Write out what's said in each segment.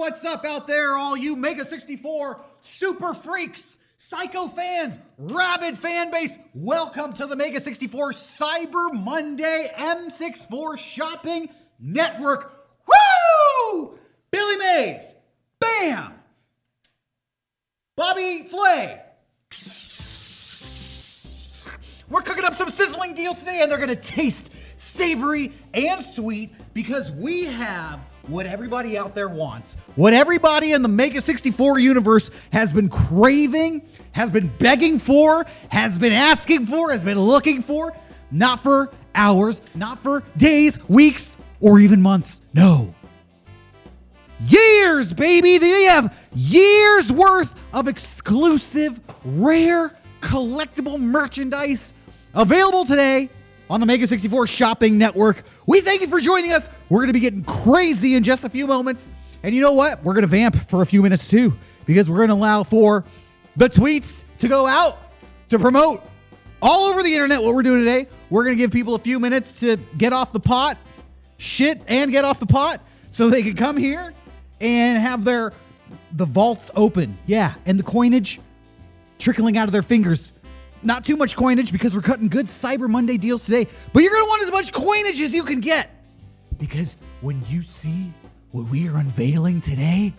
what's up out there, all you Mega64 super freaks, psycho fans, rabid fan base. Welcome to the Mega64 Cyber Monday M64 Shopping Network. Woo! Billy Mays, bam! Bobby Flay. We're cooking up some sizzling deals today, and they're gonna taste savory and sweet because we have what everybody out there wants, what everybody in the Mega64 universe has been craving, has been begging for, has been asking for, has been looking for, not for hours, not for days, weeks, or even months. No. Years, baby. They have years worth of exclusive, rare, collectible merchandise available today on the Mega64 Shopping Network. We thank you for joining us. We're going to be getting crazy in just a few moments. And you know what? We're going to vamp for a few minutes too, because we're going to allow for the tweets to go out to promote all over the internet what we're doing today. We're going to give people a few minutes to get off the pot, shit and get off the pot, so they can come here and have the vaults open. Yeah, and the coinage trickling out of their fingers. Not too much coinage because we're cutting good Cyber Monday deals today, but you're going to want as much coinage as you can get, because when you see what we are unveiling today,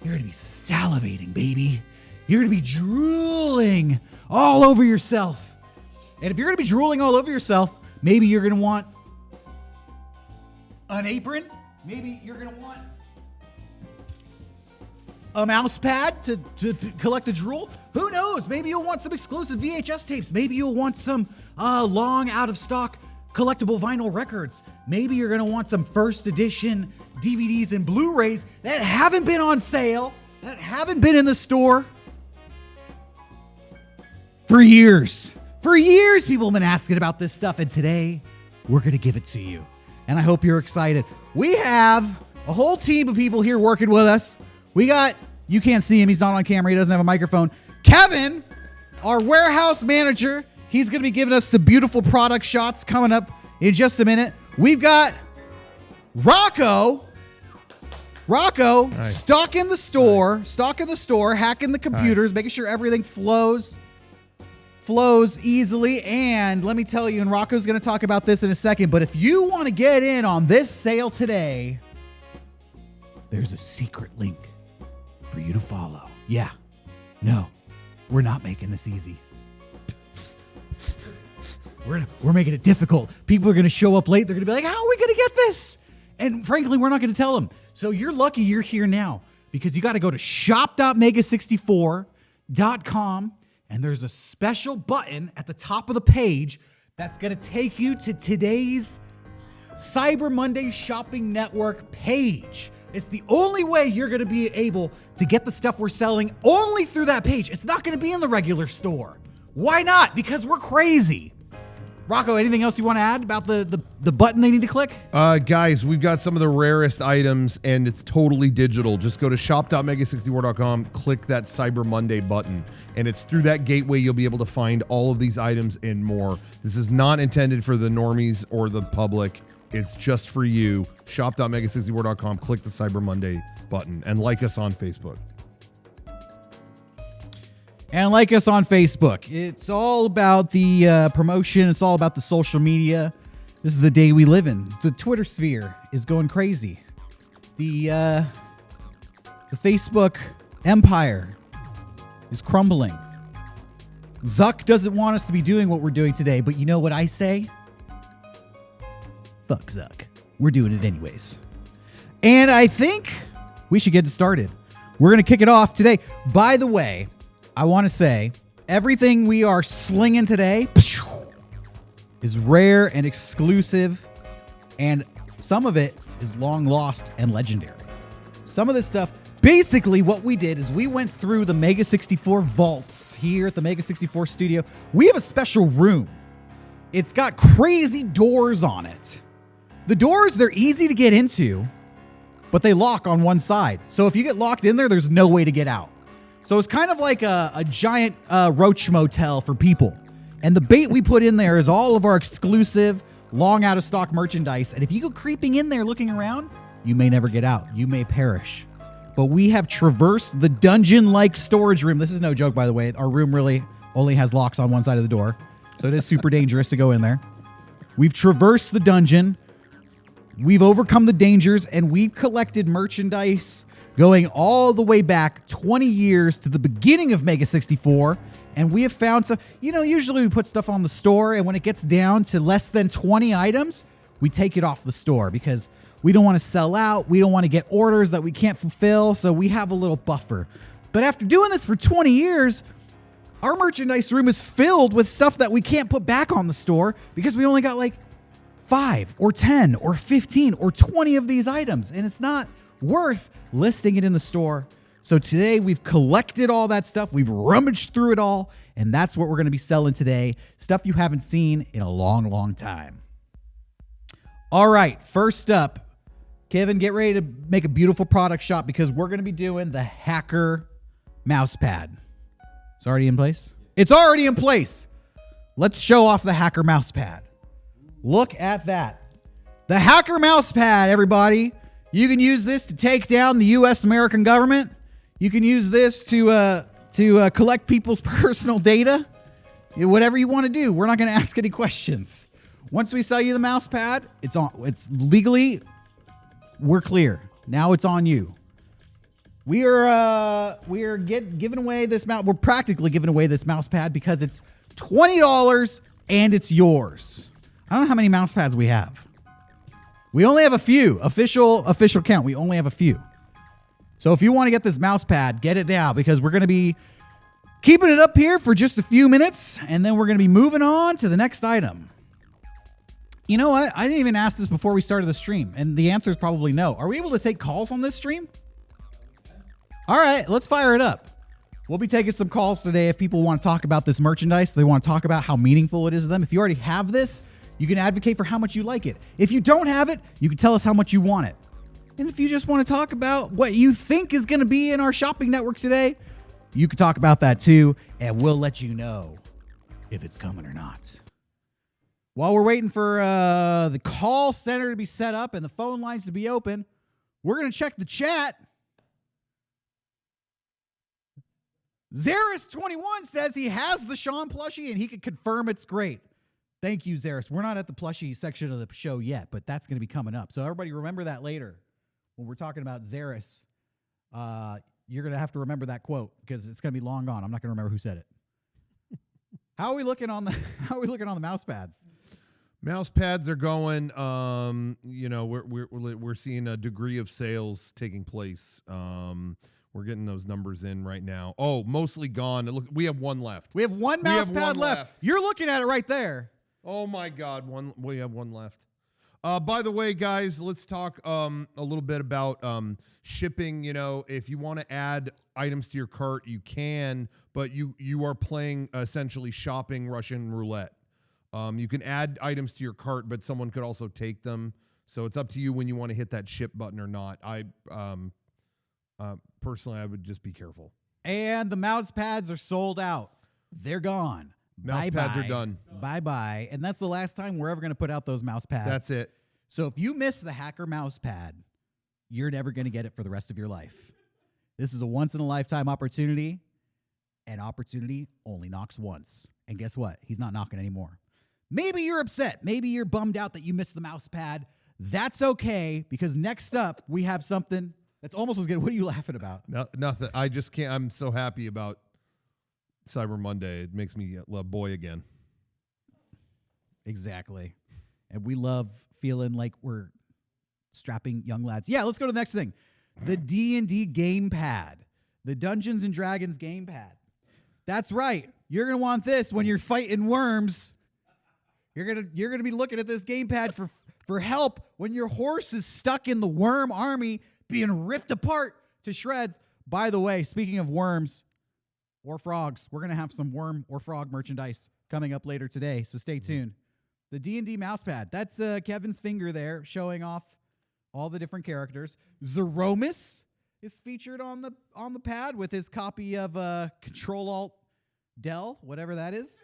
you're going to be salivating, baby. You're going to be drooling all over yourself. And if you're going to be drooling all over yourself, maybe you're going to want an apron. Maybe you're going to want a mouse pad to collect the drool. Who knows? Maybe you'll want some exclusive VHS tapes. Maybe you'll want some long out of stock collectible vinyl records. Maybe you're going to want some first edition DVDs and Blu-rays that haven't been on sale, that haven't been in the store for years. For years, people have been asking about this stuff, and today we're going to give it to you. And I hope you're excited. We have a whole team of people here working with us. We got, you can't see him, he's not on camera, he doesn't have a microphone. Kevin, our warehouse manager, he's going to be giving us some beautiful product shots coming up in just a minute. We've got Rocco, Nice. stocking the store, hacking the computers, making sure everything flows easily. And let me tell you, and Rocco's going to talk about this in a second, but if you want to get in on this sale today, there's a secret link for you to follow. Yeah. No, we're not making this easy. We're making it difficult. People are going to show up late. They're going to be like, how are we going to get this? And frankly, we're not going to tell them. So you're lucky you're here now, because you got to go to shop.mega64.com, and there's a special button at the top of the page that's going to take you to today's Cyber Monday Shopping Network page. It's the only way you're going to be able to get the stuff we're selling, only through that page. It's not going to be in the regular store. Why not? Because we're crazy. Rocco, anything else you want to add about the button they need to click? Guys, we've got some of the rarest items, and it's totally digital. Just go to shop.mega64.com, click that Cyber Monday button, and it's through that gateway you'll be able to find all of these items and more. This is not intended for the normies or the public. It's just for you. Shop.mega64.com, click the Cyber Monday button, and like us on Facebook. And like us on Facebook. It's all about the promotion. It's all about the social media. This is the day we live in. The Twitter sphere is going crazy. The Facebook empire is crumbling. Zuck doesn't want us to be doing what we're doing today, but you know what I say? Fuck Zuck. We're doing it anyways. And I think we should get started. We're going to kick it off today. By the way, I want to say everything we are slinging today is rare and exclusive, and some of it is long lost and legendary. Some of this stuff, basically what we did is we went through the Mega64 vaults here at the Mega64 studio. We have a special room. It's got crazy doors on it. The doors, they're easy to get into, but they lock on one side. So if you get locked in there, there's no way to get out. So it's kind of like a giant roach motel for people. And the bait we put in there is all of our exclusive, long out of stock merchandise. And if you go creeping in there looking around, you may never get out. You may perish. but we have traversed the dungeon-like storage room. This is no joke, by the way. Our room really only has locks on one side of the door, so it is super dangerous to go in there. We've traversed the dungeon. We've overcome the dangers, and we've collected merchandise going all the way back 20 years to the beginning of Mega64. And we have found some, usually we put stuff on the store, and when it gets down to less than 20 items, we take it off the store because we don't want to sell out. We don't want to get orders that we can't fulfill. So we have a little buffer. But after doing this for 20 years, our merchandise room is filled with stuff that we can't put back on the store because we only got like 5 or 10 or 15 or 20 of these items. And it's not worth listing it in the store. So today we've collected all that stuff. We've rummaged through it all. And that's what we're going to be selling today. Stuff you haven't seen in a long, long time. All right. First up, Kevin, get ready to make a beautiful product shot because we're going to be doing the Hacker mouse pad. It's already in place? It's already in place. Let's show off the Hacker mouse pad. Look at that. The Hacker mouse pad, everybody. You can use this to take down the U.S. American government. You can use this to collect people's personal data. Whatever you want to do. We're not going to ask any questions. Once we sell you the mouse pad, it's legally, we're clear. Now it's on you. We are giving away this mouse. We're practically giving away this mouse pad because it's $20 and it's yours. I don't know how many mouse pads we have. We only have a few. Official count. We only have a few. So if you want to get this mouse pad, get it now because we're going to be keeping it up here for just a few minutes and then we're going to be moving on to the next item. You know what? I didn't even ask this before we started the stream and the answer is probably no. Are we able to take calls on this stream? All right, let's fire it up. We'll be taking some calls today if people want to talk about this merchandise. They want to talk about how meaningful it is to them. If you already have this, you can advocate for how much you like it. If you don't have it, you can tell us how much you want it. And if you just want to talk about what you think is going to be in our shopping network today, you can talk about that too, and we'll let you know if it's coming or not. While we're waiting for the call center to be set up and the phone lines to be open, we're going to check the chat. Zeris21 says he has the Shaun plushie and he can confirm it's great. Thank you, Zeris. We're not at the plushie section of the show yet, but that's going to be coming up. So everybody remember that later. When we're talking about Zeris, you're going to have to remember that quote because it's going to be long gone. I'm not going to remember who said it. How are we looking on the mouse pads? Mouse pads are going. We're seeing a degree of sales taking place. We're getting those numbers in right now. Oh, mostly gone. Look, we have one left. We have one mouse pad left. You're looking at it right there. Oh my God, we have one left. By the way, guys, let's talk a little bit about shipping. If you want to add items to your cart, you can, but you are playing essentially shopping Russian roulette. You can add items to your cart, but someone could also take them. So it's up to you when you want to hit that ship button or not. Personally, I would just be careful. And the mouse pads are sold out. They're gone. Mouse pads are done. Bye-bye. And that's the last time we're ever going to put out those mouse pads. That's it. So if you miss the Hacker mouse pad, you're never going to get it for the rest of your life. This is a once-in-a-lifetime opportunity, and opportunity only knocks once. And guess what? He's not knocking anymore. Maybe you're upset. Maybe you're bummed out that you missed the mouse pad. That's okay, because next up, we have something that's almost as good. What are you laughing about? No, nothing. I just can't. I'm so happy about Cyber Monday. It makes me a boy again. Exactly. And we love feeling like we're strapping young lads. Yeah, let's go to the next thing. The D&D gamepad. The Dungeons & Dragons gamepad. That's right. You're going to want this when you're fighting worms. You're going to be looking at this gamepad for help when your horse is stuck in the worm army being ripped apart to shreds. By the way, speaking of worms or frogs, we're going to have some worm or frog merchandise coming up later today, so stay tuned. The D&D mousepad. That's Kevin's finger there showing off all the different characters. Zeromus is featured on the pad with his copy of Control-Alt-Del, whatever that is.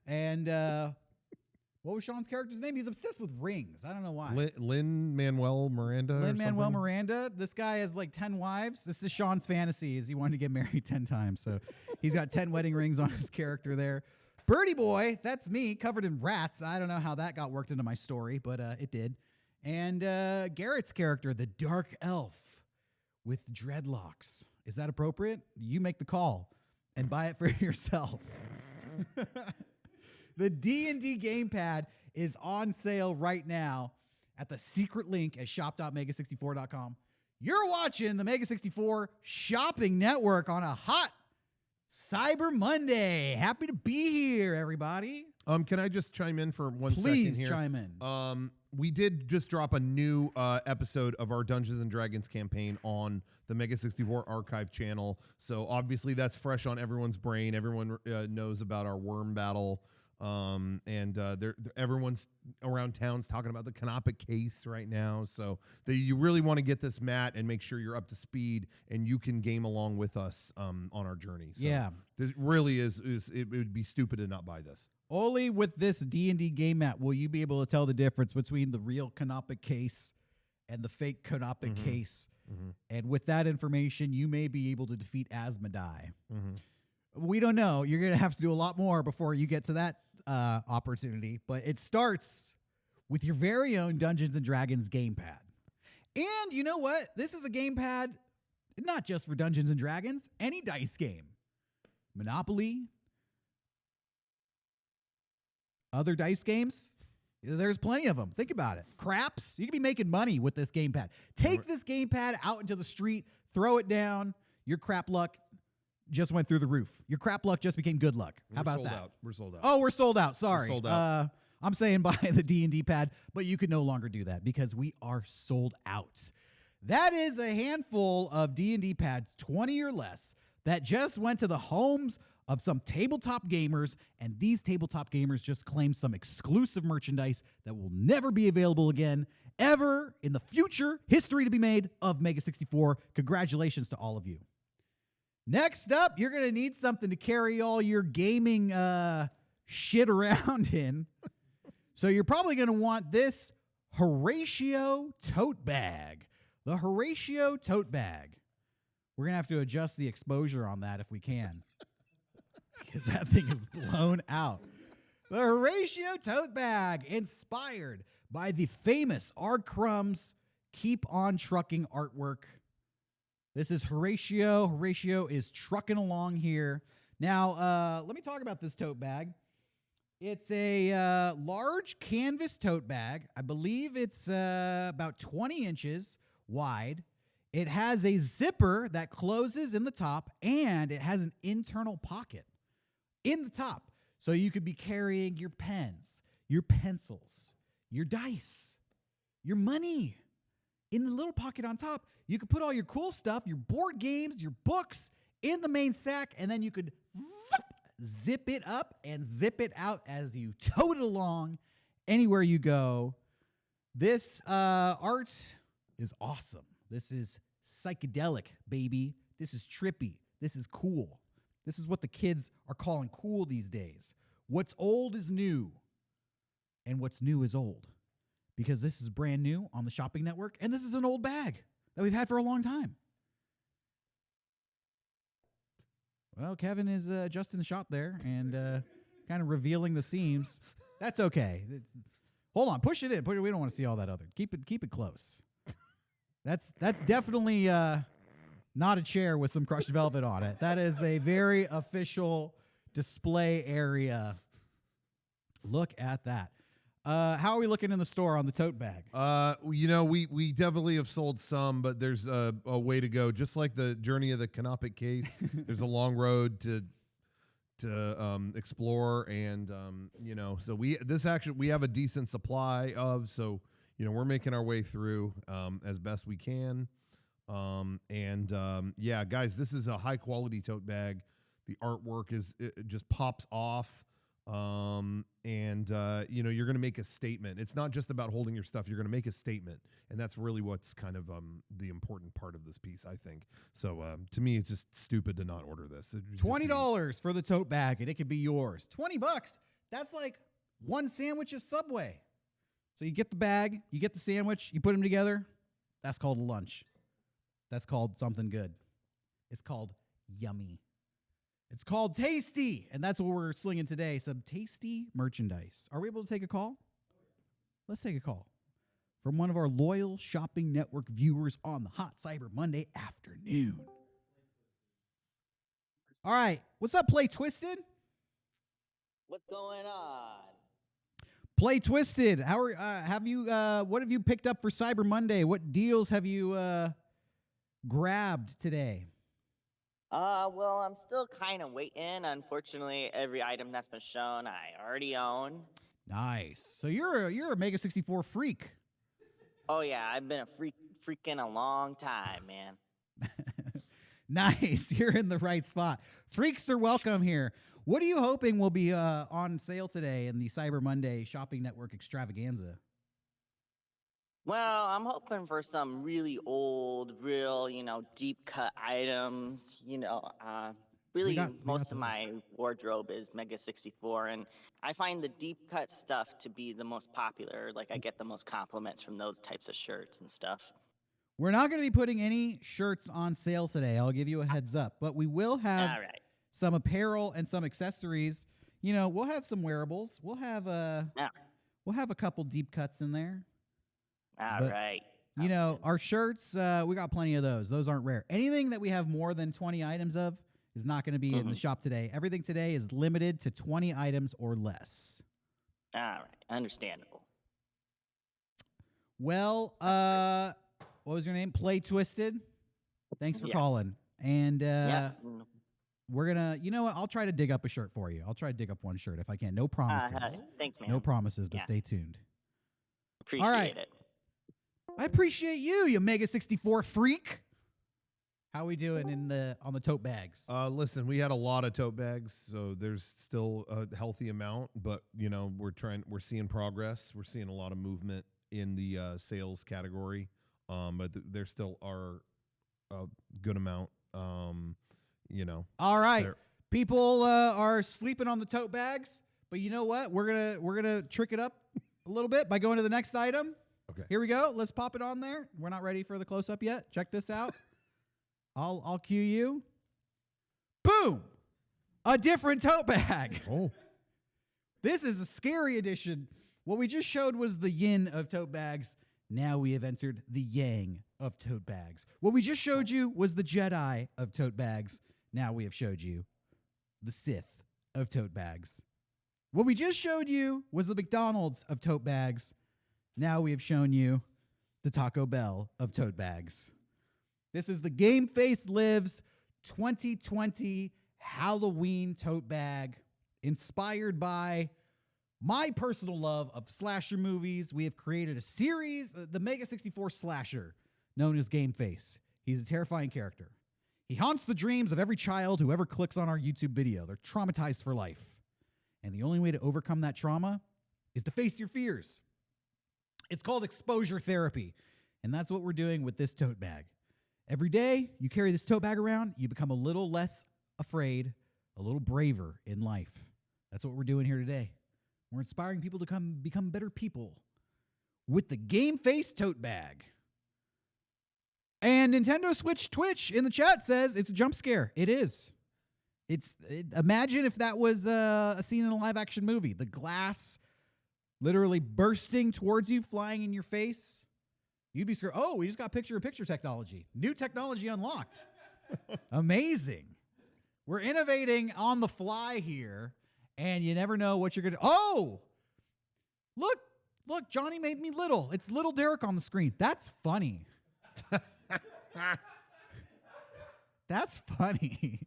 And What was Shaun's character's name? He's obsessed with rings. I don't know why. Lin-Manuel Miranda. Lin-Manuel Miranda. This guy has like 10 wives. This is Shaun's fantasy, is he wanted to get married 10 times. So he's got 10 wedding rings on his character there. Birdie Boy, that's me, covered in rats. I don't know how that got worked into my story, but it did. And Garrett's character, the Dark Elf with dreadlocks. Is that appropriate? You make the call and buy it for yourself. The D&D gamepad is on sale right now at the secret link at shop.mega64.com. You're watching the Mega64 Shopping Network on a hot Cyber Monday. Happy to be here, everybody. Can I just chime in for 1 second here? Please chime in. We did just drop a new episode of our Dungeons and Dragons campaign on the Mega64 archive channel. So obviously that's fresh on everyone's brain. Everyone knows about our worm battle. Everyone's around town's talking about the Canopic case right now. So you really want to get this, Matt, and make sure you're up to speed and you can game along with us on our journey. So yeah, this really is it would be stupid to not buy this. Only with this D&D game mat will you be able to tell the difference between the real Canopic case and the fake Canopic case. And with that information, you may be able to defeat Asmodai. We don't know. You're going to have to do a lot more before you get to that opportunity. But it starts with your very own Dungeons and Dragons gamepad. And you know what? This is a gamepad not just for Dungeons and Dragons, any dice game. Monopoly, other dice games, there's plenty of them. Think about it. Craps, you could be making money with this gamepad. Take this gamepad out into the street, throw it down. Your crap luck just went through the roof. Your crap luck just became good luck. How about that? We're sold out. Oh, we're sold out. Sorry. We're sold out. I'm saying buy the D&D pad, but you can no longer do that because we are sold out. That is a handful of D&D pads, 20 or less, that just went to the homes of some tabletop gamers, and these tabletop gamers just claimed some exclusive merchandise that will never be available again, ever in the future history to be made of Mega64. Congratulations to all of you. Next up, you're going to need something to carry all your gaming shit around in. So you're probably going to want this Horatio tote bag. The Horatio tote bag. We're going to have to adjust the exposure on that if we can. Because that thing is blown out. The Horatio tote bag, inspired by the famous R. Crumb's Keep On Trucking artwork. This is Horatio. Horatio is trucking along here. Now, let me talk about this tote bag. It's a large canvas tote bag. I believe it's about 20 inches wide. It has a zipper that closes in the top, and it has an internal pocket in the top. So you could be carrying your pens, your pencils, your dice, your money in the little pocket on top. You could put all your cool stuff, your board games, your books in the main sack, and then you could zip it up and zip it out as you tote it along anywhere you go. This art is awesome. This is psychedelic, baby. This is trippy. This is cool. This is what the kids are calling cool these days. What's old is new, and what's new is old. Because this is brand new on the shopping network, and this is an old bag that we've had for a long time. Well, Kevin is adjusting the shot there and kind of revealing the seams. That's okay. Hold on, push it in. We don't want to see all that other. Keep it close. That's definitely not a chair with some crushed velvet on it. That is a very official display area. Look at that. How are we looking in the store on the tote bag? We definitely have sold some, but there's a way to go. Just like the journey of the Canopic case, there's a long road to explore, and so we have a decent supply of. So we're making our way through as best we can. Guys, this is a high quality tote bag. The artwork it just pops off. You're going to make a statement. It's not just about holding your stuff. You're going to make a statement. And that's really what's kind of the important part of this piece, I think. So to me, it's just stupid to not order this. $20 for the tote bag, and it could be yours. $20. That's like one sandwich is Subway. So you get the bag, you get the sandwich, you put them together. That's called a lunch. That's called something good. It's called yummy. It's called tasty. And that's what we're slinging today. Some tasty merchandise. Are we able to take a call? Let's take a call from one of our loyal Shopping Network viewers on the hot Cyber Monday afternoon. All right. What's up, Play Twisted? What's going on? Play Twisted. How are what have you picked up for Cyber Monday? What deals have you grabbed today? Well, I'm still kind of waiting. Unfortunately, every item that's been shown, I already own. Nice. So you're a Mega64 freak. Oh yeah, I've been a freaking a long time, man. Nice. You're in the right spot. Freaks are welcome here. What are you hoping will be on sale today in the Cyber Monday Shopping Network extravaganza? Well, I'm hoping for some really old, real, deep cut items. Really, most of my wardrobe is Mega64, and I find the deep cut stuff to be the most popular. Like, I get the most compliments from those types of shirts and stuff. We're not going to be putting any shirts on sale today. I'll give you a heads up, but we will have some apparel and some accessories. We'll have some wearables. We'll have a couple deep cuts in there. All right. Our shirts, we got plenty of those. Those aren't rare. Anything that we have more than 20 items of is not going to be in the shop today. Everything today is limited to 20 items or less. All right. Understandable. Well, what was your name? Play Twisted. Thanks for calling. And we're going to, I'll try to dig up a shirt for you. I'll try to dig up one shirt if I can. No promises. Thanks, man. No promises, but stay tuned. Appreciate it. I appreciate you Mega64 freak. How we doing on the tote bags? Listen, we had a lot of tote bags, so there's still a healthy amount, but we're seeing progress. We're seeing a lot of movement in the sales category. But there still are a good amount. All right, people are sleeping on the tote bags, but you know what? We're gonna trick it up a little bit by going to the next item. Okay, here we go. Let's pop it on there. We're not ready for the close up yet. Check this out. I'll cue you. Boom! A different tote bag. Oh, this is a scary edition. What we just showed was the yin of tote bags. Now we have entered the yang of tote bags. What we just showed you was the Jedi of tote bags. Now we have showed you the Sith of tote bags. What we just showed you was the McDonald's of tote bags. Now we have shown you the Taco Bell of tote bags. This is the Gameface Lives 2020 Halloween tote bag, inspired by my personal love of slasher movies. We have created a series, the Mega64 slasher, known as Gameface. He's a terrifying character. He haunts the dreams of every child who ever clicks on our YouTube video. They're traumatized for life. And the only way to overcome that trauma is to face your fears. It's called exposure therapy. And that's what we're doing with this tote bag. Every day you carry this tote bag around, you become a little less afraid, a little braver in life. That's what we're doing here today. We're inspiring people to become better people with the Gameface tote bag. And Nintendo Switch Twitch in the chat says it's a jump scare. It is. Imagine if that was a scene in a live action movie. The glass literally bursting towards you, flying in your face. You'd be scared. Oh, we just got picture-in-picture technology. New technology unlocked. Amazing. We're innovating on the fly here, and you never know what you're going to... Oh! Look, Johnny made me little. It's little Derek on the screen. That's funny. That's funny.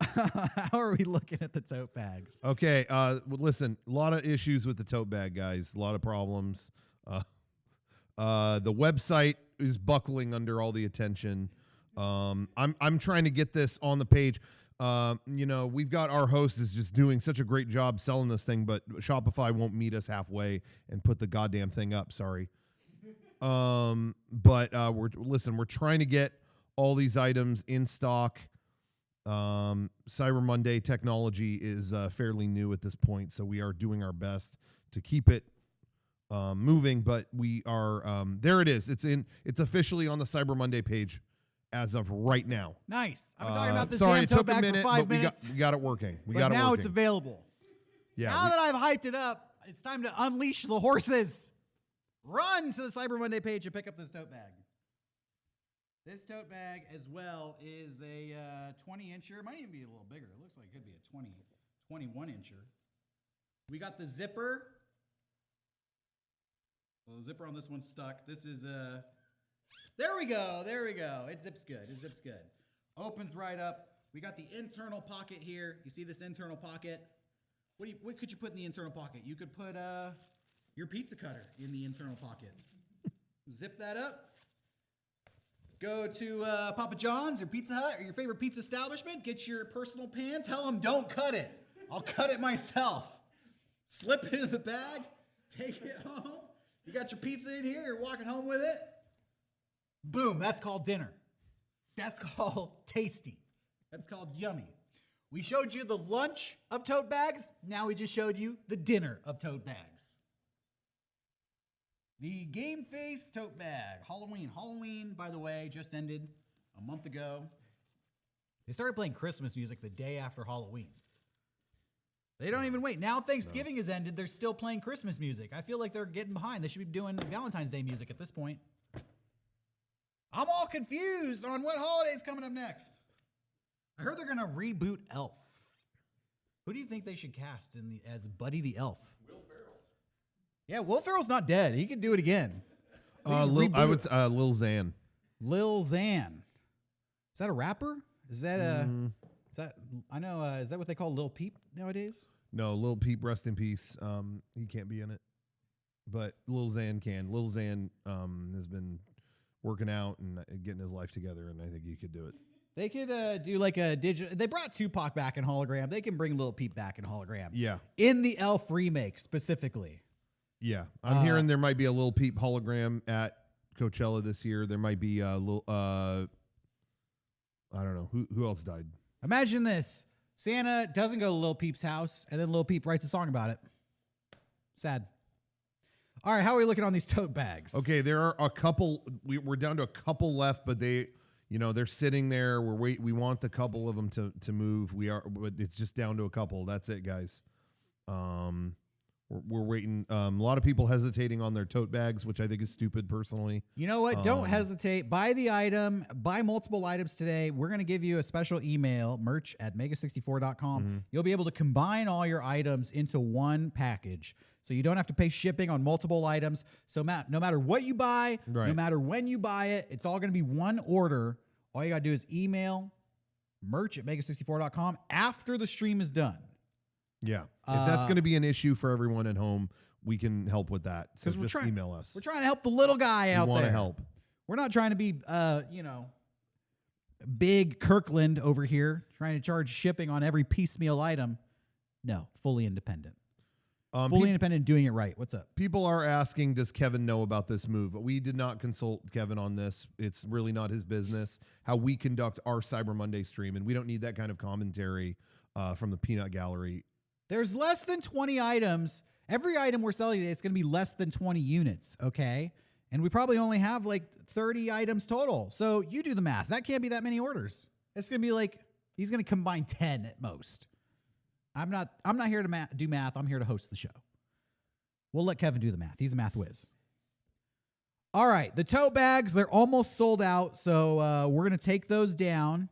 How are we looking at the tote bags? Okay, listen, a lot of issues with the tote bag, guys. A lot of problems. The website is buckling under all the attention. I'm trying to get this on the page. We've got our host is just doing such a great job selling this thing, but Shopify won't meet us halfway and put the goddamn thing up. Sorry. But we're trying to get all these items in stock. Cyber Monday technology is fairly new at this point, so we are doing our best to keep it moving. But we are there. It is. It's officially on the Cyber Monday page as of right now. Nice. I've been talking about this Sorry, damn it tote took a bag minute, for 5 but minutes. we got it working. But now it's available. Yeah. Now that I've hyped it up, it's time to unleash the horses. Run to the Cyber Monday page and pick up this tote bag. This tote bag as well is a 20-incher. Might even be a little bigger. It looks like it could be a 21-incher. We got the zipper. Well, the zipper on this one's stuck. This is a... There we go. There we go. It zips good. It zips good. Opens right up. We got the internal pocket here. You see this internal pocket? What could you put in the internal pocket? You could put your pizza cutter in the internal pocket. Zip that up. Go to Papa John's or Pizza Hut or your favorite pizza establishment. Get your personal pan. Tell them don't cut it. I'll cut it myself. Slip it in the bag. Take it home. You got your pizza in here. You're walking home with it. Boom. That's called dinner. That's called tasty. That's called yummy. We showed you the lunch of tote bags. Now we just showed you the dinner of tote bags. The Gameface tote bag. Halloween. Halloween, by the way, just ended a month ago. They started playing Christmas music the day after Halloween. They don't even wait. Now Thanksgiving has ended. They're still playing Christmas music. I feel like they're getting behind. They should be doing Valentine's Day music at this point. I'm all confused on what holiday's coming up next. I heard they're going to reboot Elf. Who do you think they should cast as Buddy the Elf? Will Ferrell. Yeah, Will Ferrell's not dead. He could do it again. Lil Xan. Lil Xan. Is that a rapper? Is that I know, is that what they call Lil Peep nowadays? No, Lil Peep, rest in peace. He can't be in it. But Lil Xan can. Lil Xan has been working out and getting his life together, and I think he could do it. They could do like a digital. They brought Tupac back in hologram. They can bring Lil Peep back in hologram. Yeah. In the Elf remake specifically. Yeah. I'm hearing there might be a Lil Peep hologram at Coachella this year. There might be a little, I don't know. Who else died? Imagine this. Santa doesn't go to Lil Peep's house, and then Lil Peep writes a song about it. Sad. All right, how are we looking on these tote bags? Okay, there are a couple. We're down to a couple left, but they're sitting there. We want the couple of them to move. But it's just down to a couple. That's it, guys. We're waiting. A lot of people hesitating on their tote bags, which I think is stupid personally. You know what? Don't hesitate. Buy the item. Buy multiple items today. We're going to give you a special email, merch@mega64.com. Mm-hmm. You'll be able to combine all your items into one package. So you don't have to pay shipping on multiple items. So no matter what you buy, Right. no matter when you buy it, it's all going to be one order. All you got to do is email merch@mega64.com after the stream is done. Yeah. If that's going to be an issue for everyone at home, we can help with that. So just email us. We're trying to help the little guy out there. We want to help. We're not trying to be, big Kirkland over here, trying to charge shipping on every piecemeal item. No, fully independent. Fully independent, doing it right. What's up? People are asking, does Kevin know about this move? We did not consult Kevin on this. It's really not his business how we conduct our Cyber Monday stream, and we don't need that kind of commentary from the peanut gallery. There's less than 20 items. Every item we're selling today is going to be less than 20 units, okay? And we probably only have like 30 items total. So you do the math. That can't be that many orders. It's going to be like, he's going to combine 10 at most. I'm not here to do math. I'm here to host the show. We'll let Kevin do the math. He's a math whiz. All right, the tote bags, they're almost sold out. So we're going to take those down.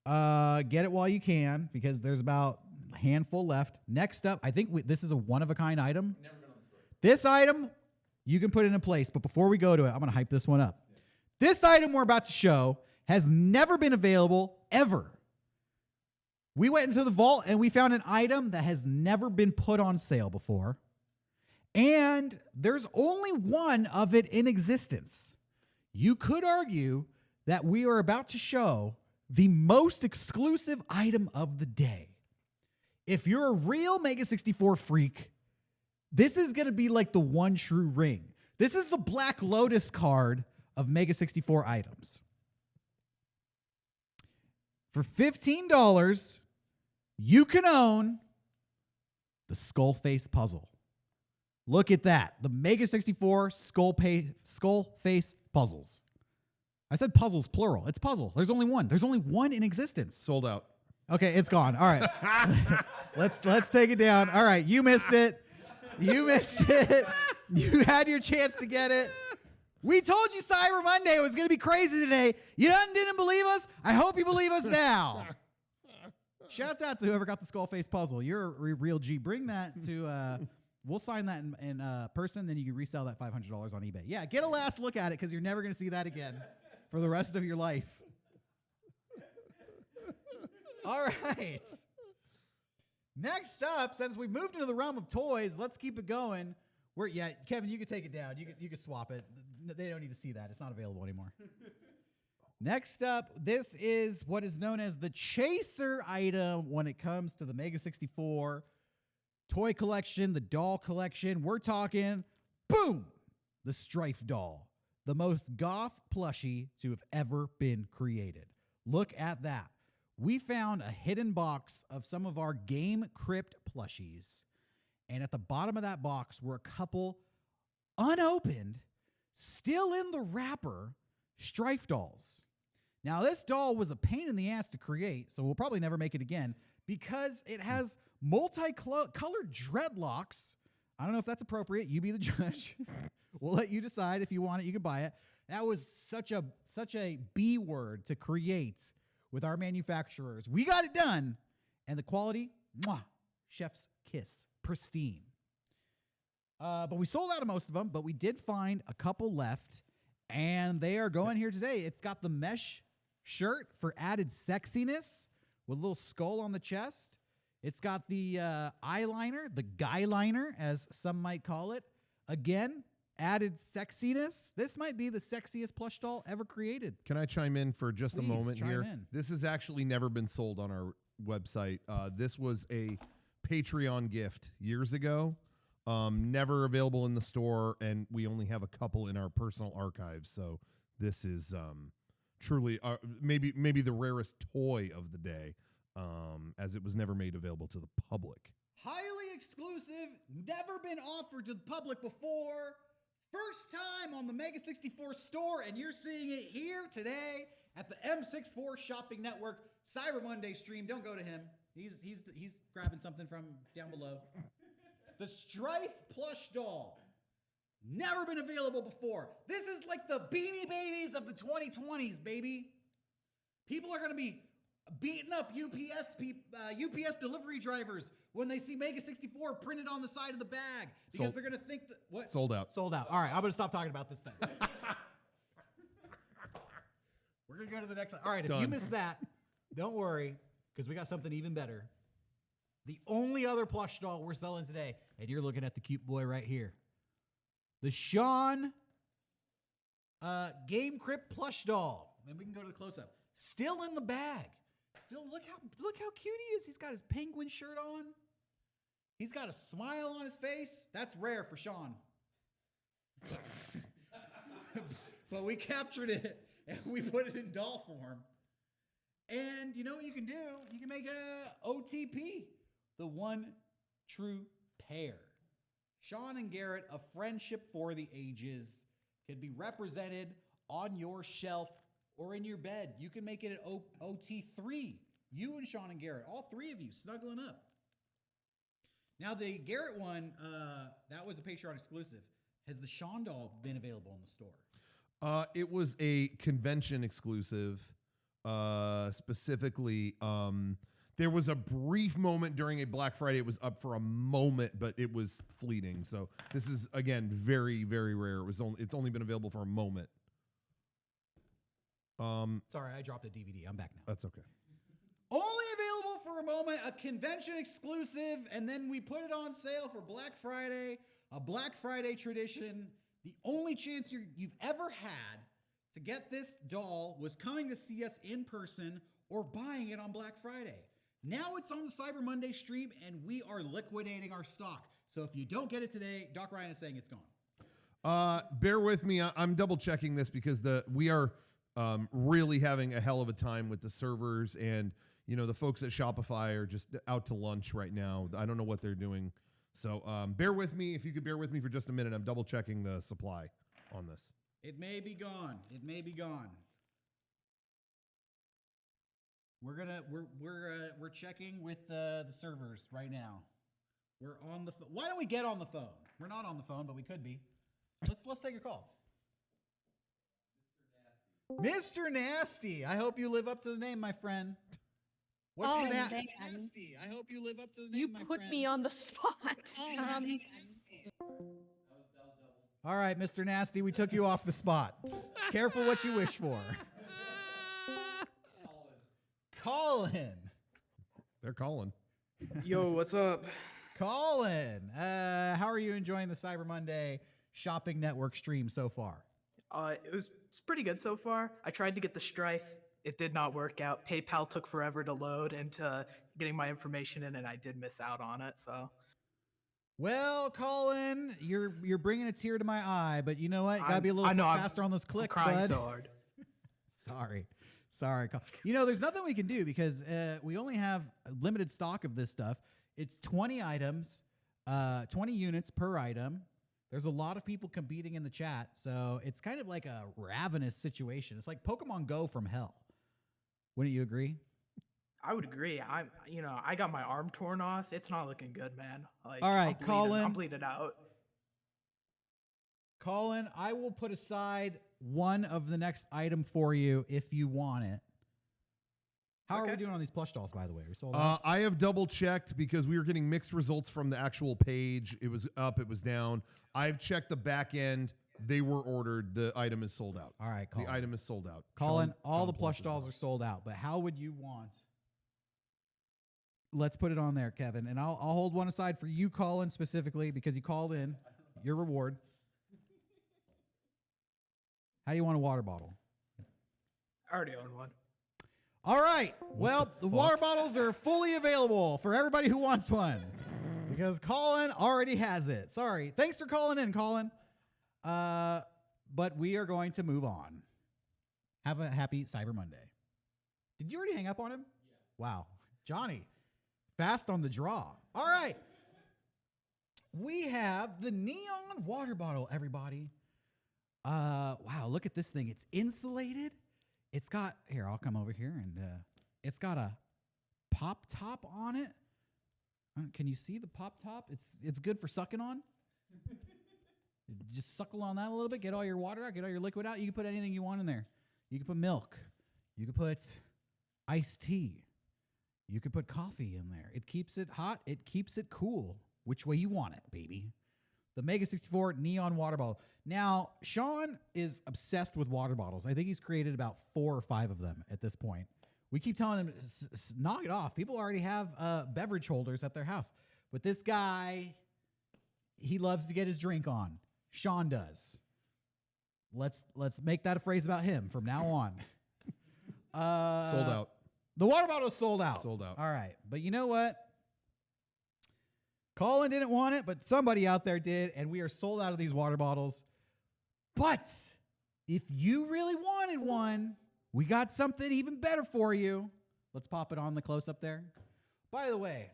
Get it while you can because there's about a handful left. Next up, I think this is a one-of-a-kind item. Never been on the store. This item, you can put it in place. But before we go to it, I'm going to hype this one up. Yeah. This item we're about to show has never been available ever. We went into the vault and we found an item that has never been put on sale before. And there's only one of it in existence. You could argue that we are about to show the most exclusive item of the day. If you're a real Mega64 freak, this is going to be like the one true ring. This is the Black Lotus card of Mega64 items. For $15, you can own the Skullface puzzle. Look at that. The Mega64 Skullface puzzles. I said puzzles, plural. It's puzzle. There's only one. There's only one in existence. Sold out. Okay, it's gone. All right. Let's take it down. All right, you missed it. You missed it. You had your chance to get it. We told you Cyber Monday was going to be crazy today. You didn't believe us? I hope you believe us now. Shouts out to whoever got the Skullface puzzle. You're a real G. Bring that to... we'll sign that in person, then you can resell that $500 on eBay. Yeah, get a last look at it because you're never going to see that again for the rest of your life. All right. Next up, since we moved into the realm of toys, let's keep it going. Kevin, you can take it down. You can swap it. They don't need to see that. It's not available anymore. Next up, this is what is known as the chaser item when it comes to the Mega64 toy collection, the doll collection. We're talking, boom, the Strife doll, the most goth plushie to have ever been created. Look at that. We found a hidden box of some of our Game Crypt plushies, and at the bottom of that box were a couple unopened, still in the wrapper, Strife dolls. Now, this doll was a pain in the ass to create, so we'll probably never make it again because it has multicolored dreadlocks. I don't know if that's appropriate. You be the judge. We'll let you decide. If you want it, you can buy it. That was such a B word to create with our manufacturers. We got it done, and the quality, mwah, chef's kiss, pristine. But we sold out of most of them, but we did find a couple left, and they are going here today. It's got the mesh shirt for added sexiness with a little skull on the chest. It's got the eyeliner, the guy liner, as some might call it. Again, added sexiness. This might be the sexiest plush doll ever created. Can I chime in for just Please, a moment here? in. This has actually never been sold on our website. This was a Patreon gift years ago. Never available in the store, and we only have a couple in our personal archives. So this is truly maybe the rarest toy of the day, as it was never made available to the public. Highly exclusive, never been offered to the public before. First time on the Mega64 store, and you're seeing it here today at the M64 Shopping Network Cyber Monday stream. Don't go to him. He's grabbing something from down below. The Strife plush doll. Never been available before. This is like the Beanie Babies of the 2020s, baby. People are going to be beating up UPS delivery drivers when they see Mega64 printed on the side of the bag because they're going to think that what? Sold out. Sold out. All right, I'm going to stop talking about this thing. We're going to go to the next one. All right, if you missed that, don't worry because we got something even better. The only other plush doll we're selling today, and you're looking at the cute boy right here. The Shaun Game Crypt plush doll. And we can go to the close-up. Still in the bag. Still, look how cute he is. He's got his penguin shirt on. He's got a smile on his face. That's rare for Shaun. But we captured it, and we put it in doll form. And you know what you can do? You can make a OTP. The one true pair. Shaun and Garrett, a friendship for the ages, can be represented on your shelf or in your bed. You can make it an OT3. You and Shaun and Garrett, all three of you, snuggling up. Now, the Garrett one, that was a Patreon exclusive. Has the Shaun doll been available in the store? It was a convention exclusive, specifically. There was a brief moment during a Black Friday. It was up for a moment, but it was fleeting. So this is, again, very, very rare. It's only been available for a moment. Sorry, I dropped a DVD. I'm back now. That's okay. Only available for a moment, a convention exclusive, and then we put it on sale for Black Friday, a Black Friday tradition. The only chance you've ever had to get this doll was coming to see us in person or buying it on Black Friday. Now it's on the Cyber Monday stream, and we are liquidating our stock. So if you don't get it today, Doc Ryan is saying it's gone. Bear with me. I'm double checking this because we are really having a hell of a time with the servers, and the folks at Shopify are just out to lunch right now. I don't know what they're doing. So bear with me. If you could bear with me for just a minute, I'm double checking the supply on this. It may be gone. It may be gone. We're checking with the servers right now. We're on the phone. Why don't we get on the phone? We're not on the phone, but we could be. Let's take your call. Mr. Nasty. I hope you live up to the name, my friend. What's Nasty? I hope you live up to the name, my friend. You put me on the spot. All right, Mr. Nasty, we took you off the spot. Careful what you wish for. Colin. They're calling. Yo, what's up? Colin, how are you enjoying the Cyber Monday Shopping Network stream so far? It's pretty good so far. I tried to get the Strife. It did not work out. PayPal took forever to load into getting my information in, and I did miss out on it. So, well, Colin, you're bringing a tear to my eye, but you know what? You gotta be a little faster on those clicks, I'm crying bud. so hard. Sorry, Colin. There's nothing we can do because we only have a limited stock of this stuff. It's 20 items, 20 units per item. There's a lot of people competing in the chat, so it's kind of like a ravenous situation. It's like Pokemon Go from hell. Wouldn't you agree? I would agree. I got my arm torn off. It's not looking good, man. Like, all right, Colin. I'm bleeding out. Colin, I will put aside one of the next item for you if you want it. How are we doing on these plush dolls, by the way? Are we sold out? I have double checked because we were getting mixed results from the actual page. It was up, it was down. I've checked the back end. They were ordered. The item is sold out. All right, Colin. The item is sold out. Colin, all the plush dolls are sold out, but how would you want? Let's put it on there, Kevin, and I'll hold one aside for you, Colin, specifically because you called in. Your reward. How do you want a water bottle? I already own one. All right. Well, the water bottles are fully available for everybody who wants one because Colin already has it. Sorry. Thanks for calling in, Colin. But we are going to move on. Have a happy Cyber Monday. Did you already hang up on him? Yeah. Wow. Johnny, fast on the draw. All right. We have the neon water bottle, everybody. Wow, look at this thing. It's insulated. It's got, here, I'll come over here, and it's got a pop top on it. Can you see the pop top? It's good for sucking on. Just suckle on that a little bit, get all your water out, get all your liquid out. You can put anything you want in there. You can put milk. You can put iced tea. You can put coffee in there. It keeps it hot. It keeps it cool. Which way you want it, baby. The Mega64 neon water bottle. Now, Shaun is obsessed with water bottles. I think he's created about 4 or 5 of them at this point. We keep telling him, knock it off. People already have beverage holders at their house. But this guy, he loves to get his drink on. Shaun does. Let's make that a phrase about him from now on. Sold out. The water bottle is sold out. Sold out. All right. But you know what? Colin didn't want it, but somebody out there did, and we are sold out of these water bottles. But if you really wanted one, we got something even better for you. Let's pop it on the close-up there. By the way,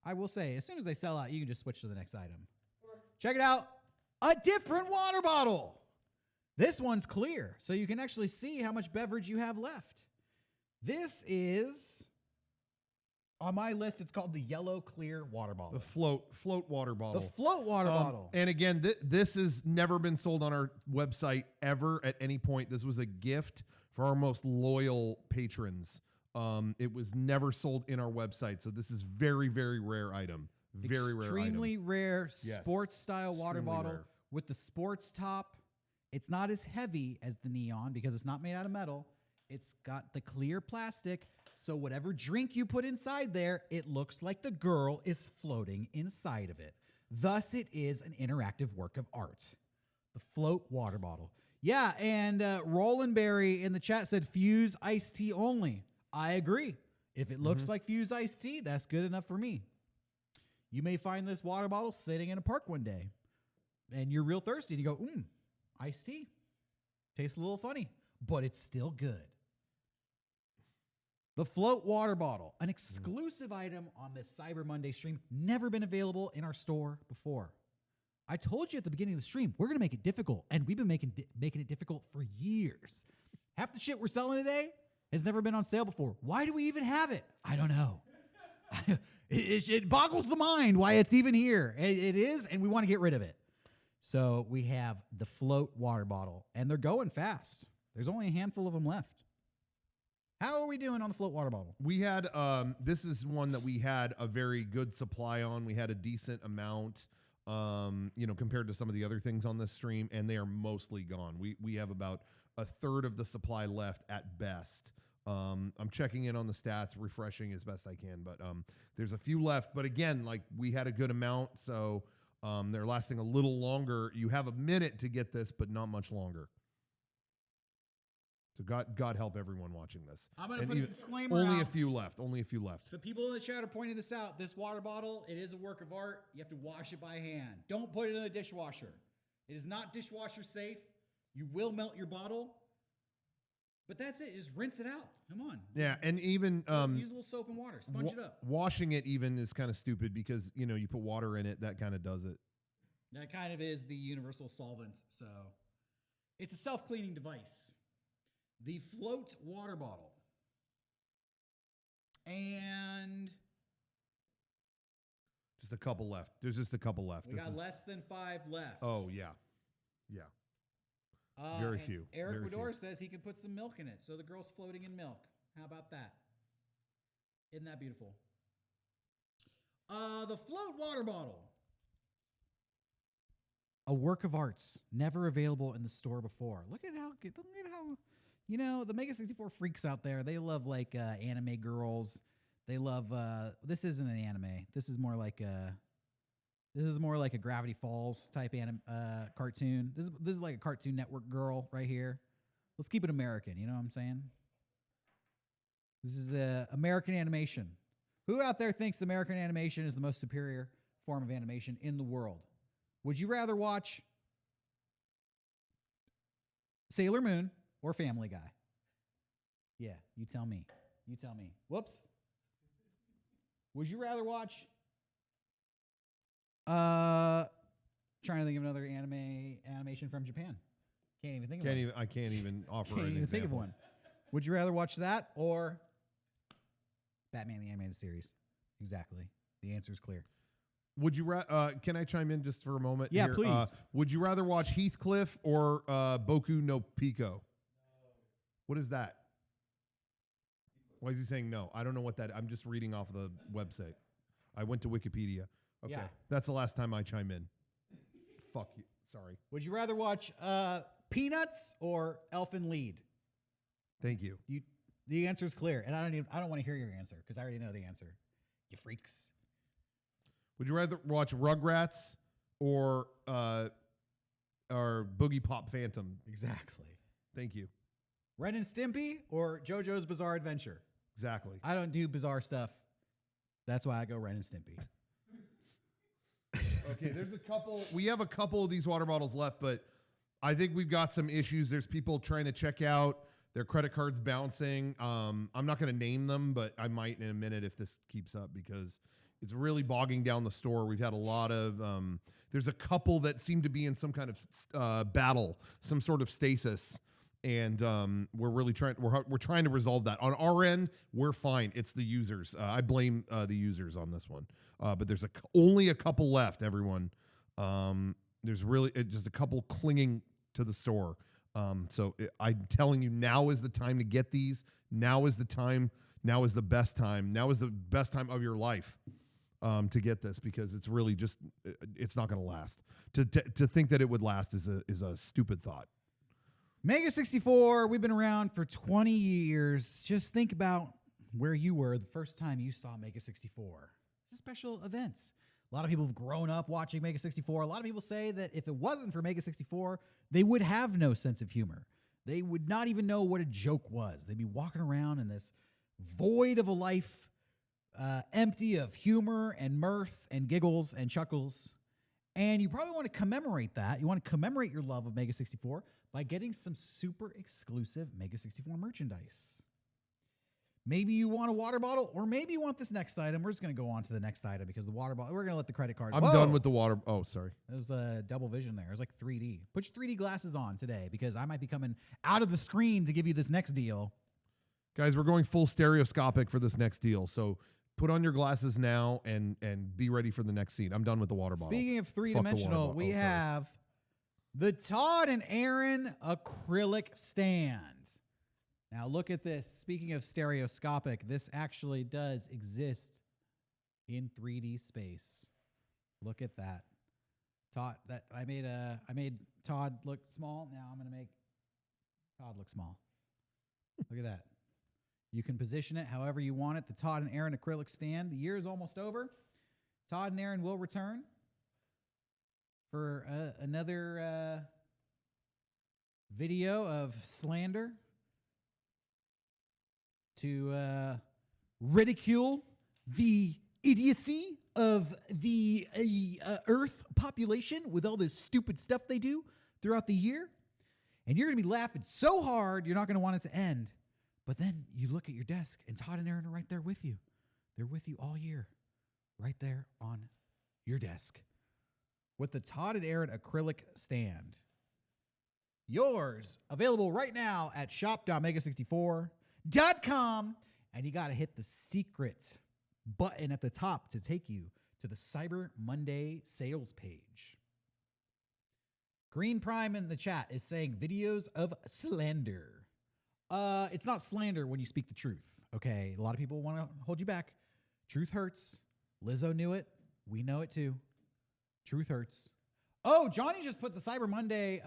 I will say, as soon as they sell out, you can just switch to the next item. Check it out. A different water bottle. This one's clear, so you can actually see how much beverage you have left. This is... on my list, it's called the yellow clear water bottle. The float water bottle. The float water bottle. And again, this has never been sold on our website ever at any point. This was a gift for our most loyal patrons. It was never sold in our website. So this is very, very rare item. Very rare item. Extremely rare sports style water bottle rare. with the sports top. It's not as heavy as the neon because it's not made out of metal. It's got the clear plastic. So whatever drink you put inside there, it looks like the girl is floating inside of it. Thus, it is an interactive work of art. The float water bottle. Yeah, and Roland Berry in the chat said Fuse iced tea only. I agree. If it looks like Fuse iced tea, that's good enough for me. You may find this water bottle sitting in a park one day, and you're real thirsty, and you go, iced tea. Tastes a little funny. but it's still good. The float water bottle, an exclusive item on this Cyber Monday stream, never been available in our store before. I told you at the beginning of the stream, we're going to make it difficult, and we've been making it difficult for years. Half the shit we're selling today has never been on sale before. Why do we even have it? I don't know. It boggles the mind why it's even here. It is, and we want to get rid of it. So we have the float water bottle, and they're going fast. There's only a handful of them left. How are we doing on the float water bottle? We had, this is one that we had a very good supply on. We had a decent amount, compared to some of the other things on this stream, and they are mostly gone. We have about a third of the supply left at best. I'm checking in on the stats, refreshing as best I can, but there's a few left. But again, like we had a good amount, so they're lasting a little longer. You have a minute to get this, but not much longer. So God help everyone watching this. I'm going to put a disclaimer Only out. a few left. Only a few left. So people in the chat are pointing this out. This water bottle, it is a work of art. You have to wash it by hand. Don't put it in a dishwasher. It is not dishwasher safe. You will melt your bottle. But that's it. Just rinse it out. Come on. Yeah, and even use a little soap and water. Sponge it up. Washing it even is kind of stupid because you put water in it. That kind of does it. That kind of is the universal solvent. So it's a self-cleaning device. The float water bottle. And just a couple left. There's just a couple left. We got less than 5 left. Oh, yeah. Yeah. Very few. Eric Very Widor few. says he can put some milk in it. So the girl's floating in milk. How about that? Isn't that beautiful? The float water bottle. A work of arts, never available in the store before. Look at how the Mega64 freaks out there. They love like anime girls. They love this isn't an anime. This is more like a Gravity Falls type cartoon. This is like a Cartoon Network girl right here. Let's keep it American, you know what I'm saying? This is American animation. Who out there thinks American animation is the most superior form of animation in the world? Would you rather watch Sailor Moon or Family Guy? Yeah, you tell me. You tell me. Whoops. Would you rather watch trying to think of another animation from Japan. Can't even think of one. I can't even offer Can't an even example. think of one. Would you rather watch that or Batman the Animated Series? Exactly. The answer is clear. Would you can I chime in just for a moment? Yeah, here? please. Would you rather watch Heathcliff or Boku no Pico? No. What is that? Why is he saying no? I don't know what that. I'm just reading off the website. I went to Wikipedia. Okay, Yeah. that's the last time I chime in. Fuck you. Sorry. Would you rather watch Peanuts or Elfin Lied? Thank you. The answer is clear, and I don't want to hear your answer because I already know the answer. You freaks. Would you rather watch Rugrats or Boogie Pop Phantom? Exactly. Thank you. Ren and Stimpy or JoJo's Bizarre Adventure? Exactly. I don't do bizarre stuff. That's why I go Ren and Stimpy. Okay, there's a couple. We have a couple of these water bottles left, but I think we've got some issues. There's people trying to check out. Their credit cards bouncing. I'm not going to name them, but I might in a minute if this keeps up because it's really bogging down the store. We've had a lot of. There's a couple that seem to be in some kind of battle, some sort of stasis, and we're really trying. We're trying to resolve that. On our end, we're fine. It's the users. I blame the users on this one. But there's only a couple left. Everyone. There's really just a couple clinging to the store. I'm telling you, now is the time to get these. Now is the time. Now is the best time. Now is the best time of your life to get this because it's really just, it's not going to last. To think that it would last is a stupid thought. Mega64, we've been around for 20 years. Just think about where you were the first time you saw Mega64. It's a special event. A lot of people have grown up watching Mega64. A lot of people say that if it wasn't for Mega64, they would have no sense of humor. They would not even know what a joke was. They'd be walking around in this void of a life, empty of humor and mirth and giggles and chuckles. And you probably want to commemorate that. You want to commemorate your love of Mega64 by getting some super exclusive Mega64 merchandise. Maybe you want a water bottle, or maybe you want this next item. We're just going to go on to the next item because the water bottle, we're going to let the credit card. I'm done with the water. Oh, sorry. There's a double vision there. There's like 3D. Put your 3D glasses on today because I might be coming out of the screen to give you this next deal. Guys, we're going full stereoscopic for this next deal. So put on your glasses now and be ready for the next scene. I'm done with the water bottle. Speaking of three-dimensional, we have the Todd and Aaron acrylic stand. Now look at this. Speaking of stereoscopic, this actually does exist in 3D space. Look at that. Todd, I made Todd look small. Now I'm going to make Todd look small. Look at that. You can position it however you want it. The Todd and Aaron acrylic stand. The year is almost over. Todd and Aaron will return for another video of slander to ridicule the idiocy of the Earth population with all this stupid stuff they do throughout the year. And you're going to be laughing so hard, you're not going to want it to end. But then you look at your desk, and Todd and Aaron are right there with you. They're with you all year, right there on your desk with the Todd and Aaron acrylic stand. Yours available right now at shop.mega64.com. And you got to hit the secret button at the top to take you to the Cyber Monday sales page. Green Prime in the chat is saying videos of slander. It's not slander when you speak the truth, okay? A lot of people want to hold you back. Truth hurts. Lizzo knew it. We know it too. Truth hurts. Oh, Johnny just put the Cyber Monday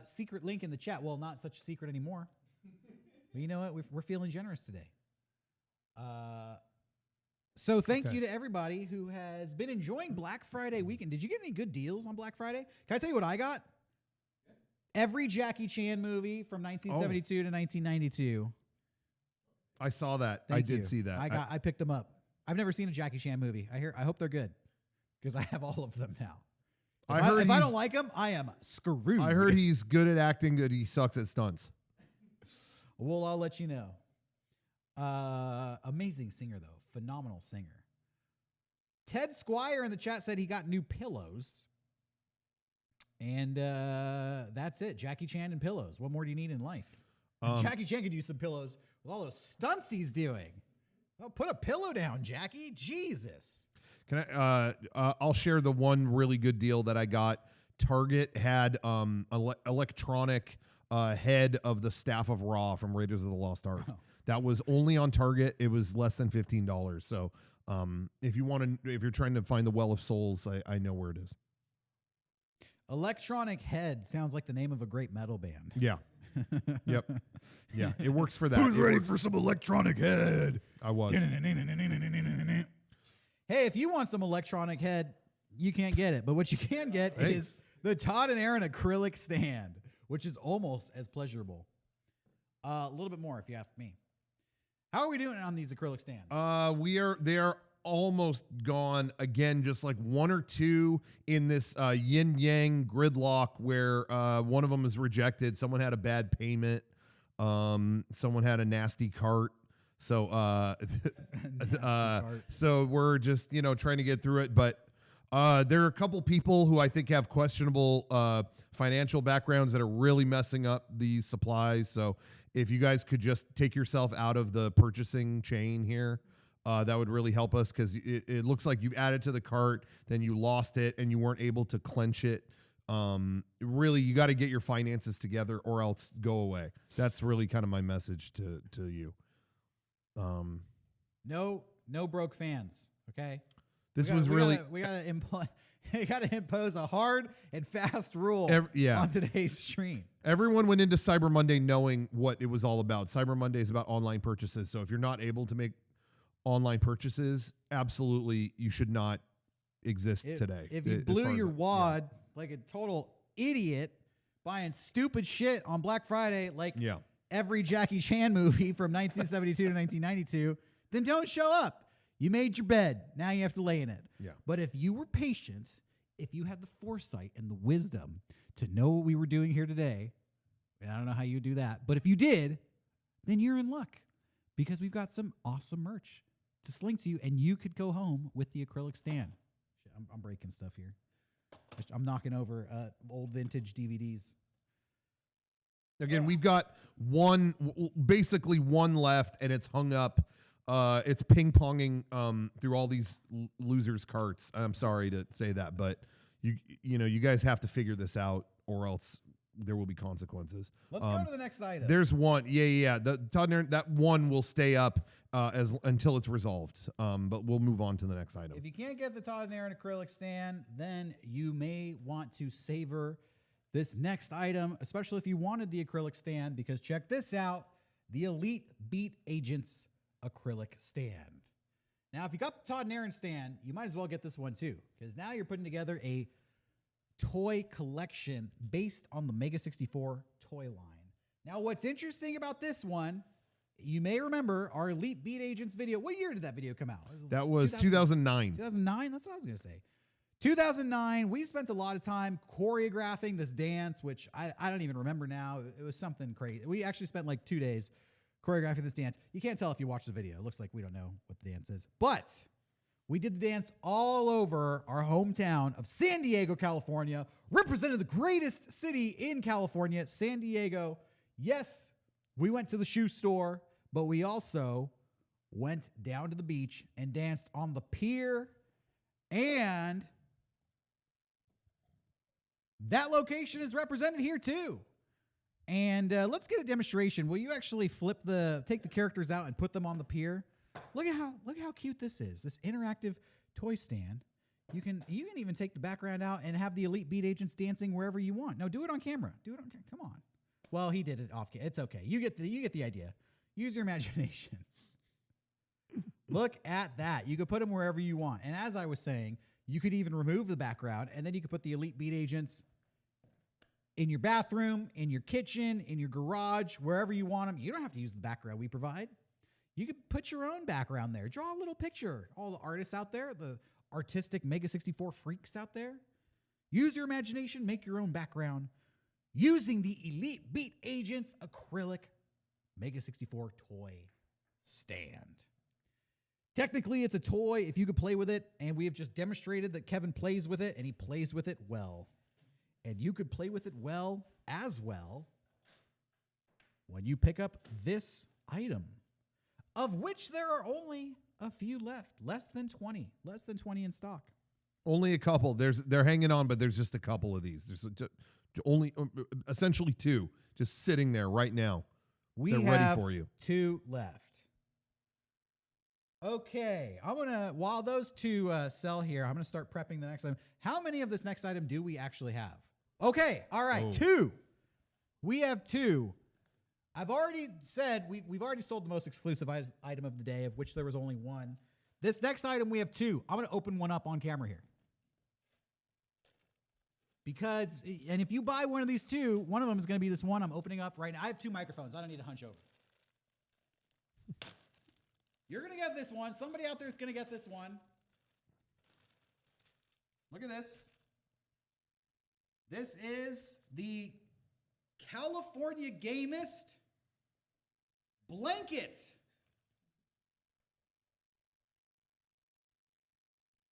secret link in the chat. Well, not such a secret anymore. But you know what? We're feeling generous today. So thank you to everybody who has been enjoying Black Friday weekend. Did you get any good deals on Black Friday? Can I tell you what I got? Every Jackie Chan movie from 1972 to 1992. I saw that. I did see that. I picked them up. I've never seen a Jackie Chan movie. I hope they're good because I have all of them now. If I don't like them, I am screwed. I heard he's good at acting, good. He sucks at stunts. Well, I'll let you know. Amazing singer, though. Phenomenal singer. Ted Squire in the chat said he got new pillows. And that's it. Jackie Chan and pillows. What more do you need in life? Jackie Chan could use some pillows with all those stunts he's doing. Oh, put a pillow down, Jackie. Jesus. Can I? I'll share the one really good deal that I got. Target had electronic head of the staff of Ra from Raiders of the Lost Ark. Oh. That was only on Target. It was less than $15. So if you're trying to find the Well of Souls, I know where it is. Electronic Head sounds like the name of a great metal band. Yeah. Yep. Yeah, it works for that. Who's ready for some Electronic Head? I was. Hey, if you want some Electronic Head, you can't get it. But what you can get is the Todd and Aaron acrylic stand, which is almost as pleasurable. A little bit more, if you ask me. How are we doing on these acrylic stands? They are almost gone. Again, just like one or two in this yin yang gridlock where one of them is rejected. Someone had a bad payment. Someone had a nasty cart. So so we're just trying to get through it. But there are a couple people who I think have questionable financial backgrounds that are really messing up these supplies. So if you guys could just take yourself out of the purchasing chain here, that would really help us, because it looks like you've added to the cart, then you lost it, and you weren't able to clench it. Really, you got to get your finances together or else go away. That's really kind of my message to you. No broke fans, okay? We gotta impose a hard and fast rule on today's stream. Everyone went into Cyber Monday knowing what it was all about. Cyber Monday is about online purchases. So if you're not able to make online purchases, absolutely you should not exist today. If you blew your wad like a total idiot buying stupid shit on Black Friday, like every Jackie Chan movie from 1972 to 1992, then don't show up. You made your bed. Now you have to lay in it. Yeah. But if you were patient, if you had the foresight and the wisdom to know what we were doing here today, And I don't know how you do that. But if you did, then you're in luck because we've got some awesome merch to sling to you, and you could go home with the acrylic stand. Shit, I'm breaking stuff here. I'm knocking over old vintage DVDs. Again, we've got basically one left, and it's hung up. It's ping-ponging through all these losers' carts. I'm sorry to say that, but you guys have to figure this out, or else there will be consequences. Let's go to the next item. There's one. Yeah. The Todd and Aaron, that one will stay up until it's resolved. But we'll move on to the next item. If you can't get the Todd and Aaron acrylic stand, then you may want to savor this next item, especially if you wanted the acrylic stand, because check this out, the Elite Beat Agents acrylic stand. Now, if you got the Todd and Aaron stand, you might as well get this one too, because now you're putting together a toy collection based on the Mega64 toy line. Now, what's interesting about this one, you may remember our Elite Beat Agents video. What year did that video come out? That was 2009. 2009? That's what I was going to say. 2009, we spent a lot of time choreographing this dance, which I don't even remember now. It was something crazy. We actually spent like 2 days choreographing this dance. You can't tell if you watch the video. It looks like we don't know what the dance is. But we did the dance all over our hometown of San Diego, California, represented the greatest city in California, San Diego. Yes, we went to the shoe store, but we also went down to the beach and danced on the pier, and that location is represented here too. And let's get a demonstration. Will you actually take the characters out and put them on the pier? Look at how cute this is. This interactive toy stand. You can even take the background out and have the Elite Beat Agents dancing wherever you want. No, do it on camera. Come on. Well, he did it off camera. It's okay. You get the idea. Use your imagination. Look at that. You could put them wherever you want. And as I was saying, you could even remove the background, and then you could put the Elite Beat Agents in your bathroom, in your kitchen, in your garage, wherever you want them. You don't have to use the background we provide. You could put your own background there. Draw a little picture. All the artists out there, the artistic Mega64 freaks out there. Use your imagination. Make your own background using the Elite Beat Agents acrylic Mega64 toy stand. Technically, it's a toy if you could play with it, and we have just demonstrated that Kevin plays with it, and he plays with it well. And you could play with it well as well when you pick up this item, of which there are only a few left, less than 20 in stock. Only a couple. They're hanging on, but there's just a couple of these. There's only essentially 2 just sitting there right now. They're ready for you. 2 left. Okay, while those 2 sell here, I'm gonna start prepping the next item. How many of this next item do we actually have? Okay, all right, 2. We have 2. I've already said we've already sold the most exclusive item of the day, of which there was only 1. This next item, we have 2. I'm gonna open one up on camera here. And if you buy one of these 2, one of them is gonna be this one I'm opening up right now. I have 2 microphones. I don't need to hunch over. You're going to get this one. Somebody out there is going to get this one. Look at this. This is the California Gamist blanket.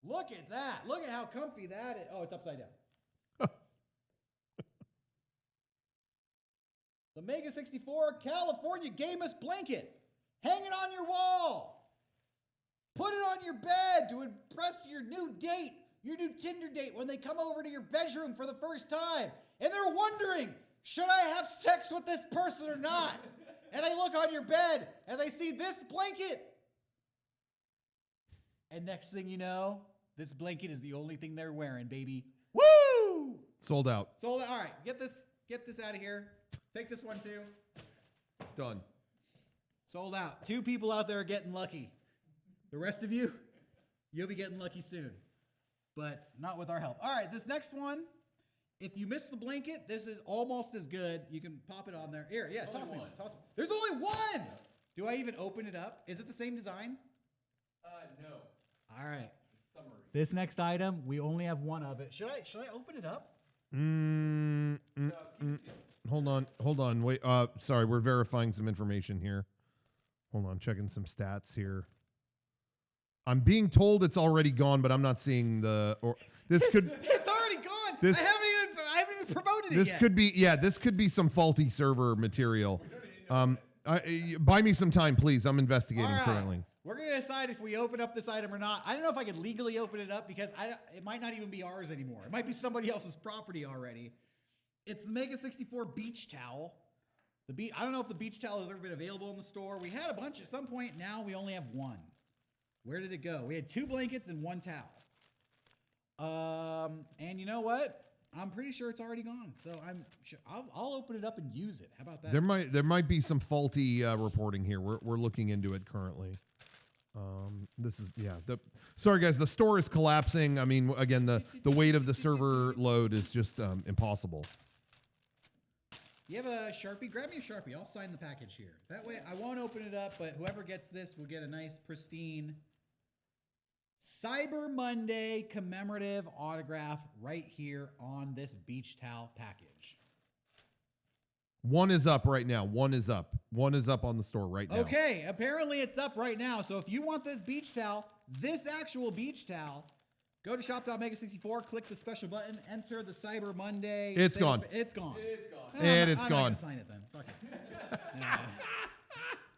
Look at that. Look at how comfy that is. Oh, it's upside down. The Mega64 California Gamist blanket. Hang it on your wall. Put it on your bed to impress your new date, your new Tinder date when they come over to your bedroom for the first time. And they're wondering, should I have sex with this person or not? And they look on your bed and they see this blanket. And next thing you know, this blanket is the only thing they're wearing, baby. Woo! Sold out. Sold out. All right, get this out of here. Take this one too. Done. Sold out. 2 people out there are getting lucky. The rest of you, you'll be getting lucky soon. But not with our help. All right, this next one, if you miss the blanket, this is almost as good. You can pop it on there. Here, yeah, toss me one. There's only 1! Do I even open it up? Is it the same design? No. All right. Summary. This next item, we only have 1 of it. Should I open it up? Hold on. Wait. Sorry, we're verifying some information here. Hold on, checking some stats here. I'm being told it's already gone, but I'm not seeing the. Or this could. It's already gone. I haven't even promoted it This yet. could be. Yeah, this could be some faulty server material. Buy me some time, please. I'm investigating currently. We're going to decide if we open up this item or not. I don't know if I could legally open it up because it might not even be ours anymore. It might be somebody else's property already. It's the Mega64 beach towel. I don't know if the beach towel has ever been available in the store. We had a bunch at some point. Now we only have one. Where did it go? We had 2 blankets and 1 towel. And you know what? I'm pretty sure it's already gone. So I'll open it up and use it. How about that? There might be some faulty reporting here. We're looking into it currently. Sorry guys, the store is collapsing. I mean, again, the weight of the server load is just impossible. You have a Sharpie? Grab me a Sharpie. I'll sign the package here. That way I won't open it up, but whoever gets this will get a nice pristine Cyber Monday commemorative autograph right here on this beach towel package. 1 is up right now. 1 is up. 1 is up on the store right now. Okay, apparently it's up right now. So if you want this beach towel, this actual beach towel, go to shop.mega64, click the special button, enter the Cyber Monday. It's gone. It's gone. It's gone. And it's I'm gone. not gonna sign it then. Fuck it. No.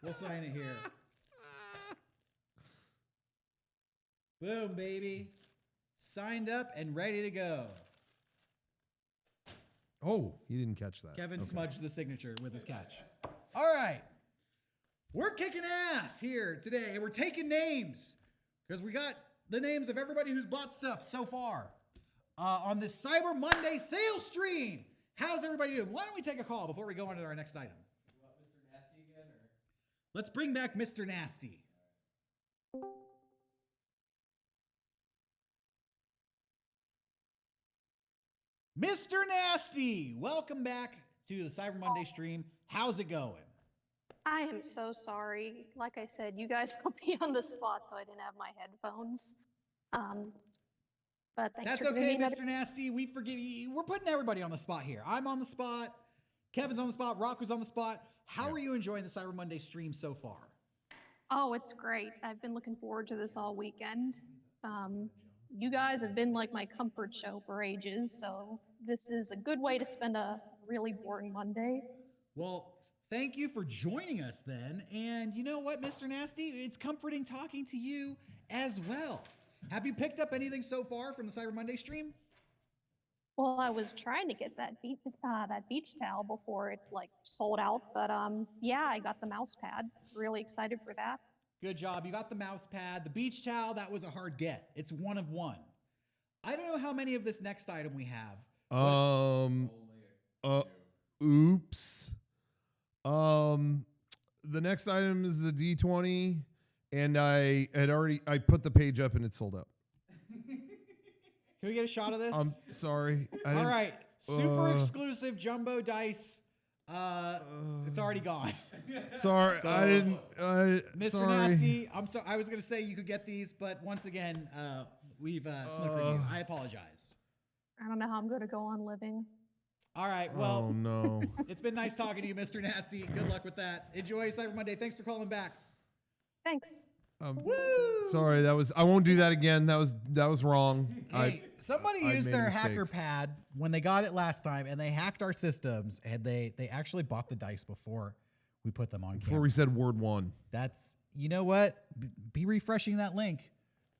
We'll sign it here. Boom, baby. Signed up and ready to go. Oh, he didn't catch that. Kevin Okay. smudged the signature with his catch. All right. We're kicking ass here today, and we're taking names because we got the names of everybody who's bought stuff so far on this Cyber Monday sales stream. How's everybody doing? Why don't we take a call before we go on to our next item? You want Mr. Nasty again, or? Let's bring back Mr. Nasty. Mr. Nasty, welcome back to the Cyber Monday stream. How's it going? I am so sorry. Like I said, you guys put me on the spot, so I didn't have my headphones. But thanks That's for giving okay, me Mr. Nasty. We forgive you. We're putting everybody on the spot here. I'm on the spot. Kevin's on the spot. Rocco's on the spot. How are you enjoying the Cyber Monday stream so far? Oh, it's great. I've been looking forward to this all weekend. You guys have been like my comfort show for ages, so this is a good way to spend a really boring Monday. Well, thank you for joining us then. And you know what, Mr. Nasty? It's comforting talking to you as well. Have you picked up anything so far from the Cyber Monday stream? Well, I was trying to get that beach towel before it sold out, but yeah, I got the mouse pad. Really excited for that. Good job. You got the mouse pad. The beach towel, that was a hard get. It's 1 of 1. I don't know how many of this next item we have. Oops. The next item is the D20, and I put the page up and it sold out. Can we get a shot of this? I'm sorry. All right. Super exclusive jumbo dice. It's already gone. Sorry, So, I didn't. Mr. Sorry. Nasty, I'm sorry. I was going to say you could get these, but once again, we've snookered you. I apologize. I don't know how I'm going to go on living. All right. Well, Oh no. it's been nice talking to you, Mr. Nasty. Good luck with that. Enjoy Cyber Monday. Thanks for calling back. Thanks. Woo! Sorry, I won't do that again. That was wrong. Hey, somebody I used made a their mistake. hacker pad when they got it last time, and they hacked our systems, and they actually bought the dice before we put them on Before camera. we said word 1. That's, you know what? Be refreshing that link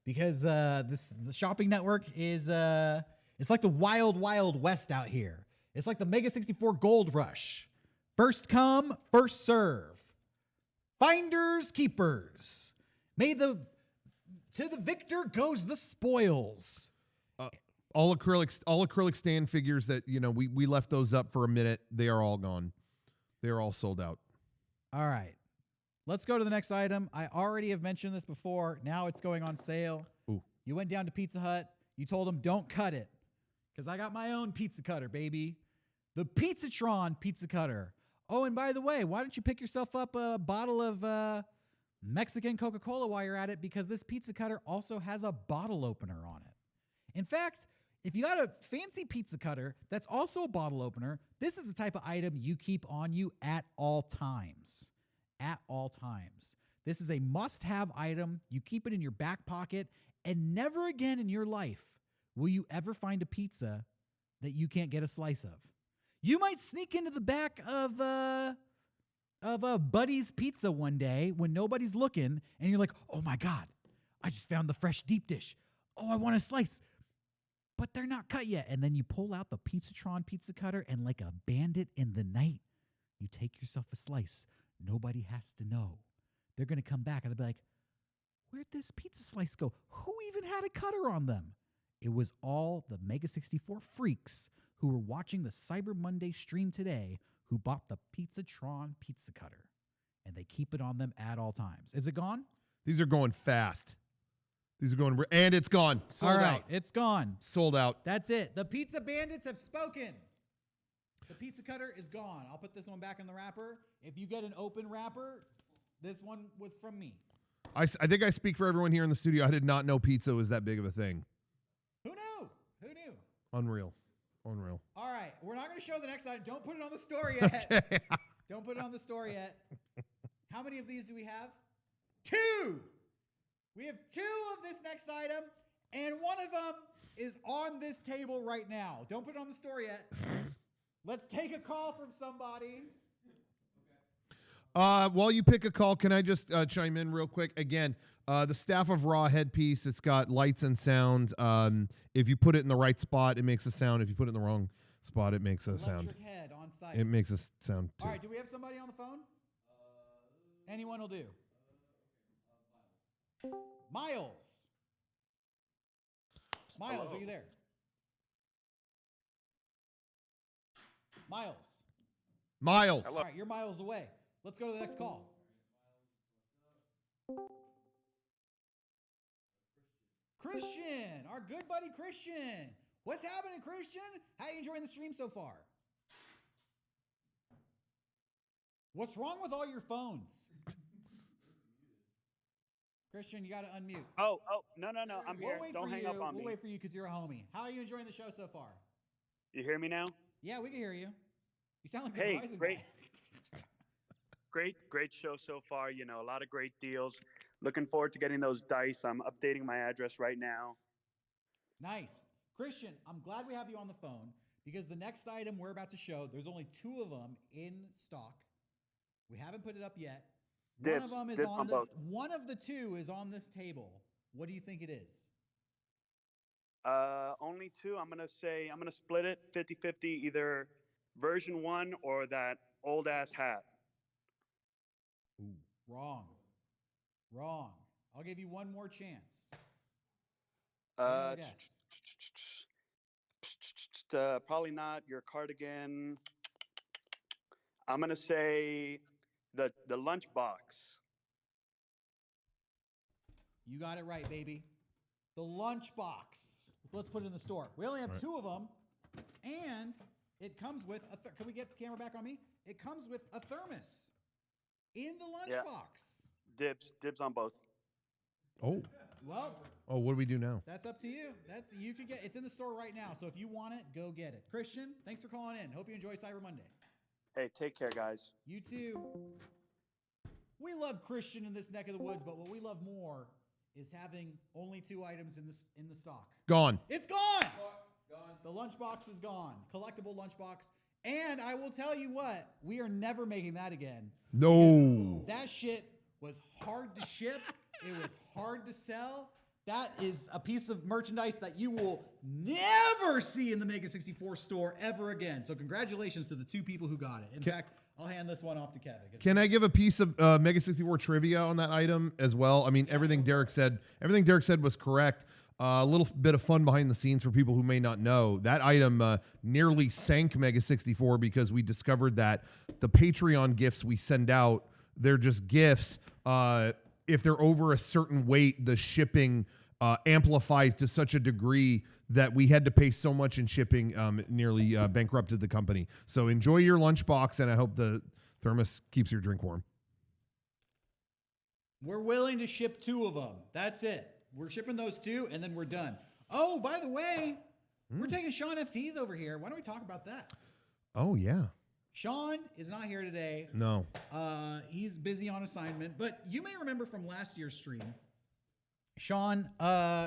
because the shopping network is it's like the wild west out here. It's like the Mega64 Gold Rush. First come, first serve. Finders keepers. To the victor goes the spoils. All acrylic stand figures that we left those up for a minute. They are all gone. They are all sold out. All right. Let's go to the next item. I already have mentioned this before. Now it's going on sale. Ooh. You went down to Pizza Hut. You told them, don't cut it. Because I got my own pizza cutter, baby. The Pizzatron pizza cutter. Oh, and by the way, why don't you pick yourself up a bottle of Mexican Coca-Cola while you're at it? Because this pizza cutter also has a bottle opener on it. In fact, if you got a fancy pizza cutter that's also a bottle opener, This is the type of item you keep on you at all times. At all times. This is a must-have item. You keep it in your back pocket, and never again in your life will you ever find a pizza that you can't get a slice of. You might sneak into the back of a Buddy's Pizza one day when nobody's looking, and you're like, oh my God, I just found the fresh deep dish. Oh, I want a slice. But they're not cut yet. And then you pull out the Pizzatron pizza cutter, and like a bandit in the night, you take yourself a slice. Nobody has to know. They're going to come back and they'll be like, where'd this pizza slice go? Who even had a cutter on them? It was all the Mega64 freaks who were watching the Cyber Monday stream today who bought the Pizzatron pizza cutter. And they keep it on them at all times. Is it gone? These are going fast. These are going, and it's gone. Sold all right, out. It's gone. Sold out. That's it. The pizza bandits have spoken. The pizza cutter is gone. I'll put this one back in the wrapper. If you get an open wrapper, this one was from me. I think I speak for everyone here in the studio. I did not know pizza was that big of a thing. Who knew? Who knew? Unreal. Unreal. All right. We're not going to show the next item. Don't put it on the store yet. Okay. Don't put it on the store yet. How many of these do we have? 2. We have 2 of this next item, and one of them is on this table right now. Don't put it on the store yet. Let's take a call from somebody. While you pick a call, can I just chime in real quick? Again, the Staff of Raw headpiece, it's got lights and sound. If you put it in the right spot, it makes a sound. If you put it in the wrong spot, it makes a sound. Electric head on site. It makes a sound too. All right, do we have somebody on the phone? Anyone will do. Miles. Miles, Hello. are you there? Miles. Miles. All right, you're miles away. Let's go to the next call. Christian, our good buddy Christian. What's happening, Christian? How are you enjoying the stream so far? What's wrong with all your phones? Christian, you got to unmute. Oh, no, I'm here. We'll wait Don't for hang you. up on We'll me. wait for you because you're a homie. How are you enjoying the show so far? You hear me now? Yeah, we can hear you. You sound like the Hey, Verizon great. guy. Great show so far. You know, a lot of great deals. Looking forward to getting those dice. I'm updating my address right now. Nice. Christian, I'm glad we have you on the phone because the next item we're about to show, there's only 2 of them in stock. We haven't put it up yet. One of them is on this. One of the 2 is on this table. What do you think it is? Only 2. I'm gonna split it 50-50, either version 1 or that old ass hat. Ooh. Wrong. I'll give you one more chance. Guess. Probably not your cardigan. I'm gonna say the lunchbox. You got it right, baby. The lunchbox. Let's put it in the store. We only have 2 of them, and it comes with a. Can we get the camera back on me? It comes with a thermos in the lunchbox. Dibs on both. Oh. Well. Oh, what do we do now? That's up to you. You can get. It's in the store right now. So if you want it, go get it. Christian, thanks for calling in. Hope you enjoy Cyber Monday. Hey, take care, guys. You too. We love Christian in this neck of the woods, but what we love more is having only 2 items in the stock. Gone. It's gone. Gone. The lunchbox is gone. Collectible lunchbox. And I will tell you what, we are never making that again. No. That shit was hard to ship. It was hard to sell. That is a piece of merchandise that you will never see in the Mega64 store ever again. So congratulations to the 2 people who got it. In fact, I'll hand this one off to Kevin. Can I give a piece of Mega64 trivia on that item as well? I mean, everything Derek said was correct. A little bit of fun behind the scenes for people who may not know. That item nearly sank Mega64 because we discovered that the Patreon gifts we send out, they're just gifts. If they're over a certain weight, the shipping amplifies to such a degree that we had to pay so much in shipping, nearly bankrupted the company. So enjoy your lunchbox, and I hope the thermos keeps your drink warm. We're willing to ship 2 of them. That's it. We're shipping those 2, and then we're done. Oh, by the way, we're taking Shaun NFTs over here. Why don't we talk about that? Oh, yeah. Shaun is not here today. No. He's busy on assignment, but you may remember from last year's stream, Shaun,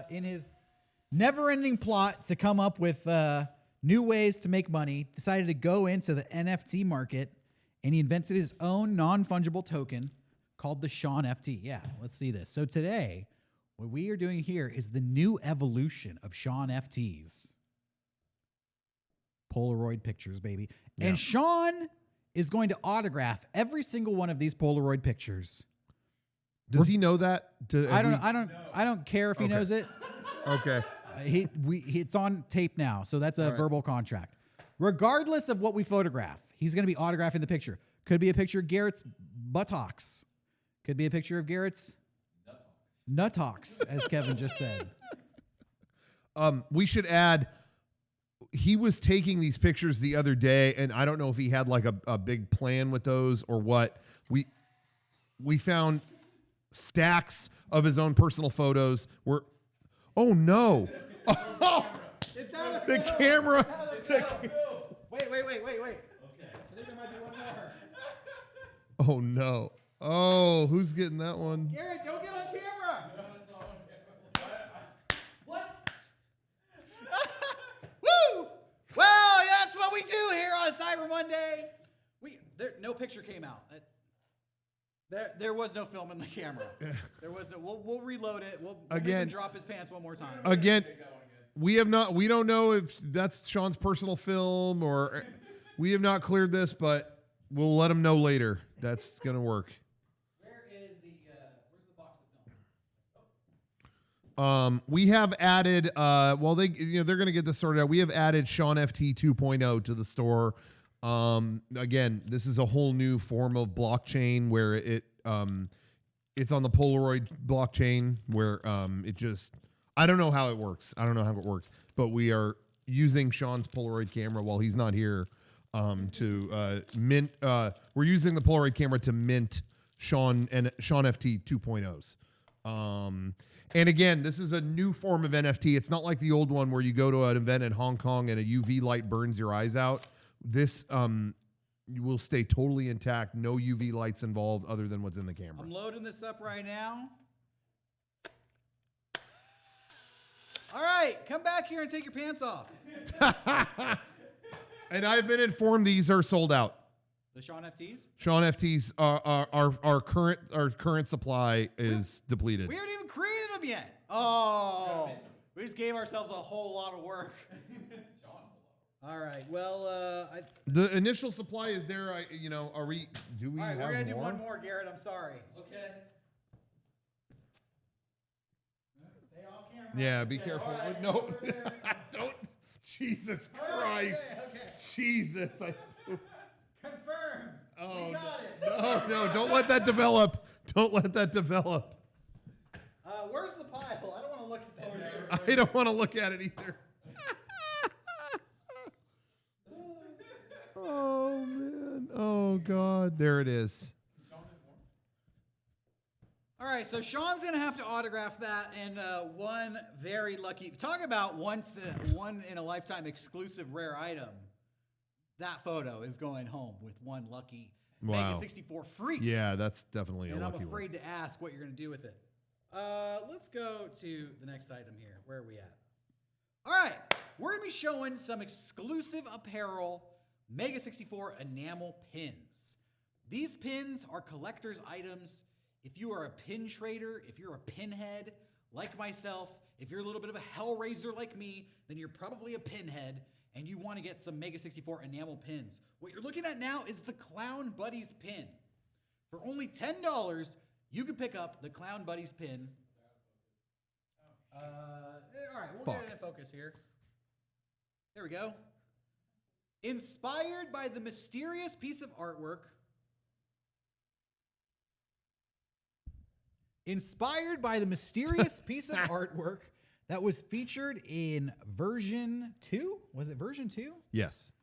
in his never-ending plot to come up with new ways to make money, decided to go into the NFT market, and he invented his own non-fungible token called the Shaun NFT. Yeah, let's see this. So today, what we are doing here is the new evolution of Shaun NFTs. Polaroid pictures, baby. Yeah. And Shaun is going to autograph every single one of these Polaroid pictures. Does he know that? I don't care if he knows it. Okay. It's on tape now, so that's a verbal contract. Regardless of what we photograph, he's going to be autographing the picture. Could be a picture of Garrett's buttocks. Could be a picture of Garrett's nuttocks, as Kevin just said. We should add, he was taking these pictures the other day, and I don't know if he had like a big plan with those or what. We found stacks of his own personal photos. Oh no! Oh, the camera. Wait. Okay. I think there might be one more. Oh no! Oh, who's getting that one? Garrett, don't get on camera. What? Woo! Well, that's what we do here on Cyber Monday. No picture came out. There was no film in the camera. There was no. We'll reload it. We'll make him drop his pants one more time. Again, we don't know if that's Shaun's personal film or we have not cleared this, but we'll let him know later. That's gonna work. Where's the box of film? We have added they're gonna get this sorted out. We have added Shaun FT 2.0 to the store. Again, this is a whole new form of blockchain where it's on the Polaroid blockchain where I don't know how it works. But we are using Shaun's Polaroid camera while he's not here to mint. We're using the Polaroid camera to mint Shaun FT 2.0s. And again, this is a new form of NFT. It's not like the old one where you go to an event in Hong Kong and a UV light burns your eyes out. This you will stay totally intact. No UV lights involved other than what's in the camera. I'm loading this up right now. All right, come back here and take your pants off. And I've been informed these are sold out. The Shaun FTs? Shaun FTs our current supply is depleted. We haven't even created them yet. Oh, we just gave ourselves a whole lot of work. All right. Well, the initial supply is there. Are we? Do we? All right, have we're gonna more? do one more, Garrett. I'm sorry. Okay. Stay off camera. Yeah, be careful. Right, no, don't. Jesus Christ. Okay. Jesus. Confirmed. Oh, we got it. No, don't let that develop. Don't let that develop. Where's the pile? I don't want to look at this. I don't want to look at it either. Oh, man. Oh, God. There it is. All right, so Shaun's going to have to autograph that, and one very lucky... Talk about one in a lifetime exclusive rare item. That photo is going home with one lucky Mega64 freak. Yeah, that's definitely a lucky one. And I'm afraid to ask what you're going to do with it. Let's go to the next item here. Where are we at? All right, we're going to be showing some exclusive apparel Mega64 enamel pins. These pins are collector's items. If you are a pin trader, if you're a pinhead like myself, if you're a little bit of a hellraiser like me, then you're probably a pinhead and you want to get some Mega64 enamel pins. What you're looking at now is the Clown Buddies pin. For only $10, you can pick up the Clown Buddies pin. All right, we'll get it in focus here. There we go. Inspired by the mysterious piece of artwork. Inspired by the mysterious piece of artwork that was featured in version 2. Was it version 2? Yes.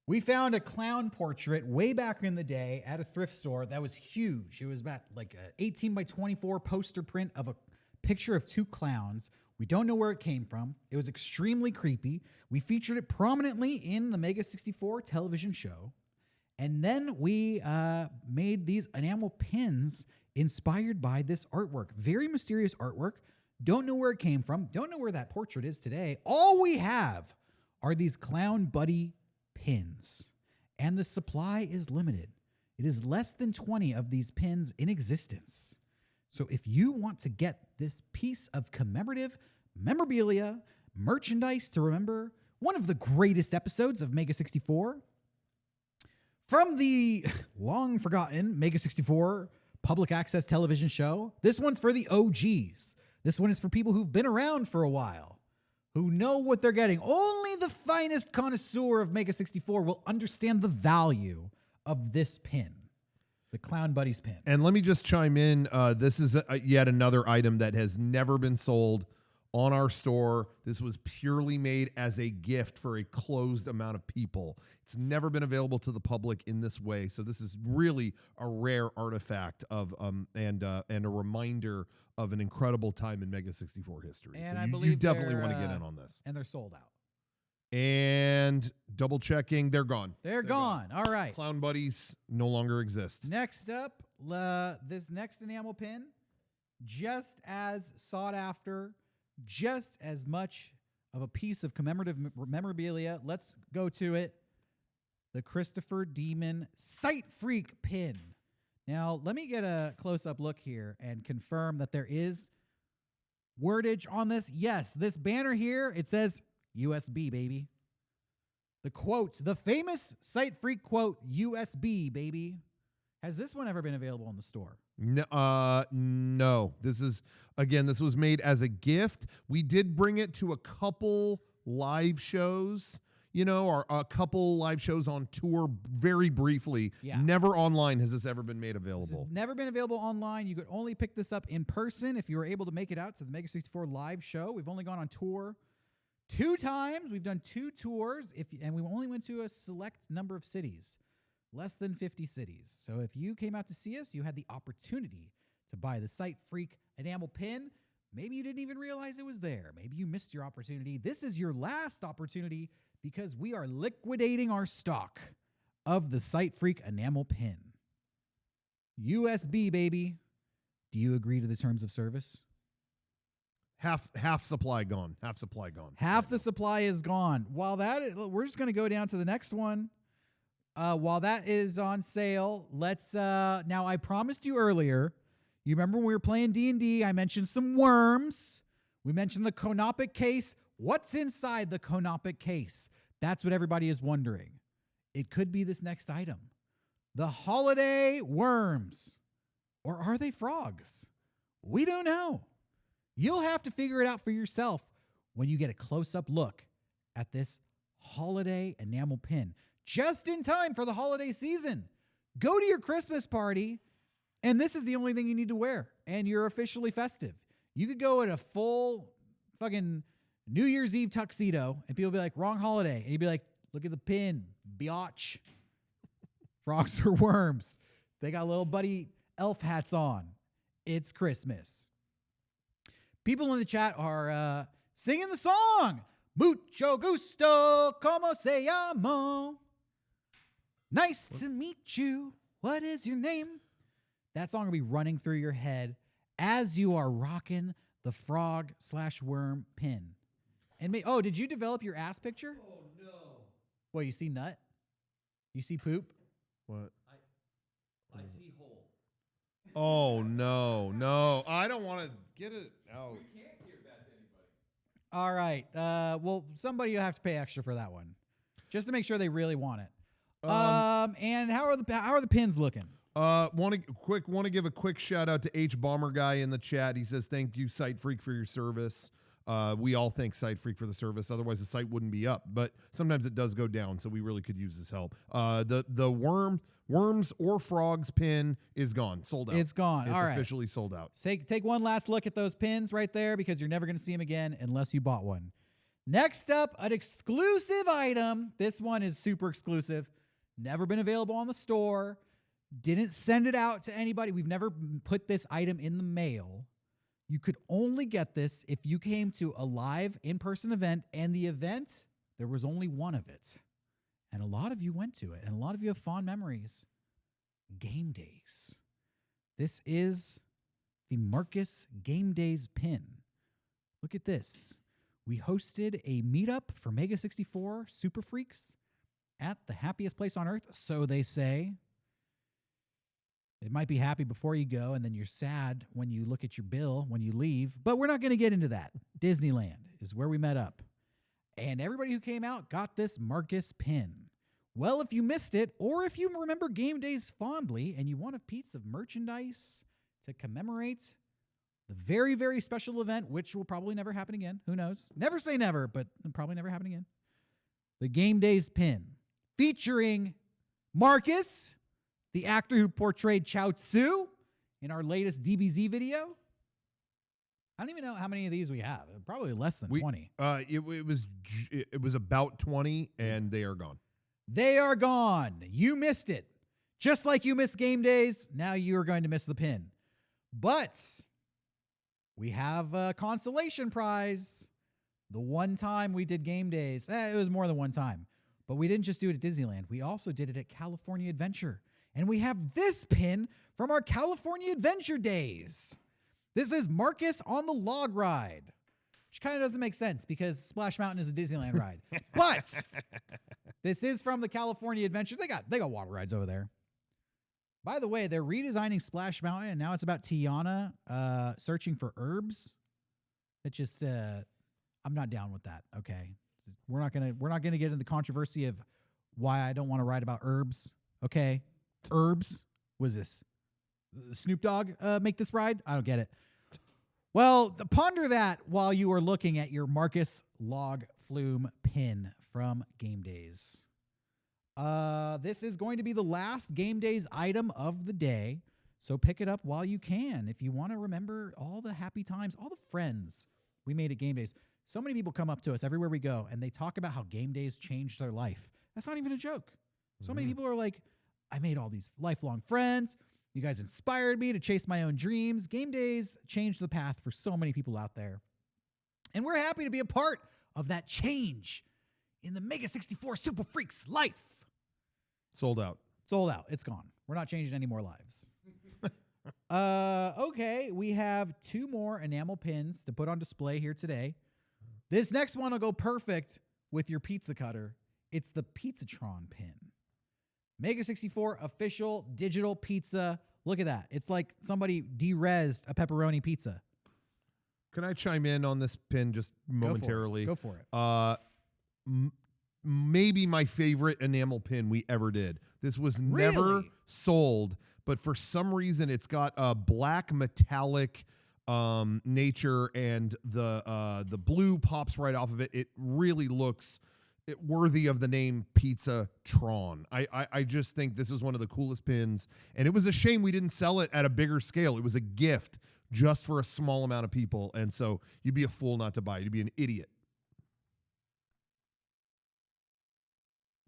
We found a clown portrait way back in the day at a thrift store that was huge. It was about like an 18 by 24 poster print of a picture of two clowns. We don't know where it came from. It was extremely creepy. We featured it prominently in the Mega64 television show. And then we made these enamel pins inspired by this artwork. Very mysterious artwork. Don't know where it came from. Don't know where that portrait is today. All we have are these Clown Buddy pins. And the supply is limited. It is less than 20 of these pins in existence. So if you want to get this piece of commemorative memorabilia, merchandise to remember one of the greatest episodes of Mega64 from the long forgotten Mega64 public access television show, this one's for the OGs. This one is for people who've been around for a while, who know what they're getting. Only the finest connoisseur of Mega64 will understand the value of this pin, the Clown Buddies pin. And let me just chime in. This is yet another item that has never been sold on our store. This was purely made as a gift for a closed amount of people. It's never been available to the public in this way. So this is really a rare artifact of and a reminder of an incredible time in Mega64 history. And so I you believe definitely want to get in on this. And they're sold out. And double checking, they're gone. They're gone. All right. Clown Buddies no longer exist. Next up, this next enamel pin, just as sought after, just as much of a piece of commemorative memorabilia. Let's go to it. The Christopher Demon Sight Freak pin. Now, let me get a close-up look here and confirm that there is wordage on this. Yes, this banner here, it says USB, baby. The quote, the famous Sight Freak quote, USB, baby. Has this one ever been available in the store? No. This was made as a gift. We did bring it to a couple live shows, or a couple live shows on tour very briefly. Yeah. Never online has this ever been made available. This has never been available online. You could only pick this up in person if you were able to make it out to the Mega64 live show. We've only gone on tour 2 times. We've done 2 tours, and we only went to a select number of cities. Less than 50 cities. So if you came out to see us, you had the opportunity to buy the Sight Freak enamel pin. Maybe you didn't even realize it was there. Maybe you missed your opportunity. This is your last opportunity because we are liquidating our stock of the Sight Freak enamel pin. USB, baby. Do you agree to the terms of service? Half supply gone. Half supply gone. Half the supply is gone. While we're just going to go down to the next one. While that is on sale, let's now I promised you earlier, you remember when we were playing D&D, I mentioned some worms. We mentioned the Konopic case. What's inside the Konopic case? That's what everybody is wondering. It could be this next item. The holiday worms. Or are they frogs? We don't know. You'll have to figure it out for yourself when you get a close-up look at this holiday enamel pin. Just in time for the holiday season. Go to your Christmas party, and this is the only thing you need to wear, and you're officially festive. You could go in a full fucking New Year's Eve tuxedo, and people be like, wrong holiday. And you'd be like, look at the pin, biatch. Frogs or worms. They got little buddy elf hats on. It's Christmas. People in the chat are singing the song. Mucho gusto, como se llama? Nice to meet you. What is your name? That song will be running through your head as you are rocking the frog/worm pin. And did you develop your ass picture? Oh no. What, you see nut? You see poop? What? I see hole. Oh, no. I don't want to get it out. We can't give that to anybody. All right. Well, somebody will have to pay extra for that one, just to make sure they really want it. And how are the pins looking? Want to give a quick shout out to H Bomber Guy in the chat. He says, "Thank you, Sight Freak, for your service." We all thank Sight Freak for the service. Otherwise, the site wouldn't be up. But sometimes it does go down, so we really could use his help. The worms or frogs pin is gone, sold out. It's gone. It's all right. officially sold out. Take one last look at those pins right there because you're never going to see them again unless you bought one. Next up, an exclusive item. This one is super exclusive. Never been available on the store. Didn't send it out to anybody. We've never put this item in the mail. You could only get this if you came to a live in-person event, and the event, there was only one of it. And a lot of you went to it, and a lot of you have fond memories. Game Days. This is the Marcus Game Days pin. Look at this. We hosted a meetup for Mega64 Super Freaks at the happiest place on earth, so they say. It might be happy before you go, and then you're sad when you look at your bill when you leave, but we're not going to get into that. Disneyland is where we met up. And everybody who came out got this Marcus pin. Well, if you missed it, or if you remember Game Days fondly, and you want a piece of merchandise to commemorate the very, very special event, which will probably never happen again. Who knows? Never say never, but probably never happen again. The Game Days pin featuring Marcus, the actor who portrayed Chao Tzu in our latest DBZ video. I don't even know how many of these we have. Probably less than 20. It was about 20, and they are gone. They are gone. You missed it. Just like you missed Game Days, now you are going to miss the pin. But we have a consolation prize. The one time we did Game Days, it was more than one time. But we didn't just do it at Disneyland. We also did it at California Adventure. And we have this pin from our California Adventure days. This is Marcus on the log ride, which kind of doesn't make sense because Splash Mountain is a Disneyland ride. But this is from the California Adventure. They got water rides over there. By the way, they're redesigning Splash Mountain, and now it's about Tiana searching for herbs. It just I'm not down with that. Okay, we're not gonna get into the controversy of why I don't want to write about herbs. Okay, herbs. Was this Snoop Dogg make this ride? I don't get it. Well, ponder that while you are looking at your Marcus Log Flume pin from Game Days. This is going to be the last Game Days item of the day, so pick it up while you can if you want to remember all the happy times, all the friends we made at Game Days. So many people come up to us everywhere we go, and they talk about how Game Days changed their life. That's not even a joke. So many people are like, I made all these lifelong friends. You guys inspired me to chase my own dreams. Game Days changed the path for so many people out there. And we're happy to be a part of that change in the Mega64 Super Freaks life. Sold out. Sold out. It's gone. We're not changing any more lives. Okay, we have 2 more enamel pins to put on display here today. This next one will go perfect with your pizza cutter. It's the Pizzatron pin. Mega64 official digital pizza. Look at that. It's like somebody de-resed a pepperoni pizza. Can I chime in on this pin just momentarily? Go for it. Maybe my favorite enamel pin we ever did. This was never sold, but for some reason it's got a black metallic nature, and the blue pops right off of it. It really looks worthy of the name Pizzatron. I just think this is one of the coolest pins, and it was a shame we didn't sell it at a bigger scale. It was a gift just for a small amount of people, and so you'd be a fool not to buy it. You'd be an idiot.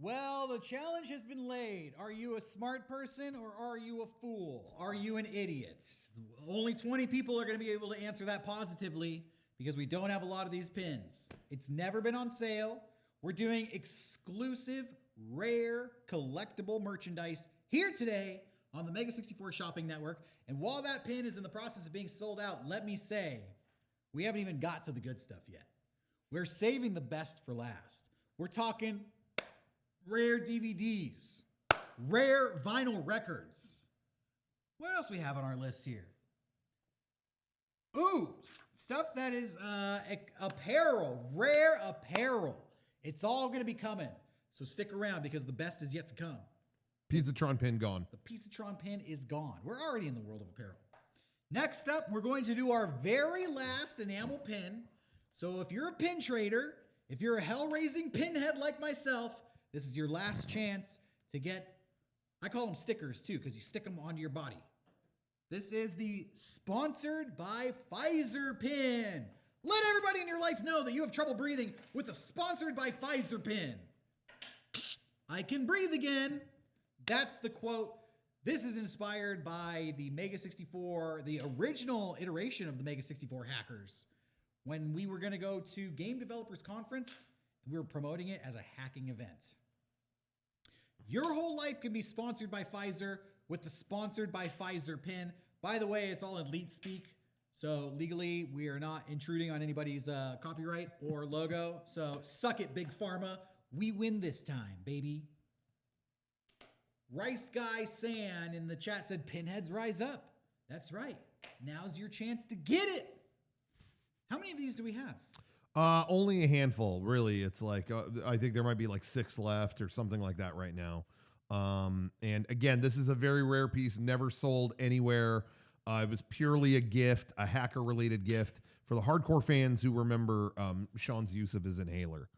Well, the challenge has been laid. Are you a smart person or are you a fool? Are you an idiot? Only 20 people are going to be able to answer that positively because we don't have a lot of these pins. It's never been on sale. We're doing exclusive, rare, collectible merchandise here today on the Mega64 Shopping Network. And while that pin is in the process of being sold out, let me say, we haven't even got to the good stuff yet. We're saving the best for last. We're talking rare DVDs, rare vinyl records. What else we have on our list here? Ooh, stuff that is apparel, rare apparel. It's all going to be coming. So stick around because the best is yet to come. Pizzatron pin gone. The Pizzatron pin is gone. We're already in the world of apparel. Next up, we're going to do our very last enamel pin. So if you're a pin trader, if you're a hell-raising pinhead like myself, this is your last chance to get, I call them stickers too, because you stick them onto your body. This is the Sponsored by Pfizer pin. Let everybody in your life know that you have trouble breathing with the Sponsored by Pfizer pin. I can breathe again. That's the quote This is inspired by the Mega64, the original iteration of the Mega64 hackers. When we were going to go to Game Developers Conference, we were promoting it as a hacking event. Your whole life can be sponsored by Pfizer with the Sponsored by Pfizer pin. By the way, it's all elite speak. So legally, we are not intruding on anybody's copyright or logo. So suck it, Big Pharma. We win this time, baby. Rice Guy San in the chat said, pinheads rise up. That's right. Now's your chance to get it. How many of these do we have? Only a handful, really. It's like, I think there might be like 6 left or something like that right now. And again, this is a very rare piece, never sold anywhere. It was purely a gift, a hacker-related gift for the hardcore fans who remember Shaun's use of his inhaler.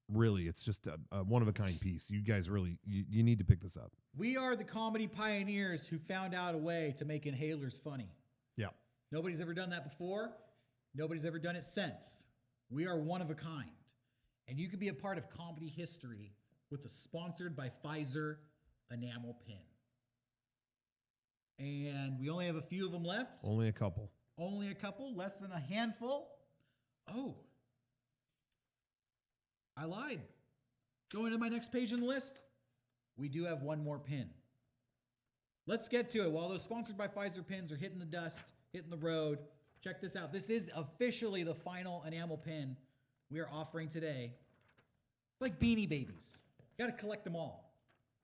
Really, it's just a one-of-a-kind piece. You guys really, you need to pick this up. We are the comedy pioneers who found out a way to make inhalers funny. Yeah. Nobody's ever done that before. Nobody's ever done it since. We are one of a kind. And you could be a part of comedy history with the Sponsored by Pfizer enamel pin. And we only have a few of them left. Only a couple. Only a couple, less than a handful. Oh, I lied. Going to my next page in the list, we do have one more pin. Let's get to it. While those Sponsored by Pfizer pins are hitting the dust, hitting the road, check this out. This is officially the final enamel pin we are offering today. It's like Beanie Babies. You got to collect them all.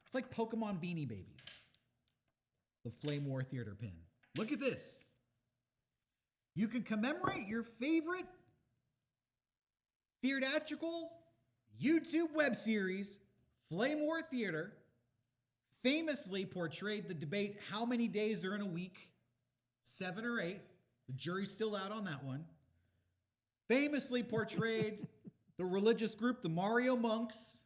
It's like Pokemon Beanie Babies. The Flame War Theater pin. Look at this. You can commemorate your favorite theatrical YouTube web series, Flame War Theater, famously portrayed the debate how many days are in a week, 7 or 8. The jury's still out on that one. Famously portrayed the religious group, the Mario Monks.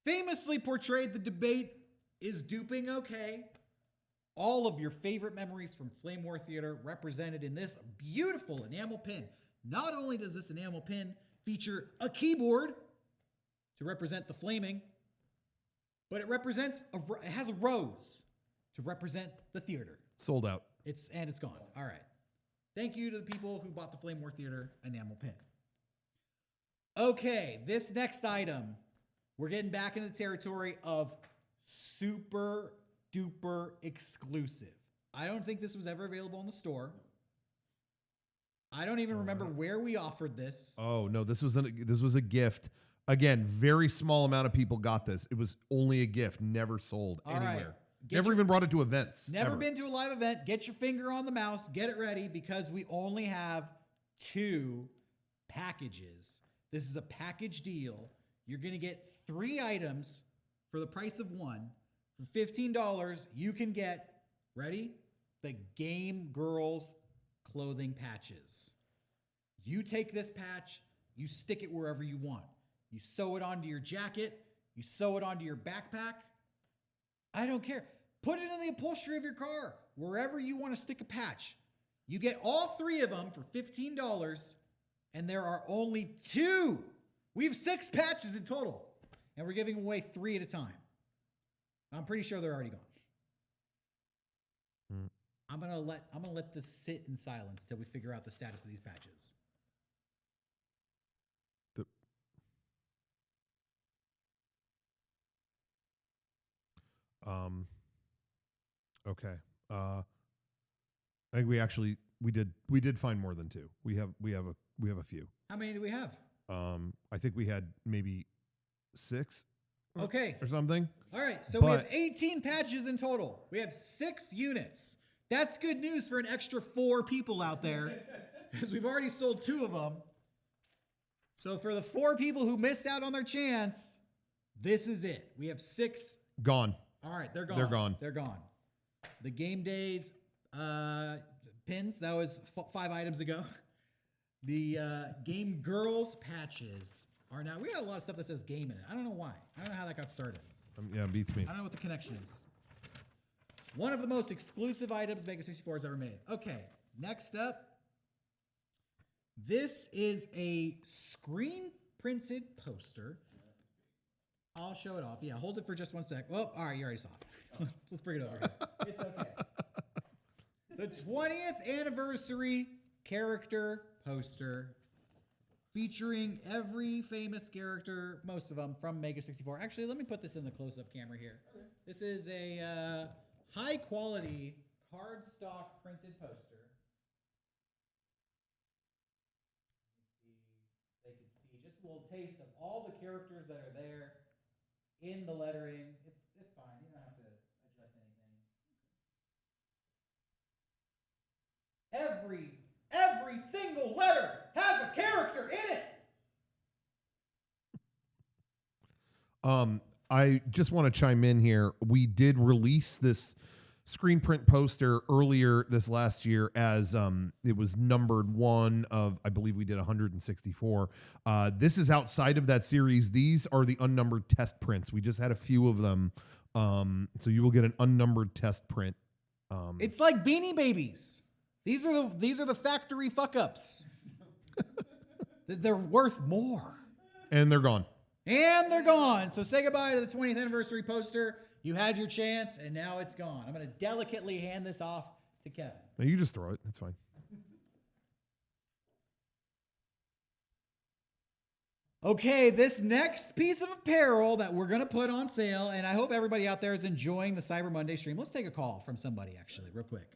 Famously portrayed the debate, is duping okay? All of your favorite memories from Flame War Theater represented in this beautiful enamel pin. Not only does this enamel pin feature a keyboard to represent the flaming, but it has a rose to represent the theater. Sold out. It's gone. All right. Thank you to the people who bought the Flame War Theater enamel pin. Okay, this next item, we're getting back into the territory of super duper exclusive. I don't think this was ever available in the store. I don't even remember where we offered this. Oh no, this was a gift. Again, very small amount of people got this. It was only a gift, never sold anywhere. Never even brought it to events. Never been to a live event. Get your finger on the mouse. Get it ready because we only have 2 packages. This is a package deal. You're going to get 3 items for the price of 1. For $15, you can get, ready? The Game Girls clothing patches. You take this patch, you stick it wherever you want. You sew it onto your jacket, you sew it onto your backpack. I don't care. Put it in the upholstery of your car, wherever you want to stick a patch. You get all 3 of them for $15, and there are only 2. We have 6 patches in total, and we're giving away 3 at a time. I'm pretty sure they're already gone. I'm gonna let this sit in silence till we figure out the status of these patches. Okay. I think we did find more than 2. We have a few. How many do we have? I think we had maybe 6. Okay. Or something. All right. So we have 18 patches in total. We have 6 units. That's good news for an extra 4 people out there, because we've already sold 2 of them. So for the 4 people who missed out on their chance, this is it. We have 6. Gone. All right, they're gone. They're gone. They're gone. The Game Days pins, that was 5 items ago. The Game Girls patches are now, we got a lot of stuff that says game in it. I don't know why. I don't know how that got started. Yeah, it beats me. I don't know what the connection is. One of the most exclusive items Mega64 has ever made. Okay, next up. This is a screen printed poster. I'll show it off. Yeah, hold it for just 1 sec. Well, all right, you already saw it. Let's bring it over here. It's okay. The 20th anniversary character poster featuring every famous character, most of them, from Mega64. Actually, let me put this in the close-up camera here. Okay. This is a high-quality cardstock printed poster. They can see just a little taste of all the characters that are there in the lettering. It's fine. You don't have to adjust anything. Every single letter has a character in it. I just want to chime in here. We did release this screen print poster earlier this last year as it was numbered one of, I believe we did 164. This is outside of that series. These are the unnumbered test prints. We just had a few of them. So you will get an unnumbered test print. It's like Beanie Babies. These are the factory fuck ups. They're worth more. And they're gone. And they're gone. So say goodbye to the 20th anniversary poster. You had your chance, and now it's gone. I'm going to delicately hand this off to Kevin. No, you just throw it. It's fine. Okay, this next piece of apparel that we're going to put on sale, and I hope everybody out there is enjoying the Cyber Monday stream. Let's take a call from somebody, actually, real quick.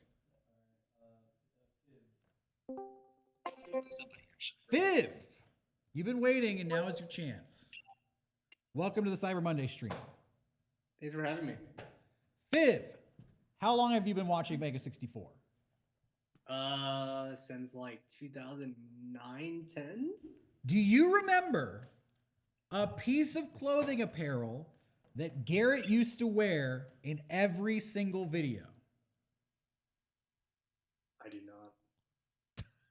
Viv, you've been waiting, and now is your chance. Welcome to the Cyber Monday stream. Thanks for having me. Viv, how long have you been watching Mega64? Since like 2009, 10? Do you remember a piece of clothing apparel that Garrett used to wear in every single video? I do not.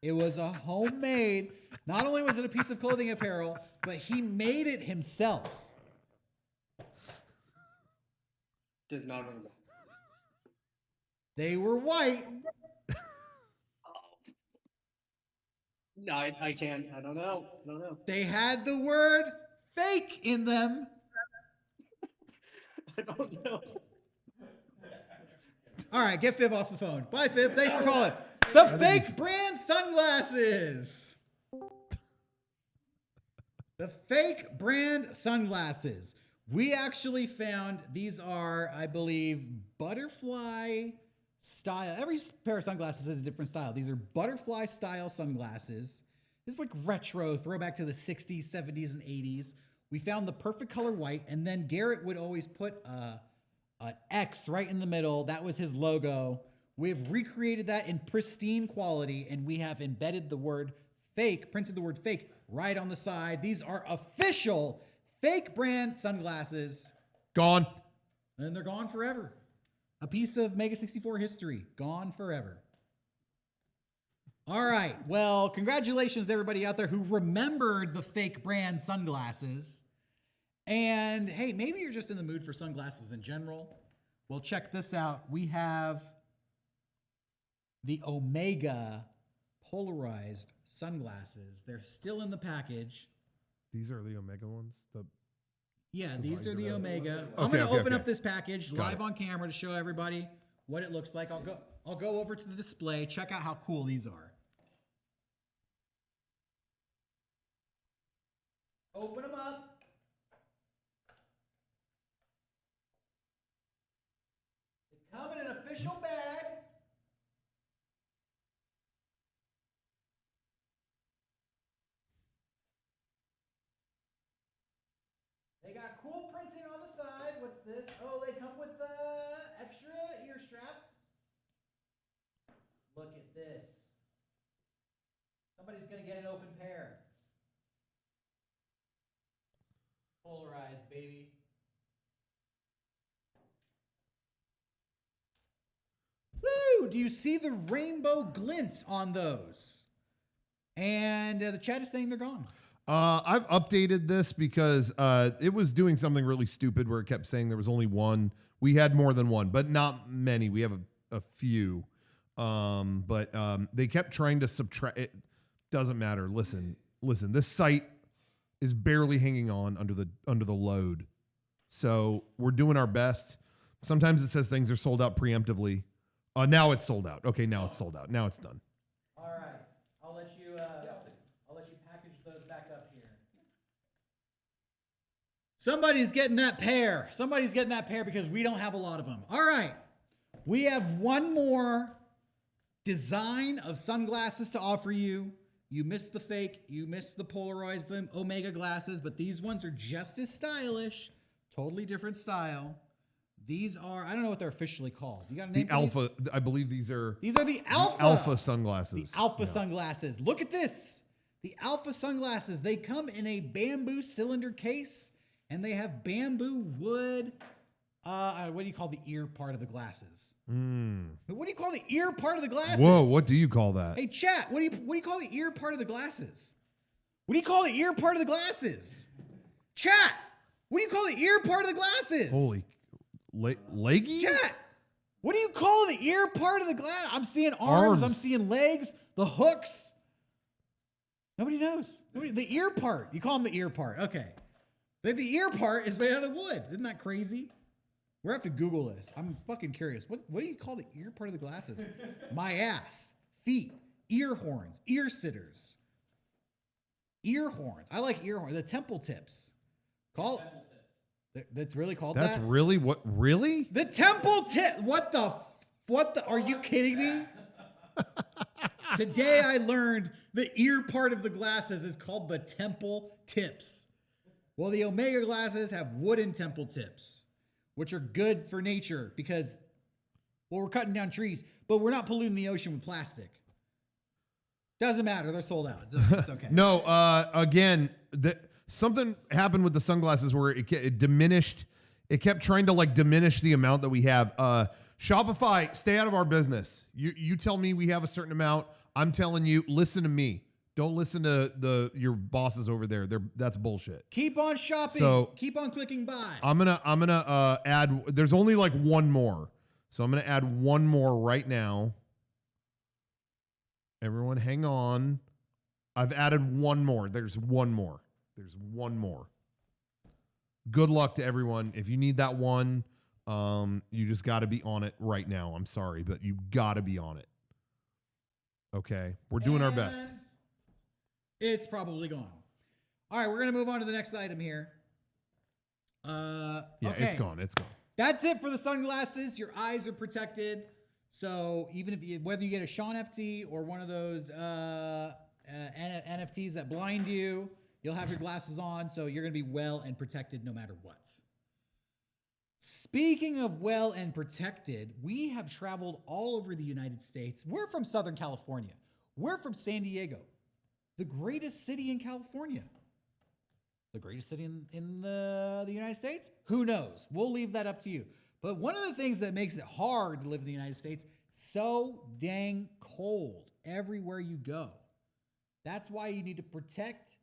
It was a homemade, not only was it a piece of clothing apparel, but he made it himself. Does not ring a bell. They were white. No, I can't. I don't know. They had the word fake in them. I don't know. All right, get Fib off the phone. Bye, Fib. Thanks for calling. The fake brand sunglasses. The fake brand sunglasses. We actually found these are, I believe, butterfly style. Every pair of sunglasses has a different style. These are butterfly style sunglasses. This is like retro, throwback to the 60s, 70s, and 80s. We found the perfect color white, and then Garrett would always put an X right in the middle. That was his logo. We've recreated that in pristine quality, and we have embedded the word fake, printed the word fake right on the side. These are official fake brand sunglasses. Gone. And they're gone forever. A piece of Mega64 history, gone forever. All right. Well, congratulations to everybody out there who remembered the fake brand sunglasses. And hey, maybe you're just in the mood for sunglasses in general. Well, check this out. We have the Omega polarized sunglasses. They're still in the package. These are the Omega ones? Yeah, these are the Omega. Okay, I'm going to open okay. up this package Got live it. on camera to show everybody what it looks like. I'll go over to the display. Check out how cool these are. Open them up. They come in an official bag. They got cool printing on the side. What's this? Oh, they come with extra ear straps. Look at this. Somebody's going to get an open pair. Polarized, baby. Woo! Do you see the rainbow glint on those? And the chat is saying they're gone. I've updated this because it was doing something really stupid where it kept saying there was only one. We had more than one, but not many. We have a few. But they kept trying to subtract. It doesn't matter. Listen. This site is barely hanging on under the load. So we're doing our best. Sometimes it says things are sold out preemptively. Now it's sold out. Okay, now it's sold out. Now it's done. All right. I'll let you package those back up here. Somebody's getting that pair. Somebody's getting that pair because we don't have a lot of them. All right. We have one more design of sunglasses to offer you. You missed the fake. You missed the polarized them Omega glasses, but these ones are just as stylish. Totally different style. These are, I don't know what they're officially called. You got a name The Alpha, I believe these are the Alpha. Alpha sunglasses. The Alpha sunglasses. Look at this. The Alpha sunglasses. They come in a bamboo cylinder case, and they have bamboo wood. What do you call the ear part of the glasses? What do you call the ear part of the glasses? Whoa, what do you call that? Hey, chat, what do you call the ear part of the glasses? What do you call the ear part of the glasses? Chat, what do you call the ear part of the glasses? Holy, leggies? Chat, what do you call the ear part of the glass? I'm seeing arms. I'm seeing legs, the hooks. Nobody knows. The ear part. You call them the ear part. Okay. The ear part is made out of wood. Isn't that crazy? We're going to have to Google this. I'm fucking curious. What do you call the ear part of the glasses? My ass, feet, ear horns, ear sitters. Ear horns. I like ear horns. The temple tips. That's really called that? That's really what? Really? The temple tip. What the? Are you kidding me? Today I learned the ear part of the glasses is called the temple tips. Well, the Omega glasses have wooden temple tips, which are good for nature because, well, we're cutting down trees, but we're not polluting the ocean with plastic. Doesn't matter. They're sold out. It's okay. No, again, something happened with the sunglasses where it diminished. It kept trying to like diminish the amount that we have. Shopify, stay out of our business. You tell me we have a certain amount. I'm telling you, listen to me. Don't listen to your bosses over there. That's bullshit. Keep on shopping. So, keep on clicking buy. I'm gonna add. There's only like one more, so I'm gonna add one more right now. Everyone, hang on. I've added one more. There's one more. Good luck to everyone. If you need that one, you just got to be on it right now. I'm sorry, but you got to be on it. Okay, we're doing our best. It's probably gone. All right, we're going to move on to the next item here. Yeah, okay. It's gone. That's it for the sunglasses. Your eyes are protected. So even if whether you get a Shaun NFT or one of those NFTs that blind you, you'll have your glasses on. So you're going to be well and protected no matter what. Speaking of well and protected, we have traveled all over the United States. We're from Southern California. We're from San Diego. The greatest city in California. The greatest city in the United States? Who knows? We'll leave that up to you. But one of the things that makes it hard to live in the United States, so dang cold everywhere you go. That's why you need to protect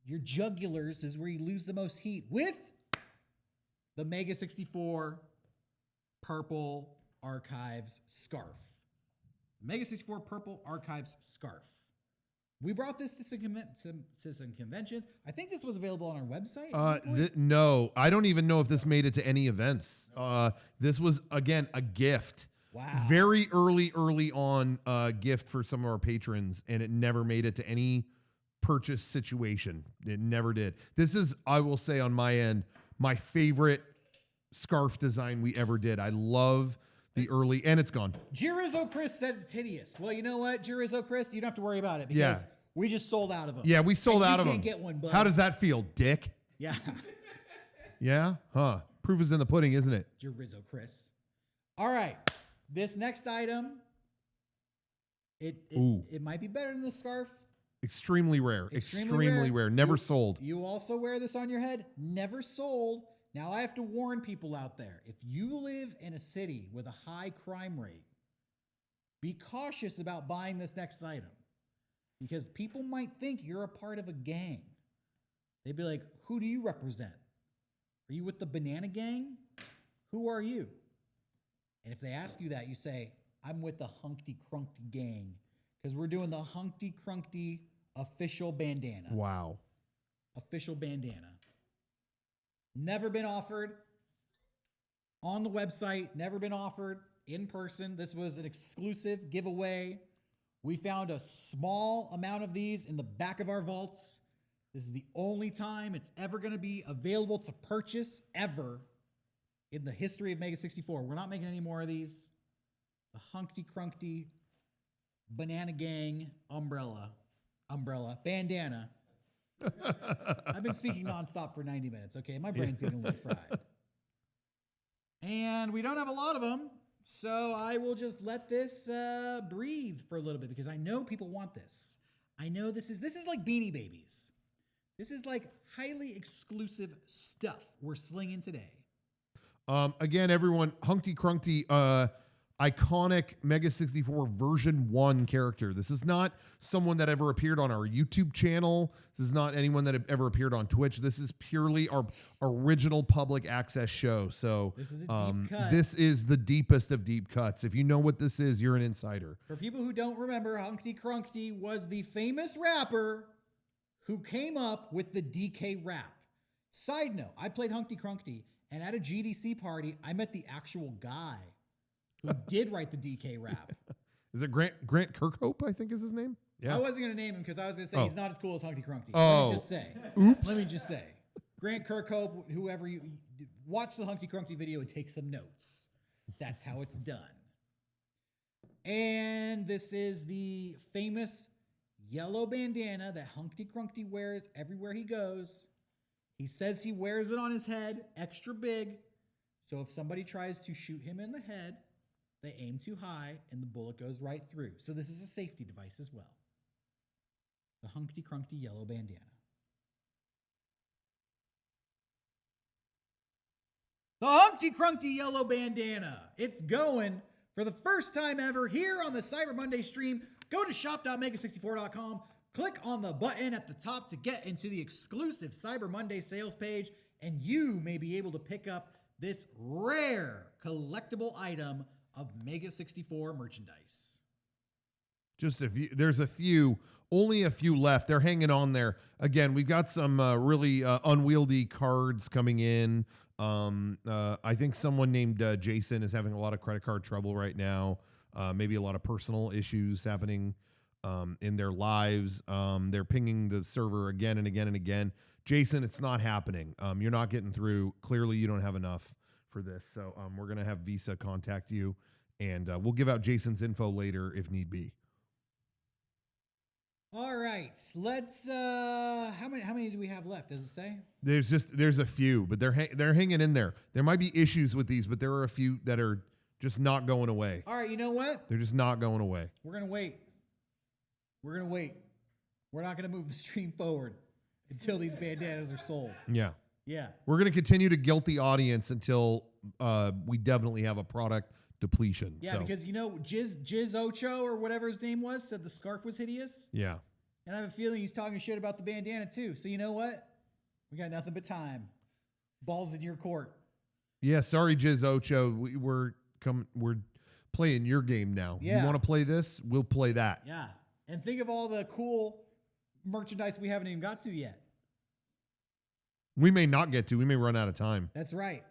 your jugulars is where you lose the most heat with the Mega64 Purple Archives Scarf. Mega64 Purple Archives Scarf. We brought this to some conventions. I think this was available on our website. No, I don't even know if this made it to any events. This was, again, a gift. Wow. Very early on gift for some of our patrons, and it never made it to any purchase situation. It never did. This is, I will say on my end, my favorite scarf design we ever did. I love the early, and it's gone. Girizzo Chris said it's hideous. Well, you know what, Girizzo Chris, you don't have to worry about it because we just sold out of them. Yeah, we sold out of them. You can't get one, bud. How does that feel, dick? Yeah. Yeah? Huh. Proof is in the pudding, isn't it? Girizzo Chris. All right. This next item, it might be better than the scarf. Extremely rare. Extremely rare. Never sold. You also wear this on your head. Never sold. Now, I have to warn people out there. If you live in a city with a high crime rate, be cautious about buying this next item because people might think you're a part of a gang. They'd be like, who do you represent? Are you with the banana gang? Who are you? And if they ask you that, you say, I'm with the Hunty Crunky gang because we're doing the Hunty Crunky official bandana. Wow. Official bandana. Never been offered on the website, never been offered in person. This was an exclusive giveaway. We found a small amount of these in the back of our vaults. This is the only time it's ever going to be available to purchase ever in the history of Mega64. We're not making any more of these. The Hunty Crunky Banana Gang bandana. I've been speaking nonstop for 90 minutes. Okay, my brain's getting a little fried. And we don't have a lot of them, so I will just let this breathe for a little bit because I know people want this. I know this is like Beanie Babies. This is like highly exclusive stuff we're slinging today. Again, everyone, Hunty Crunky, iconic Mega64 version 1 character. This is not someone that ever appeared on our YouTube channel. This is not anyone that ever appeared on Twitch. This is purely our original public access show. So this is a deep cut. This is the deepest of deep cuts. If you know what this is, you're an insider. For people who don't remember, Hunty Crunky was the famous rapper who came up with the DK rap. Side note, I played Hunty Crunky, and at a GDC party, I met the actual guy who did write the DK rap. Is it Grant Kirkhope, I think is his name? Yeah. I wasn't going to name him because I was going to say he's not as cool as Hunty Crunky. Oh. Let me just say. Oops. Let me just say. Grant Kirkhope, whoever you watch the Hunty Crunky video and take some notes. That's how it's done. And this is the famous yellow bandana that Hunty Crunky wears everywhere he goes. He says he wears it on his head, extra big. So if somebody tries to shoot him in the head, they aim too high and the bullet goes right through. So this is a safety device as well. The Hunty Crunky yellow bandana. The Hunty Crunky yellow bandana. It's going for the first time ever here on the Cyber Monday stream. Go to shop.mega64.com. Click on the button at the top to get into the exclusive Cyber Monday sales page, and you may be able to pick up this rare collectible item of Mega64 merchandise. Just a few. There's only a few left. They're hanging on there. Again, we've got some really unwieldy cards coming in. I think someone named Jason is having a lot of credit card trouble right now. Maybe a lot of personal issues happening in their lives. They're pinging the server again and again and again. Jason, it's not happening. You're not getting through. Clearly, you don't have enough for this. So we're going to have Visa contact you, and we'll give out Jason's info later if need be. All right, let's. How many do we have left? Does it say? There's a few, but they're hanging in there. There might be issues with these, but there are a few that are just not going away. All right, you know what? They're just not going away. We're gonna wait. We're not gonna move the stream forward until these bandanas are sold. Yeah. Yeah. We're gonna continue to guilt the audience until we definitely have a product depletion. Yeah, because Jizz Ocho or whatever his name was said the scarf was hideous. Yeah. And I have a feeling he's talking shit about the bandana too. So you know what? We got nothing but time. Balls in your court. Yeah, sorry, Jizz Ocho. We're playing your game now. Yeah. You want to play this? We'll play that. Yeah. And think of all the cool merchandise we haven't even got to yet. We may not get to. We may run out of time. That's right.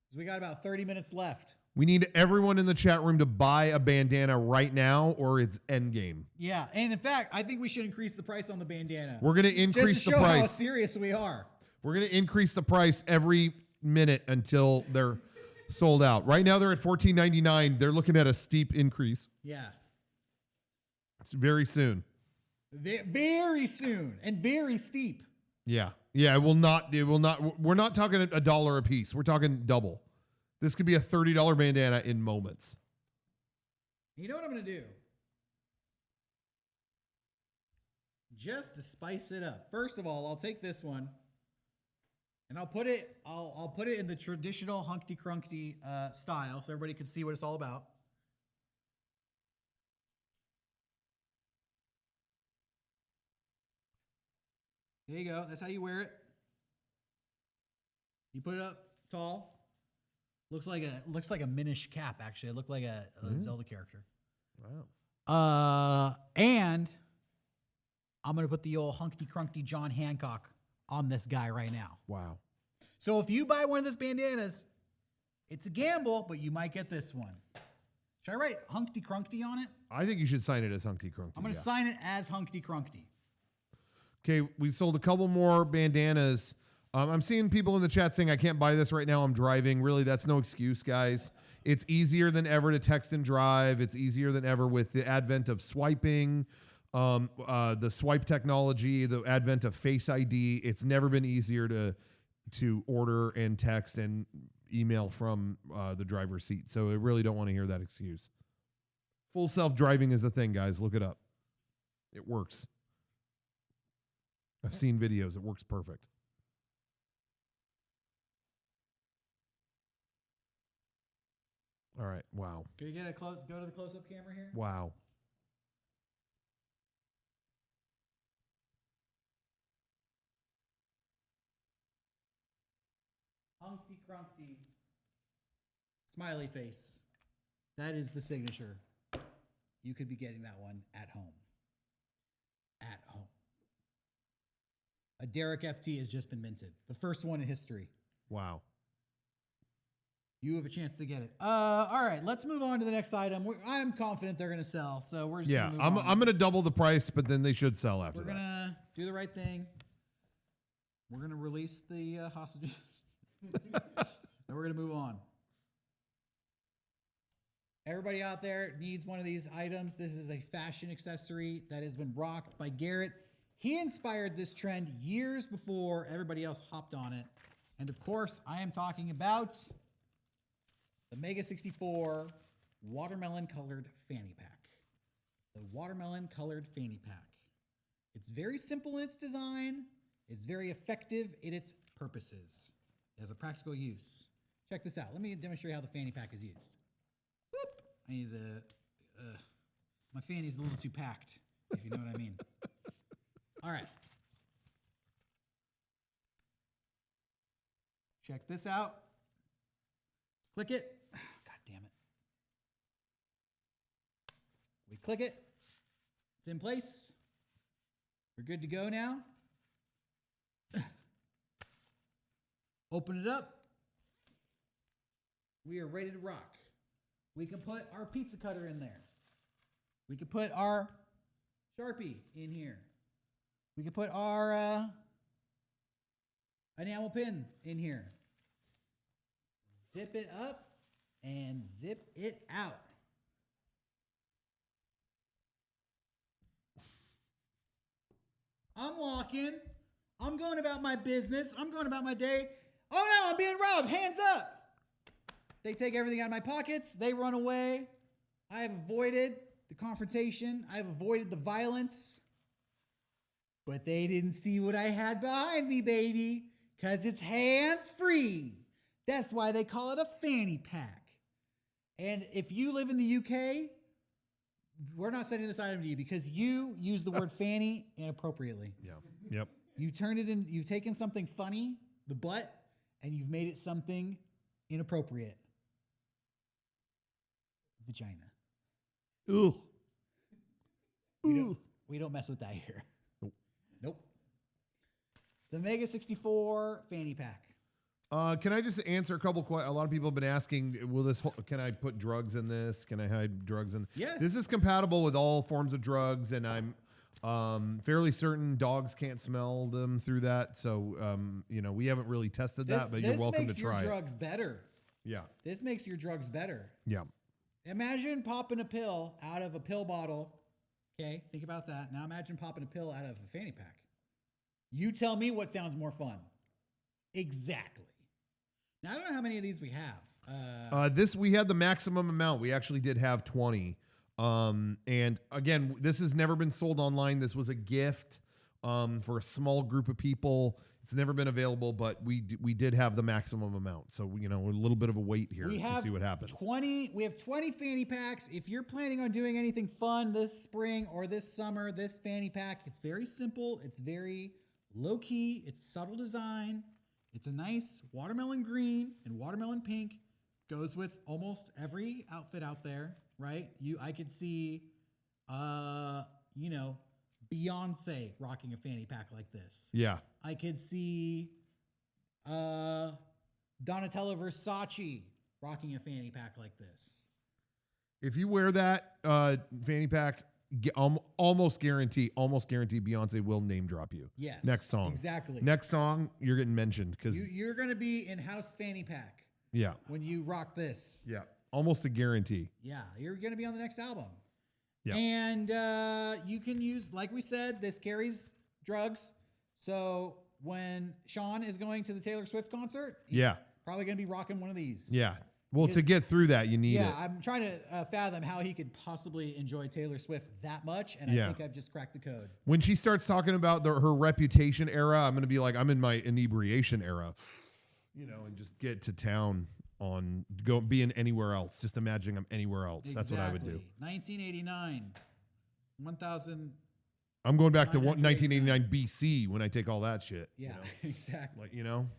Because we got about 30 minutes left. We need everyone in the chat room to buy a bandana right now or it's endgame. Yeah. And in fact, I think we should increase the price on the bandana. We're going to increase just to the show price. how serious we are. We're going to increase the price every minute until they're sold out. Right now they're at $14.99. They're looking at a steep increase. Yeah. It's very soon. Very soon and very steep. Yeah. Yeah, it will not. We're not talking $1 a piece. We're talking double. This could be a $30 bandana in moments. You know what I'm going to do? Just to spice it up. First of all, I'll take this one and I'll put it in the traditional Hunty Crunky style so everybody can see what it's all about. There you go. That's how you wear it. You put it up tall. Looks like a Minish cap, actually. It looked like a Zelda character. Wow. And I'm gonna put the old Hunty Crunky John Hancock on this guy right now. Wow. So if you buy one of those bandanas, it's a gamble, but you might get this one. Should I write Hunty Crunky on it? I think you should sign it as Hunty Crunky. I'm going to sign it as Hunty Crunky. Okay, we sold a couple more bandanas. I'm seeing people in the chat saying I can't buy this right now. I'm driving. Really, that's no excuse, guys. It's easier than ever to text and drive. It's easier than ever with the advent of swiping, the swipe technology, the advent of Face ID. It's never been easier to order and text and email from the driver's seat. So I really don't want to hear that excuse. Full self-driving is a thing, guys. Look it up. It works. I've seen videos. It works perfect. All right. Wow. Can you get go to the close-up camera here? Wow. Hunty Crunky. Smiley face. That is the signature. You could be getting that one at home. At home. A Derek FT has just been minted. The first one in history. Wow. You have a chance to get it. All right, let's move on to the next item. I'm confident they're going to sell, so we're just going to move on. I'm going to double the price, but then they should sell after that. We're going to do the right thing. We're going to release the hostages. And we're going to move on. Everybody out there needs one of these items. This is a fashion accessory that has been rocked by Garrett. He inspired this trend years before everybody else hopped on it. And of course, I am talking about the Mega64 watermelon colored fanny pack. The watermelon colored fanny pack. It's very simple in its design. It's very effective in its purposes. It has a practical use. Check this out. Let me demonstrate how the fanny pack is used. Whoop. I need to, my fanny is a little too packed, if you know what I mean. All right. Check this out. Click it. God damn it. We click it. It's in place. We're good to go now. Open it up. We are ready to rock. We can put our pizza cutter in there. We can put our Sharpie in here. We can put our enamel pin in here. Zip it up and zip it out. I'm walking. I'm going about my business. I'm going about my day. Oh no, I'm being robbed. Hands up. They take everything out of my pockets. They run away. I have avoided the confrontation. I have avoided the violence. But they didn't see what I had behind me, baby, because it's hands-free. That's why they call it a fanny pack. And if you live in the UK, we're not sending this item to you because you use the word fanny inappropriately. Yeah. Yep. You turned it in, you've taken something funny, the butt, and you've made it something inappropriate. Vagina. Ooh. We don't mess with that here. Nope. The Mega64 fanny pack. Can I just answer a couple questions? A lot of people have been asking, can I put drugs in this? Can I hide drugs in? Yes. This is compatible with all forms of drugs, and I'm fairly certain dogs can't smell them through that. So, we haven't really tested that, but you're welcome to try it. This makes your drugs better. Yeah. This makes your drugs better. Yeah. Imagine popping a pill out of a pill bottle. Okay, think about that. Now imagine popping a pill out of a fanny pack. You tell me what sounds more fun. Exactly. Now, I don't know how many of these we have. We had the maximum amount. We actually did have 20. And again, this has never been sold online. This was a gift for a small group of people. It's never been available, but we did have the maximum amount. So, a little bit of a wait here to see what happens. We have 20 fanny packs. If you're planning on doing anything fun this spring or this summer, this fanny pack, it's very simple. It's very low key. It's subtle design. It's a nice watermelon green and watermelon pink. Goes with almost every outfit out there, right? I could see, Beyonce rocking a fanny pack like this. Yeah. I could see Donatello Versace rocking a fanny pack like this. If you wear that fanny pack, almost guarantee Beyonce will name drop you. Yes. Next song. Exactly. Next song, you're getting mentioned because you're going to be in house fanny pack. Yeah. When you rock this. Yeah. Almost a guarantee. Yeah. You're going to be on the next album. Yeah. And you can use, like we said, this carries drugs. So when Shaun is going to the Taylor Swift concert, he's probably going to be rocking one of these. Yeah. Well, to get through that, you need it. Yeah, I'm trying to fathom how he could possibly enjoy Taylor Swift that much, and I think I've just cracked the code. When she starts talking about her reputation era, I'm going to be like, I'm in my inebriation era, and just get to town on being anywhere else. Just imagining I'm anywhere else. Exactly. That's what I would do. 1989, 1,000. I'm going back to 1989 BC when I take all that shit. Yeah, exactly.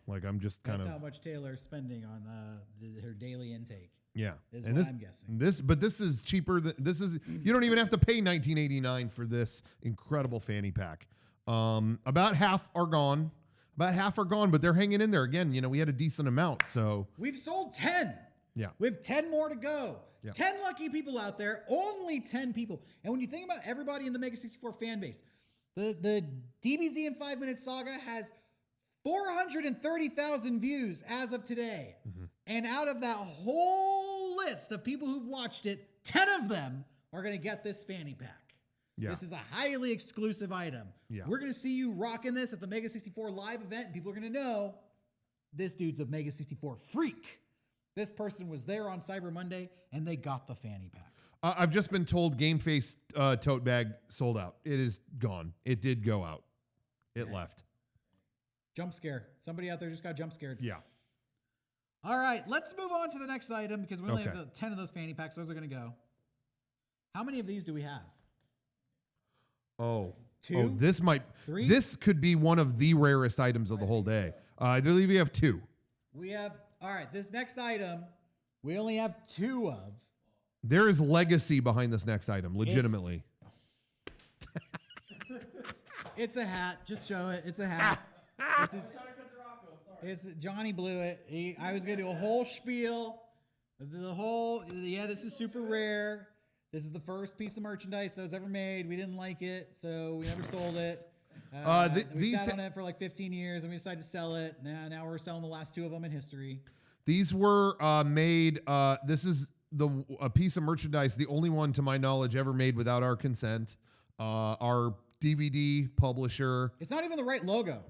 Like I'm just kind of. That's how much Taylor's spending on her daily intake. Yeah, is what I'm guessing. This is cheaper than this is. You don't even have to pay $19.89 for this incredible fanny pack. About half are gone. But they're hanging in there again. We had a decent amount, so we've sold 10. Yeah, we have 10 more to go. Yeah. 10 lucky people out there, only 10 people. And when you think about everybody in the Mega64 fan base, the DBZ in 5 Minute Saga has 430,000 views as of today. Mm-hmm. And out of that whole list of people who've watched it, 10 of them are going to get this fanny pack. Yeah. This is a highly exclusive item. Yeah. We're going to see you rocking this at the Mega64 live event, and people are going to know this dude's a Mega64 freak. This person was there on Cyber Monday, and they got the fanny pack. I've just been told Gameface tote bag sold out. It is gone. It did go out. It left. Jump scare. Somebody out there just got jump scared. Yeah. All right, let's move on to the next item because we only have 10 of those fanny packs. Those are going to go. How many of these do we have? Oh. 2? Oh, this might. 3? This could be one of the rarest items of the whole day. I believe we have 2. We have. All right, this next item, we only have 2 of. There is legacy behind this next item, legitimately. It's a hat. Just show it. It's a hat. It's Johnny blew it. I was going to do a whole spiel. This is super rare. This is the first piece of merchandise that was ever made. We didn't like it, so we never sold it. We sat on it for like 15 years, and we decided to sell it. Now we're selling the last 2 of them in history. These were made. This is a piece of merchandise, the only one to my knowledge ever made without our consent. Our DVD publisher. It's not even the right logo.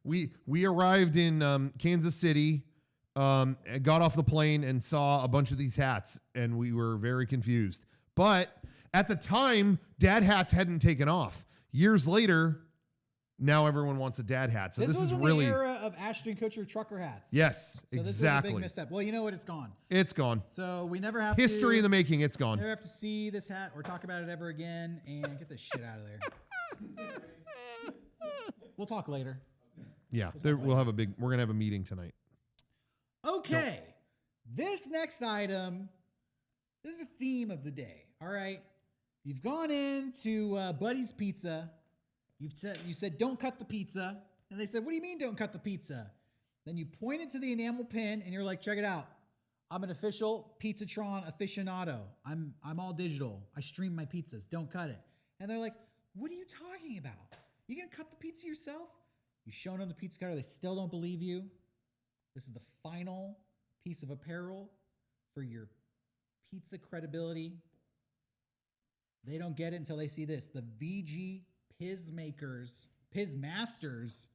We arrived in Kansas City, got off the plane and saw a bunch of these hats, and we were very confused. But at the time, dad hats hadn't taken off. Years later, now everyone wants a dad hat. So this is really the era of Ashton Kutcher trucker hats. Yes, so exactly. This was a big misstep. Well, you know what? It's gone. It's gone. So we never have history in the making. It's gone. Never have to see this hat or talk about it ever again. And get this shit out of there. We'll talk later. Yeah, we're gonna have a meeting tonight. Okay, this next item. This is a theme of the day. All right. You've gone into Buddy's Pizza. You said, don't cut the pizza. And they said, what do you mean don't cut the pizza? Then you pointed to the enamel pin and you're like, check it out. I'm an official Pizzatron aficionado. I'm all digital. I stream my pizzas. Don't cut it. And they're like, what are you talking about? You gonna cut the pizza yourself? You shown them the pizza cutter. They still don't believe you. This is the final piece of apparel for your pizza credibility. They don't get it until they see this. The VG Pism Masters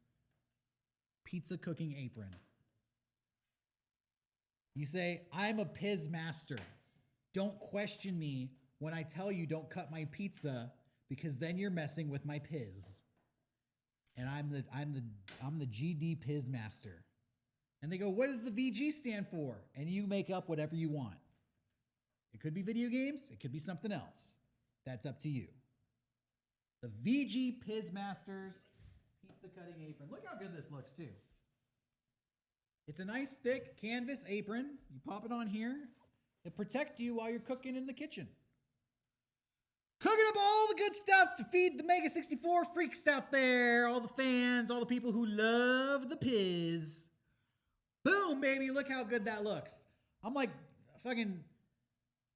pizza cooking apron. You say, I'm a Pism Master. Don't question me when I tell you don't cut my pizza because then you're messing with my Piz. And I'm the GD Pism Master. And they go, what does the VG stand for? And you make up whatever you want. It could be video games. It could be something else. That's up to you. The VG Pism Masters pizza cutting apron. Look how good this looks too. It's a nice thick canvas apron. You pop it on here. It'll protect you while you're cooking in the kitchen. Cooking up all the good stuff to feed the Mega64 freaks out there, all the fans, all the people who love the Piz. Boom, baby, look how good that looks. I'm like fucking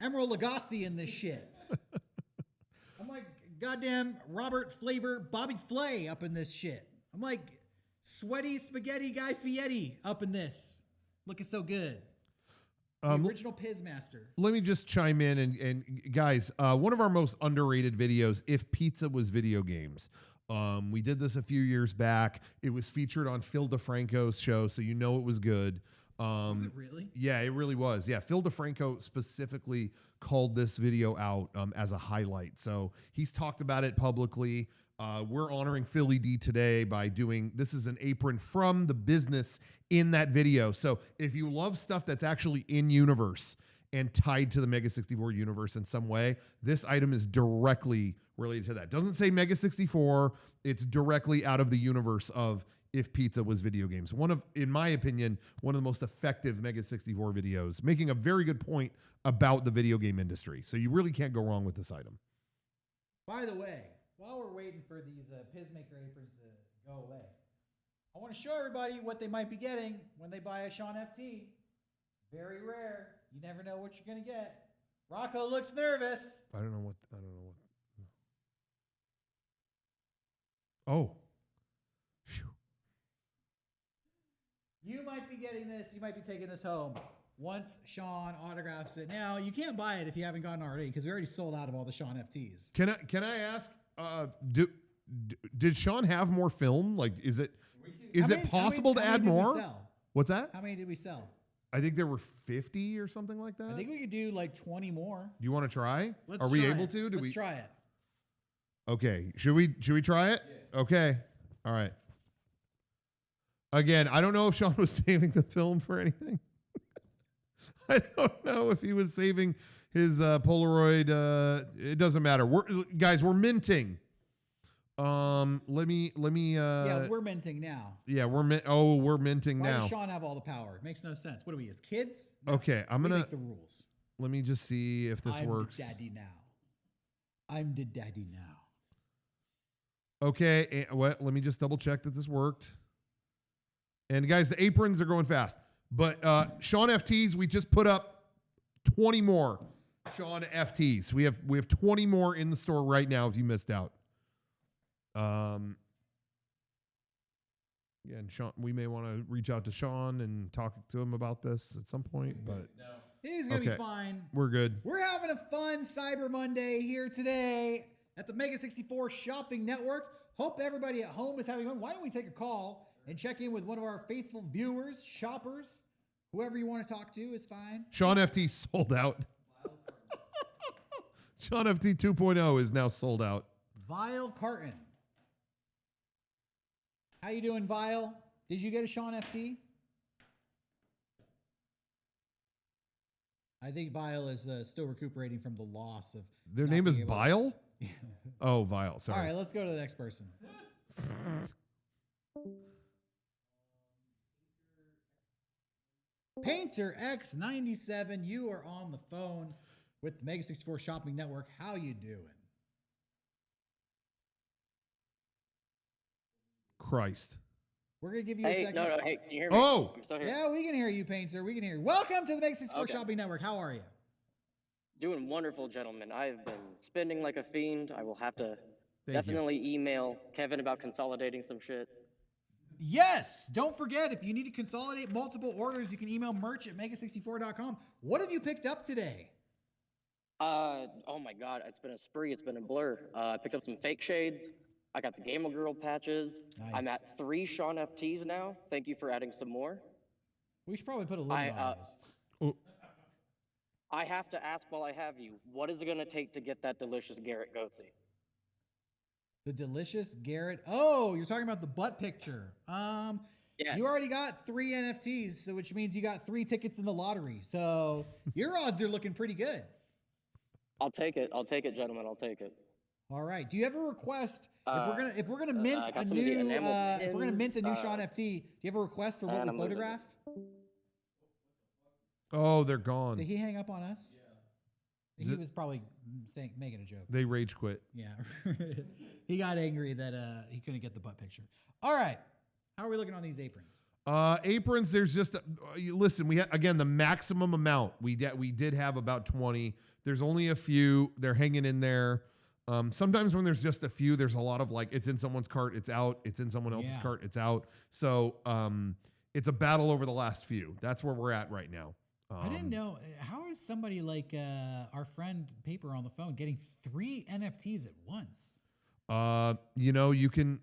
Emerald Lagasse in this shit. I'm like goddamn Robert Flavor Bobby Flay up in this shit. I'm like sweaty spaghetti Guy Fieri up in this. Looking so good. The original Pism Master. Let me just chime in and guys, one of our most underrated videos, If Pizza Was Video Games. We did this a few years back. It was featured on Phil DeFranco's show, so you know it was good. Was it really? Yeah, it really was. Yeah, Phil DeFranco specifically called this video out as a highlight. So he's talked about it publicly. We're honoring Philly D today by doing, this is an apron from the business in that video. So if you love stuff that's actually in universe and tied to the Mega64 universe in some way, this item is directly related to that. Doesn't say Mega64. It's directly out of the universe of If Pizza Was Video Games. One of, in my opinion, one of the most effective Mega64 videos, making a very good point about the video game industry. So you really can't go wrong with this item. By the way, while we're waiting for these Pizmaker aprons to go away, I want to show everybody what they might be getting when they buy a Shaun FT. Very rare. You never know what you're going to get. Rocco looks nervous. I don't know what. Oh. Phew. You might be getting this. You might be taking this home once Shaun autographs it. Now, you can't buy it if you haven't gotten already because we already sold out of all the Shaun FTs. Can I ask, did Shaun have more film? Like, is it possible to add more? What's that? How many did we sell? I think there were 50 or something like that. I think we could do like 20 more. Do you want to try? Let's Are we try able it. to? Let's try it. Okay. Should we try it? Yeah. Okay. All right. Again, I don't know if Shaun was saving the film for anything. I don't know if he was saving his Polaroid. It doesn't matter. We're minting. Let me. Yeah, we're minting now. Yeah, we're minting Why now. does Shaun have all the power? It makes no sense. What are we, as kids? No. Okay, we make the rules. Let me just see if this works. I'm the daddy now. I'm the daddy now. Okay, let me just double check that this worked. And guys, the aprons are going fast. But Shaun FTs, we just put up 20 more Shaun FTs. We have 20 more in the store right now if you missed out. Yeah, and Shaun, we may want to reach out to Shaun and talk to him about this at some point, but No. He's going to be fine. We're good. We're having a fun Cyber Monday here today at the Mega64 Shopping Network. Hope everybody at home is having fun. Why don't we take a call and check in with one of our faithful viewers, shoppers, whoever you want to talk to is fine. Shaun FT sold out. Shaun FT 2.0 is now sold out. Vile Carton. How you doing, Vile? Did you get a Shaun FT? I think Vile is still recuperating from the loss of... Their name is Bile? Oh, Vile. Sorry. All right, let's go to the next person. Painter X97, you are on the phone with the Mega64 Shopping Network. How you doing? Christ. We're going to give you a second. Hey, can you hear me? Oh! I'm still here. Yeah, we can hear you, Painter. We can hear you. Welcome to the Mega64 Shopping Network. How are you? Doing wonderful, gentlemen. I've been spending like a fiend. I will have to definitely email Kevin about consolidating some shit. Yes! Don't forget, if you need to consolidate multiple orders, you can email merch@mega64.com. What have you picked up today? Oh my god, it's been a spree. It's been a blur. I picked up some fake shades. I got the Gamer Girl patches. Nice. I'm at 3 Shaun FTs now. Thank you for adding some more. We should probably put a limit on those. Oh. I have to ask while I have you, what is it going to take to get that delicious Garrett Goatsy? The delicious Garrett. Oh, you're talking about the butt picture. Yeah. You already got 3 NFTs, so which means you got 3 tickets in the lottery. So your odds are looking pretty good. I'll take it. I'll take it, gentlemen. I'll take it. All right. Do you have a request? If we're gonna mint I got a some of the new Enamel if we're gonna mint a new pins, Shaun FT, do you have a request for what we photograph? Oh, they're gone. Did he hang up on us? He was probably making a joke. They rage quit. Yeah. He got angry that he couldn't get the butt picture. All right. How are we looking on these aprons? Aprons, there's just listen. We again the maximum amount. We did have about 20. There's only a few. They're hanging in there. Sometimes when there's just a few, there's a lot of like it's in someone's cart, it's out. It's in someone else's cart, it's out. So it's a battle over the last few. That's where we're at right now. I didn't know. How is somebody like our friend Paper on the phone getting 3 NFTs at once? You can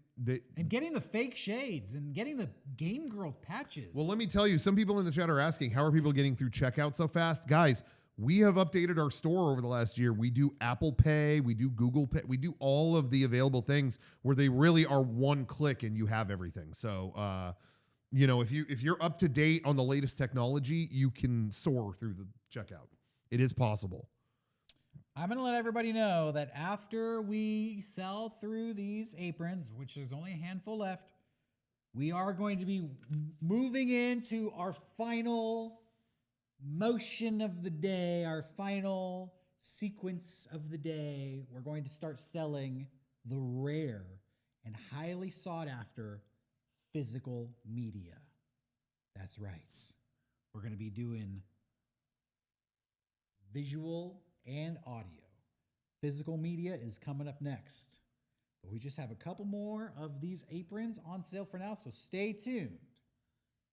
and getting the fake shades and getting the Game Girls patches. Well, let me tell you, some people in the chat are asking, how are people getting through checkout so fast? Guys, we have updated our store over the last year. We do Apple Pay, we do Google Pay, we do all of the available things where they really are one click and you have everything. So, if you're up to date on the latest technology, you can soar through the checkout. It is possible. I'm going to let everybody know that after we sell through these aprons, which there's only a handful left, we are going to be moving into our final motion of the day, our final sequence of the day. We're going to start selling the rare and highly sought after physical media. That's right. We're going to be doing visual and audio. Physical media is coming up next. But we just have a couple more of these aprons on sale for now, so stay tuned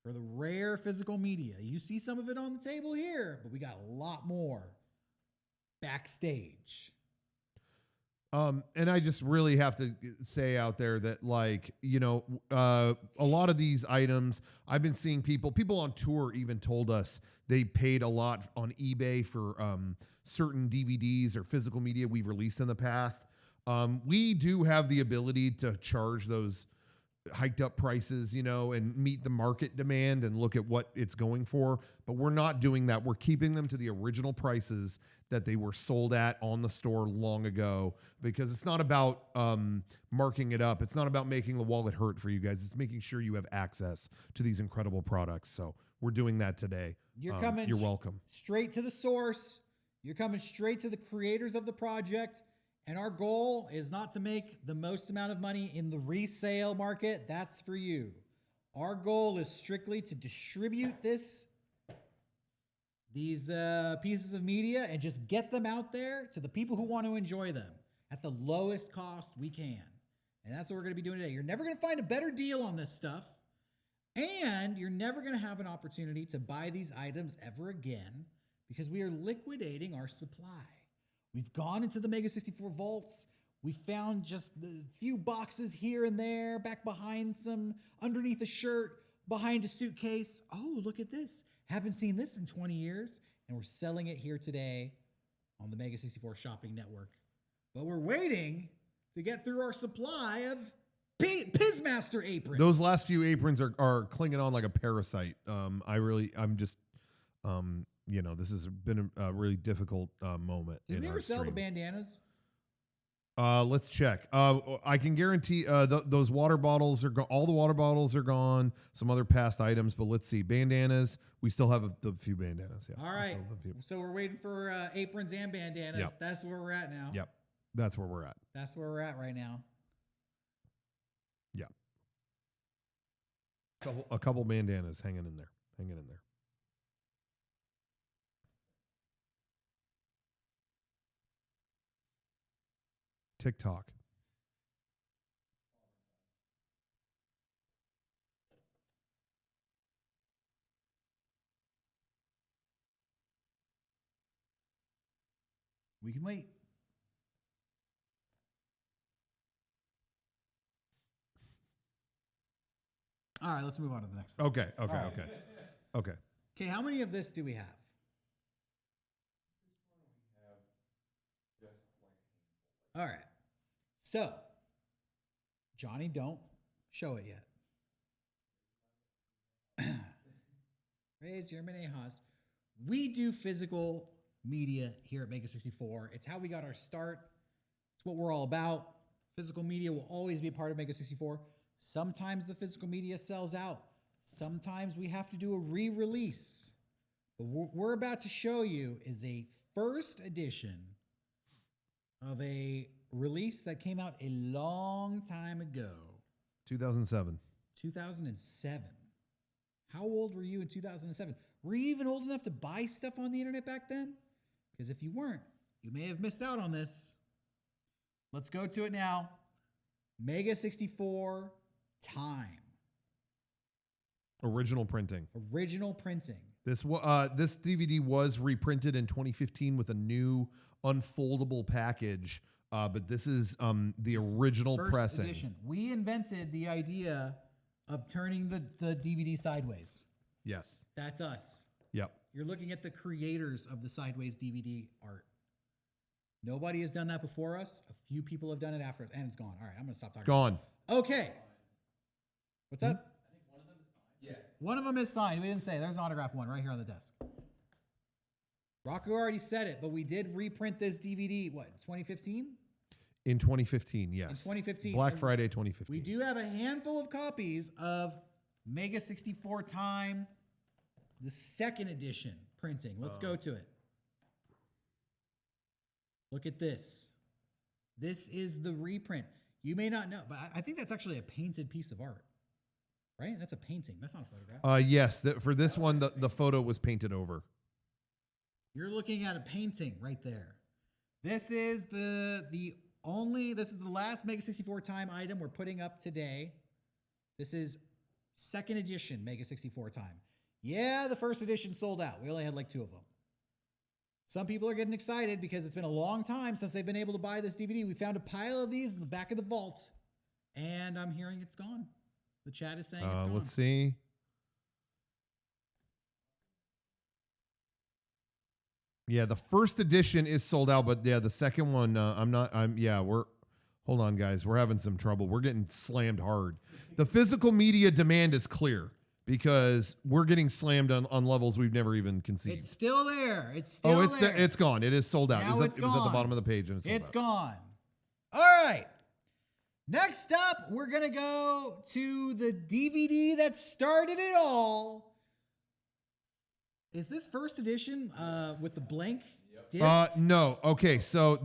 for the rare physical media. You see some of it on the table here, but we got a lot more backstage. And I just really have to say out there that a lot of these items, I've been seeing people on tour even told us they paid a lot on eBay for certain DVDs or physical media we've released in the past. We do have the ability to charge those hiked up prices, and meet the market demand and look at what it's going for. But we're not doing that. We're keeping them to the original prices that they were sold at on the store long ago, because it's not about marking it up. It's not about making the wallet hurt for you guys. It's making sure you have access to these incredible products. So we're doing that today. You're coming. You're welcome. Straight to the source. You're coming straight to the creators of the project. And our goal is not to make the most amount of money in the resale market. That's for you. Our goal is strictly to distribute these pieces of media and just get them out there to the people who want to enjoy them at the lowest cost we can. And that's what we're going to be doing today. You're never going to find a better deal on this stuff. And you're never going to have an opportunity to buy these items ever again, because we are liquidating our supply. We've gone into the Mega64 vaults. We found just the few boxes here and there, back behind underneath a shirt, behind a suitcase. Oh, look at this. Haven't seen this in 20 years. And we're selling it here today on the Mega64 shopping network. But we're waiting to get through our supply of Pism Master aprons. Those last few aprons are clinging on like a parasite. This has been a really difficult moment. Did we ever sell the bandanas? Let's check. I can guarantee those water bottles are gone. All the water bottles are gone. Some other past items, but let's see. Bandanas. We still have a few bandanas. Yeah. All right. So we're waiting for aprons and bandanas. Yep. That's where we're at now. Yep. That's where we're at. That's where we're at right now. Yeah. A couple bandanas hanging in there. TikTok. We can wait. All right, let's move on to the next. Okay. Okay, how many of this do we have? All right. So, Johnny, don't show it yet. Raise your Menejas. We do physical media here at Mega64. It's how we got our start. It's what we're all about. Physical media will always be a part of Mega64. Sometimes the physical media sells out. Sometimes we have to do a re-release. But what we're about to show you is a first edition of a release that came out a long time ago. 2007. 2007. How old were you in 2007? Were you even old enough to buy stuff on the internet back then? Because if you weren't, you may have missed out on this. Let's go to it now. Mega64 Time. Original printing. Original printing. This DVD was reprinted in 2015 with a new unfoldable package, but this is the original First pressing. edition. We invented the idea of turning the DVD sideways. Yes. That's us. Yep. You're looking at the creators of the sideways DVD art. Nobody has done that before us. A few people have done it after us, and it's gone. All right, I'm going to stop talking. Gone. Okay. What's up? I think one of them is signed. Yeah. One of them is signed. We didn't say. There's an autograph one right here on the desk. Rocco already said it, but we did reprint this DVD, what, 2015? In 2015, yes. In 2015. Black Friday 2015. We do have a handful of copies of Mega64 Time, the second edition printing. Let's go to it. Look at this. This is the reprint. You may not know, but I think that's actually a painted piece of art, right? That's a painting. That's not a photograph. Yes, for this one, the photo was painted over. You're looking at a painting right there. This is the last Mega64 Time item we're putting up today. This is second edition Mega64 Time. Yeah, the first edition sold out. We only had like 2 of them. Some people are getting excited because it's been a long time since they've been able to buy this DVD. We found a pile of these in the back of the vault, and I'm hearing it's gone. The chat is saying it's gone. Let's see. Yeah, the first edition is sold out, but yeah, the second one, hold on, guys. We're having some trouble. We're getting slammed hard. The physical media demand is clear because we're getting slammed on levels we've never even conceived. It's still there. It's still there. It's gone. It is sold out. Now It was at the bottom of the page and It's out. gone. All right. Next up, we're going to go to the DVD that started it all. Is this first edition with the blank disc? No. Okay, so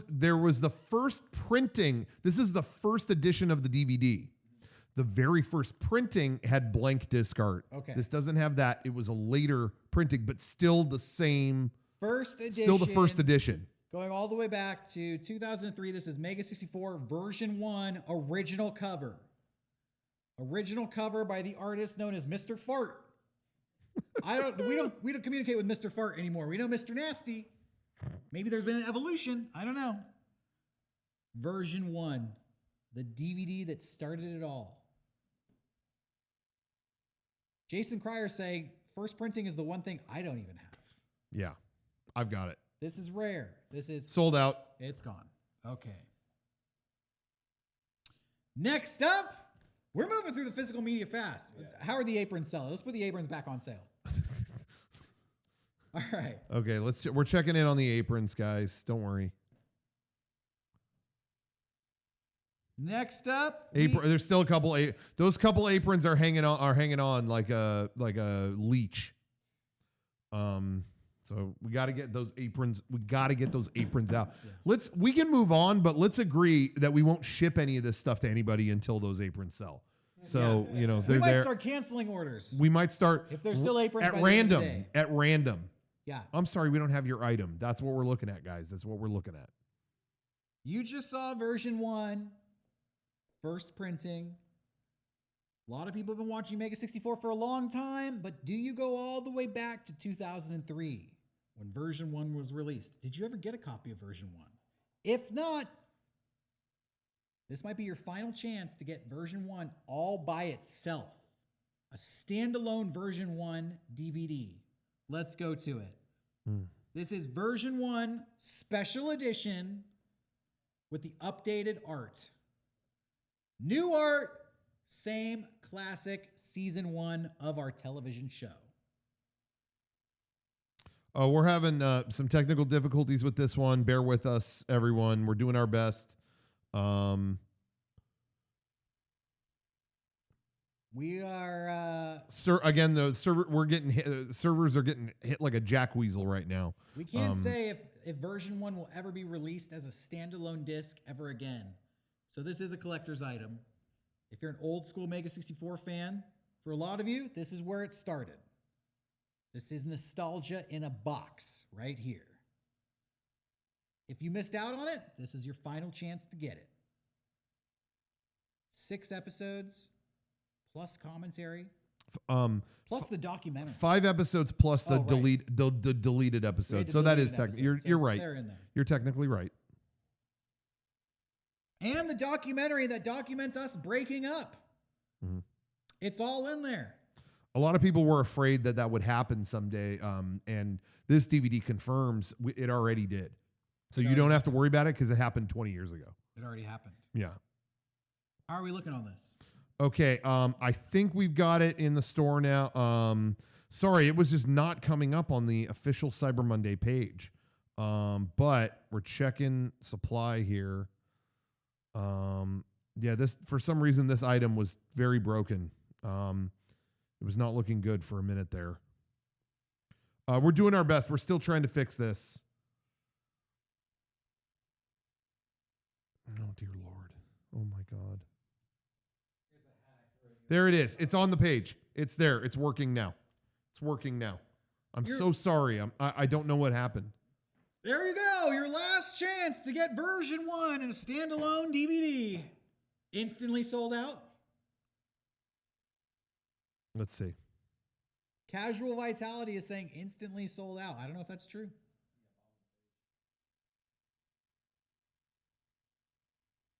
there was the first printing. This is the first edition of the DVD. The very first printing had blank disc art. Okay. This doesn't have that. It was a later printing, but still the same. First edition. Still the first edition. Going all the way back to 2003. This is Mega64 version 1 original cover. Original cover by the artist known as Mr. Fart. We don't communicate with Mr. Fart anymore. We know Mr. Nasty. Maybe there's been an evolution. I don't know. Version 1. The DVD that started it all. Jason Cryer saying, first printing is the one thing I don't even have. Yeah, I've got it. This is rare. This is sold out. It's gone. Okay. Next up, we're moving through the physical media fast. Yeah. How are the aprons selling? Let's put the aprons back on sale. All right. Okay, we're checking in on the aprons, guys. Don't worry. Next up, there's still a couple. Those couple aprons are hanging on like a leech. So we got to get those aprons. We got to get those aprons out. Yeah. We can move on, but let's agree that we won't ship any of this stuff to anybody until those aprons sell. So if they're we might there, start canceling orders. We might start if there's still aprons at random. At random. Yeah. I'm sorry, we don't have your item. That's what we're looking at, guys. That's what we're looking at. You just saw version 1. First printing. A lot of people have been watching Mega64 for a long time, but do you go all the way back to 2003 when version 1 was released? Did you ever get a copy of version 1? If not, this might be your final chance to get version 1 all by itself. A standalone version 1 DVD. Let's go to it. This is version 1 special edition with the updated art. New art, same classic season 1 of our television show. We're having some technical difficulties with this one. Bear with us, everyone. We're doing our best. We are. Again, the server we're getting hit, servers are getting hit like a jackweasel right now. We can't say if version 1 will ever be released as a standalone disc ever again. So this is a collector's item. If you're an old school Mega64 fan, for a lot of you, this is where it started. This is nostalgia in a box right here. If you missed out on it, this is your final chance to get it. 6 episodes plus commentary. Plus the documentary. 5 episodes plus the deleted episode. So that is technically you're right. You're technically right. And the documentary that documents us breaking up. Mm-hmm. It's all in there. A lot of people were afraid that would happen someday, and this DVD confirms it already did. So you don't have to worry about it because it happened 20 years ago. It already happened. Yeah. How are we looking on this? Okay, I think we've got it in the store now. Sorry, it was just not coming up on the official Cyber Monday page. But we're checking supply here. Yeah, this for some reason this item was very broken. It was not looking good for a minute there. We're doing our best. We're still trying to fix this. Oh, dear Lord. Oh, my God. There it is. It's on the page. It's there. It's working now. It's working now. I'm so sorry. I don't know what happened. There you go. Your last chance to get version 1 in a standalone DVD. Instantly sold out. Let's see. Casual Vitality is saying instantly sold out. I don't know if that's true.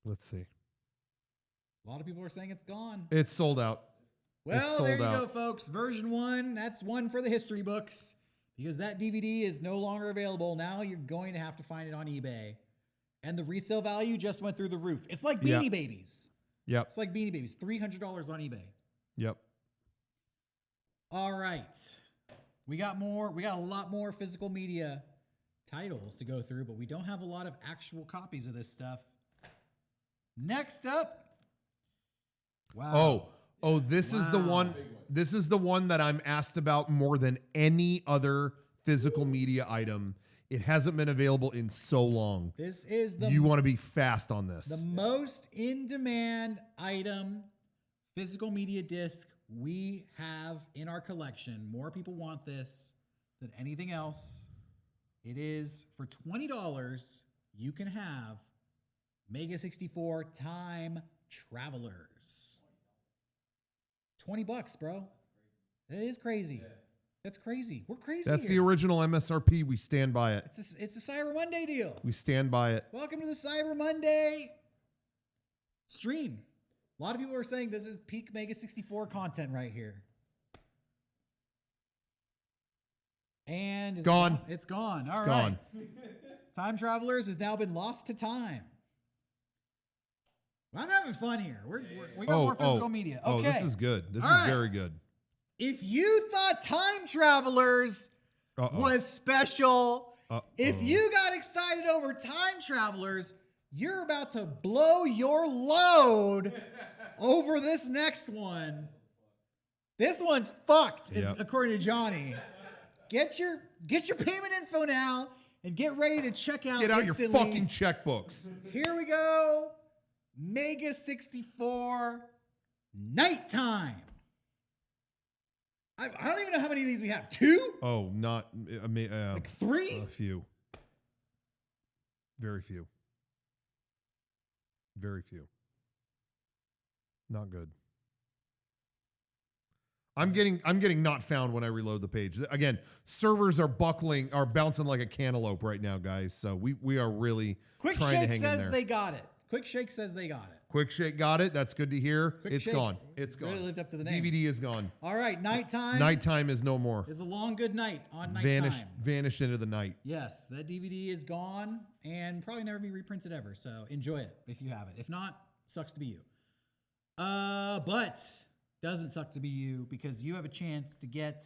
Let's see. A lot of people are saying it's gone. It's sold out. Well, there you go, folks. Version 1, that's one for the history books. Because that DVD is no longer available. Now you're going to have to find it on eBay. And the resale value just went through the roof. It's like Beanie Babies. Yep. It's like Beanie Babies. $300 on eBay. Yep. All right. We got more. We got a lot more physical media titles to go through, but we don't have a lot of actual copies of this stuff. Next up. Wow. Oh, this is the one. This is the one that I'm asked about more than any other physical media item. It hasn't been available in so long. This is the You want to be fast on this. The most in-demand item, physical media disc we have in our collection. More people want this than anything else. It is for $20. You can have Mega64 Time Travelers. $20, bro. That is crazy. Yeah. That's crazy. We're crazy. That's the original MSRP. We stand by it. It's a Cyber Monday deal. We stand by it. Welcome to the Cyber Monday stream. A lot of people are saying this is peak Mega64 content right here. And it's gone. It's gone. It's All gone. Right. Time Travelers has now been lost to time. I'm having fun here. We got more physical media. Okay. Oh, this is good. This is very good. If you thought Time Travelers was special, if you got excited over Time Travelers, you're about to blow your load over this next one. This one's fucked, according to Johnny. Get your payment info now and get ready to check out. Get out instantly. your fucking checkbooks. Here we go. Mega64 Nighttime. I don't even know how many of these we have. 2? Oh, not like 3? A few. Very few. Very few. Not good. I'm getting not found when I reload the page. Again, servers are bouncing like a cantaloupe right now, guys. So we are really trying to hang in there. Quick Shake says they got it. Quick Shake says they got it. Quick Shake got it. That's good to hear. Quick It's Shake gone. It's gone. Really lived up to the name. DVD is gone. All right, Nighttime. Nighttime is no more. Is a long good night on Nighttime. Vanished into the night. Yes, that DVD is gone and probably never be reprinted ever. So enjoy it if you have it. If not, sucks to be you. But doesn't suck to be you because you have a chance to get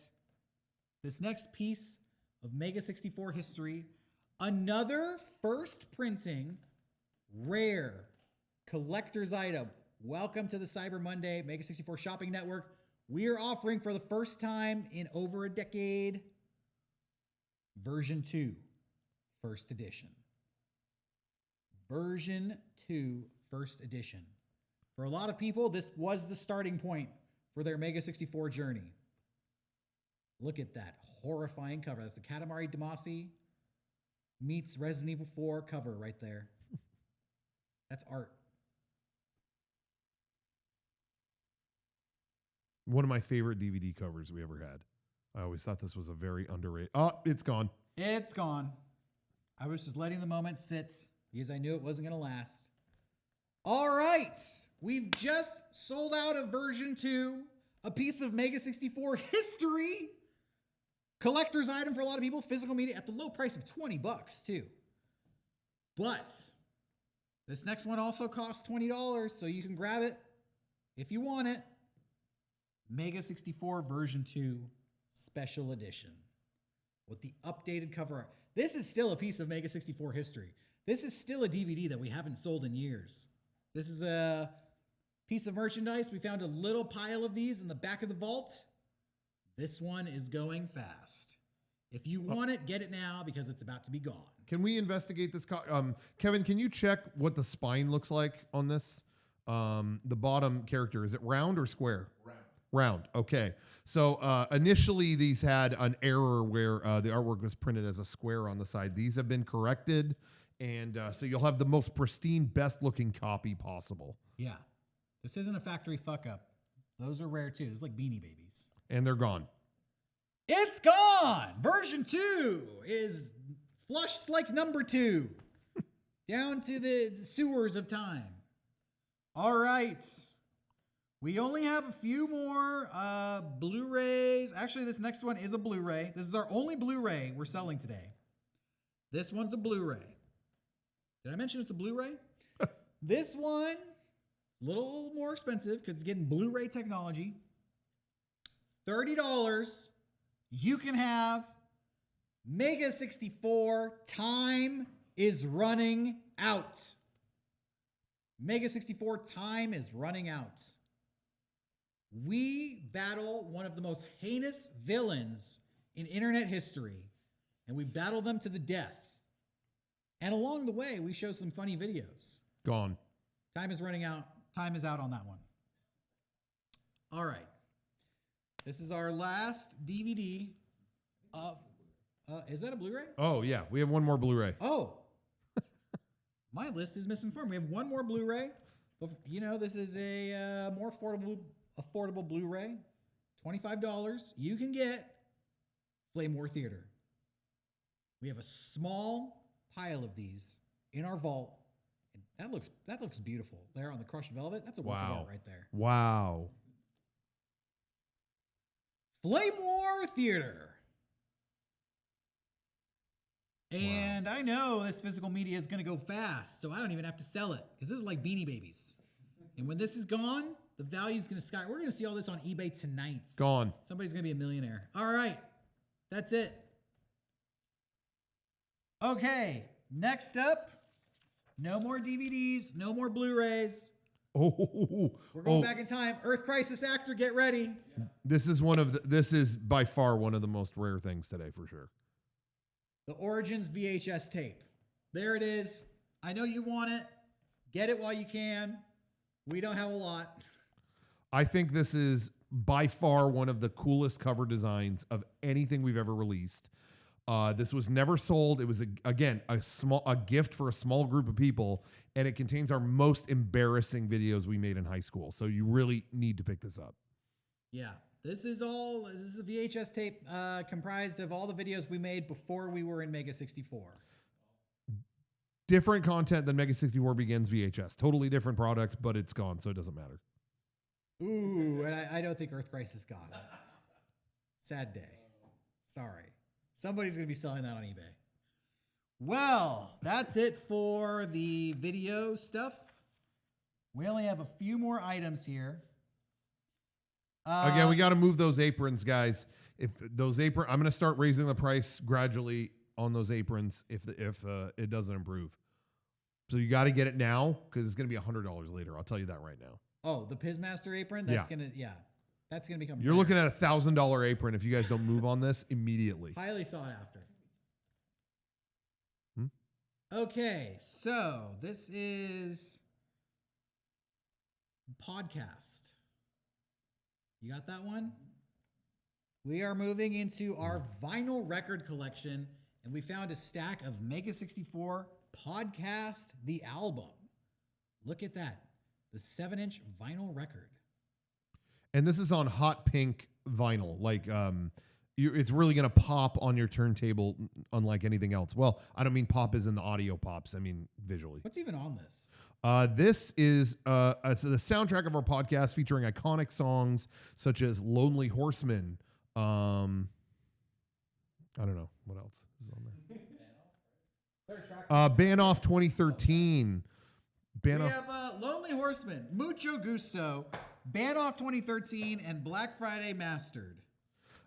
this next piece of Mega64 history. Another first printing, rare collector's item. welcome to the Cyber Monday Mega64 Shopping Network. We are offering for the first time in over a decade, version 2, first edition. Version 2, first edition. For a lot of people, this was the starting point for their Mega64 journey. Look at that horrifying cover. That's the Katamari Damacy meets Resident Evil 4 cover right there. That's art. One of my favorite DVD covers we ever had. I always thought this was a very underrated. Oh, it's gone. It's gone. I was just letting the moment sit because I knew it wasn't going to last. All right. We've just sold out of version 2, a piece of Mega64 history. Collector's item for a lot of people, physical media at the low price of $20 too. But this next one also costs $20, so you can grab it if you want it. Mega64 version 2 special edition with the updated cover art. This is still a piece of Mega64 history. This is still a DVD that we haven't sold in years. This is a piece of merchandise. We found a little pile of these in the back of the vault. This one is going fast. If you want it, get it now because it's about to be gone. Can we investigate this? Kevin, can you check what the spine looks like on this? The bottom character, is it round or square? Round. Okay. So initially these had an error where the artwork was printed as a square on the side. These have been corrected. And so you'll have the most pristine, best looking copy possible. Yeah. This isn't a factory fuck up. Those are rare too. It's like Beanie Babies. And they're gone. It's gone. Version 2 is flushed like number 2 down to the sewers of time. All right. We only have a few more Blu-rays. Actually, this next one is a Blu-ray. This is our only Blu-ray we're selling today. This one's a Blu-ray. Did I mention it's a Blu-ray? This one, a little more expensive because it's getting Blu-ray technology. $30. You can have Mega64. Time is running out. Mega64 time is running out. We battle one of the most heinous villains in internet history, and we battle them to the death. And along the way, we show some funny videos. Gone. Time is running out. Time is out on that one. All right. This is our last DVD of... is that a Blu-ray? Oh, yeah. We have one more Blu-ray. Oh. My list is misinformed. We have one more Blu-ray. You know, this is a more affordable Blu-ray. $25. You can get Flame War Theater. We have a small pile of these in our vault. And that looks beautiful. There on the crushed velvet. That's a work of art right there. Wow. Flame War Theater. And I know this physical media is going to go fast, so I don't even have to sell it because this is like Beanie Babies. And when this is gone, the value is going to skyrocket. We're going to see all this on eBay tonight. Gone. Somebody's going to be a millionaire. All right. That's it. Okay. Next up, no more DVDs, no more Blu-rays. Oh, we're going back in time. Earth Crisis Actor, get ready. This is by far one of the most rare things today, for sure. The Origins VHS tape. There it is. I know you want it. Get it while you can. We don't have a lot. I think this is by far one of the coolest cover designs of anything we've ever released. This was never sold. It was a gift for a small group of people, and it contains our most embarrassing videos we made in high school. So you really need to pick this up. Yeah, this is a VHS tape comprised of all the videos we made before we were in Mega64. Different content than Mega64 Begins VHS. Totally different product, but it's gone, so it doesn't matter. Ooh, and I don't think Earth Crisis got it. Sad day. Sorry. Somebody's going to be selling that on eBay. Well, that's it for the video stuff. We only have a few more items here. Again, we got to move those aprons, guys. I'm going to start raising the price gradually on those aprons if it doesn't improve. So you got to get it now because it's going to be $100 later. I'll tell you that right now. Oh, the Pism Master apron? That's gonna become You're looking at $1,000 apron if you guys don't move on this immediately. highly sought after. Okay, so this is podcast. You got that one? We are moving into our vinyl record collection, and we found a stack of Mega64 Podcast the Album. Look at that. The 7-inch vinyl record. And this is on hot pink vinyl. Like, it's really going to pop on your turntable unlike anything else. Well, I don't mean pop as in the audio pops. I mean visually. What's even on this? This is it's the soundtrack of our podcast featuring iconic songs such as Lonely Horseman. I don't know. What else is on there? Ban Off 2013. We have Lonely Horseman, Mucho Gusto, Ban Off 2013, and Black Friday Mastered.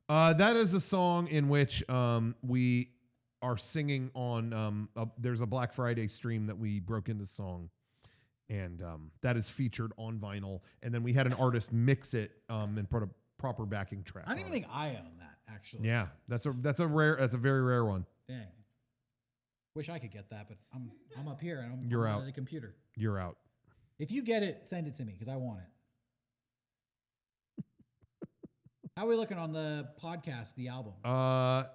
That is a song in which we are singing on. There's a Black Friday stream that we broke into song, and that is featured on vinyl. And then we had an artist mix it and put a proper backing track. I don't even think I own that actually. Yeah, that's a very rare one. Dang. Wish I could get that, but I'm up here and I'm You're out out. at the computer. You're out. If you get it, send it to me because I want it. How are we looking on the podcast, the album? A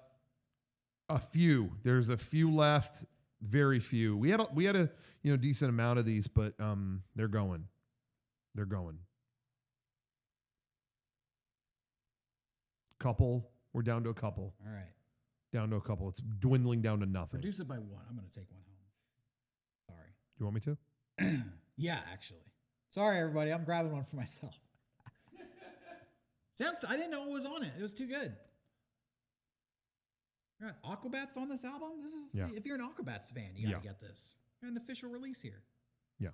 few. There's a few left. Very few. We had a decent amount of these, but they're going. They're going. Couple. We're down to a couple. All right. Down to a couple. It's dwindling down to nothing. Reduce it by one. I'm going to take one home. Sorry. You want me to? Yeah, actually. Sorry, everybody. I'm grabbing one for myself. I didn't know what was on it. It was too good. You got Aquabats on this album? This is if you're an Aquabats fan, you gotta get this. Got an official release here. Yeah.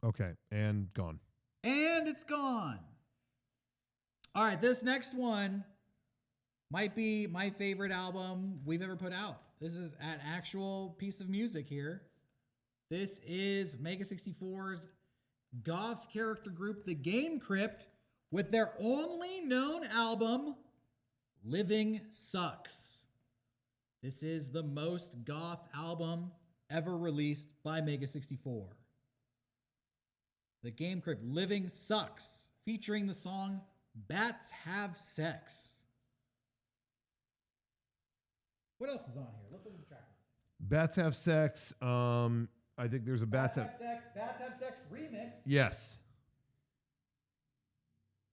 Okay, and gone. And it's gone. All right, this next one might be my favorite album we've ever put out. This is an actual piece of music here. This is Mega64's goth character group, the Game Crypt, with their only known album, Living Sucks. This is the most goth album ever released by Mega64. The Game Crypt, Living Sucks, featuring the song Bats Have Sex. What else is on here? Let's look at the track list. Bats Have Sex. I think there's a Bats Have Sex. Bats Have Sex remix. Yes.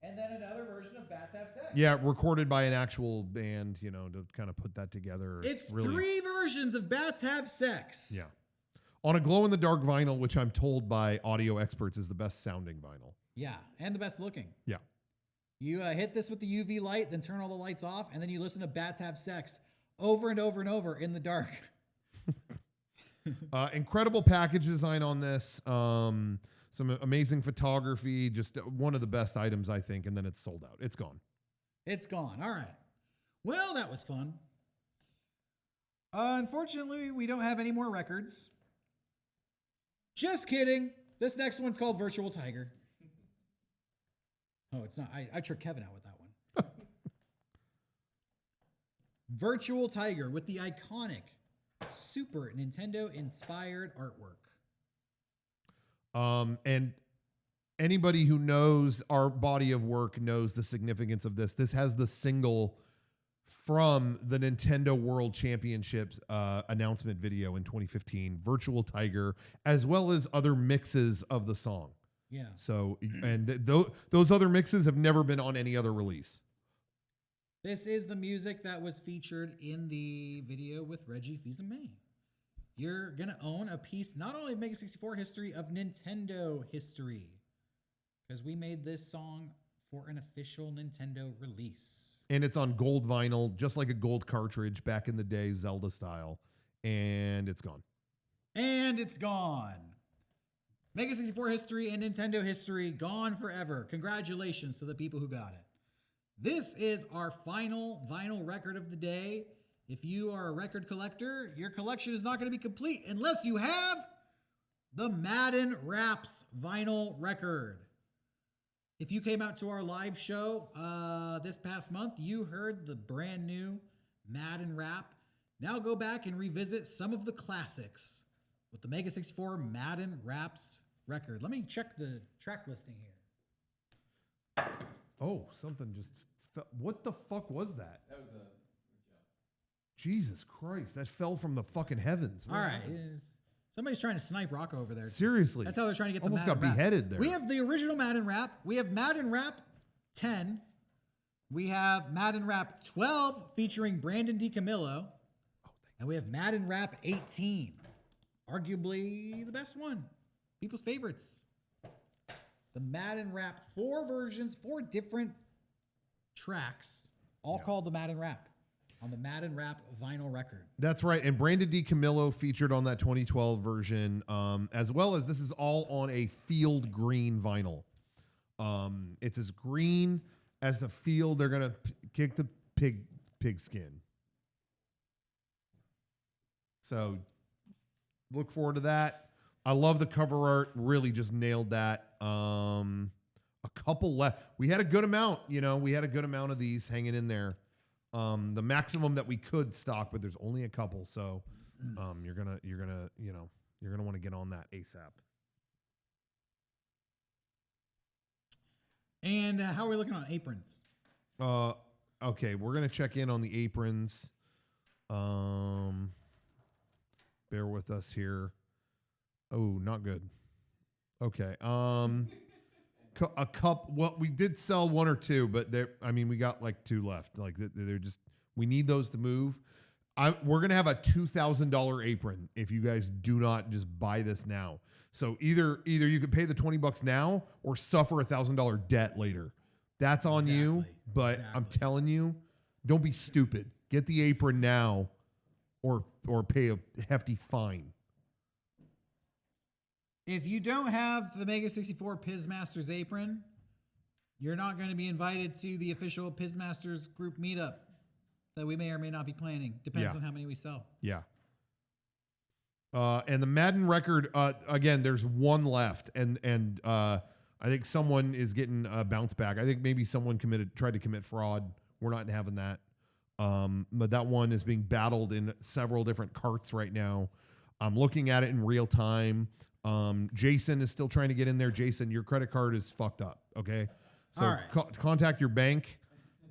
And then another version of Bats Have Sex. Yeah, recorded by an actual band, to kind of put that together. It's really 3 versions of Bats Have Sex. Yeah. On a glow-in-the-dark vinyl, which I'm told by audio experts is the best sounding vinyl. Yeah, and the best looking. Yeah. You hit this with the UV light, then turn all the lights off, and then you listen to Bats Have Sex over and over and over in the dark. Incredible package design on this. Some amazing photography. Just one of the best items, I think. And then it's sold out. It's gone. It's gone. All right. Well, that was fun. Unfortunately, we don't have any more records. Just kidding. This next one's called Virtual Tiger. Oh, it's not. I tricked Kevin out with that one. Virtual Tiger with the iconic Super Nintendo inspired artwork. And anybody who knows our body of work knows the significance of this. This has the single from the Nintendo World Championships announcement video in 2015, Virtual Tiger, as well as other mixes of the song. Yeah. So, and those other mixes have never been on any other release. This is the music that was featured in the video with Reggie Fils-Aimé. You're going to own a piece, not only of Mega64 history, of Nintendo history. Because we made this song for an official Nintendo release. And it's on gold vinyl, just like a gold cartridge back in the day, Zelda style. And it's gone. And it's gone. Mega64 history and Nintendo history gone forever. Congratulations to the people who got it. This is our final vinyl record of the day. If you are a record collector, your collection is not going to be complete unless you have the Madden Wraps vinyl record. If you came out to our live show this past month, you heard the brand new Madden Wrap. Now go back and revisit some of the classics with the Mega64 Madden Wraps record. Let me check the track listing here. Oh, something just fell. What the fuck was that? That was a. Jesus Christ, that fell from the fucking heavens. All right. Somebody's trying to snipe Rocco over there. Seriously. That's how they're trying to get the Almost Madden got Wrap. beheaded there. We have the original Madden Wrap. We have Madden Wrap 10. We have Madden Wrap 12 featuring Brandon DiCamillo. And we have Madden Wrap 18. Arguably the best one. People's favorites. The Madden Wrap 4 versions, 4 different tracks, all called the Madden Wrap on the Madden Wrap vinyl record. That's right. And Brandon DiCamillo featured on that 2012 version, as well as this is all on a field green vinyl. It's as green as the field. They're going to kick the pig skin. So look forward to that. I love the cover art. Really just nailed that. A couple left. We had a good amount, we had a good amount of these hanging in there. The maximum that we could stock, but there's only a couple. So, you're gonna want to get on that ASAP. And how are we looking on aprons? Okay. We're going to check in on the aprons. Bear with us here. Oh, not good. Okay. A cup. Well, we did sell 1 or 2, but we got like 2 left. Like they're just, we need those to move. We're going to have a $2,000 apron if you guys do not just buy this now. So either you could pay the $20 now or suffer $1,000 debt later. That's on you, but I'm telling you, don't be stupid. Get the apron now or pay a hefty fine. If you don't have the Mega64 Pism Masters apron, you're not going to be invited to the official Pism Masters group meetup that we may or may not be planning. Depends on how many we sell. Yeah. And the Madden record, again, there's 1 left, and I think someone is getting a bounce back. I think maybe someone tried to commit fraud. We're not having that. But that one is being battled in several different carts right now. I'm looking at it in real time. Jason is still trying to get in there. Jason, your credit card is fucked up. Okay. So all right. Contact your bank.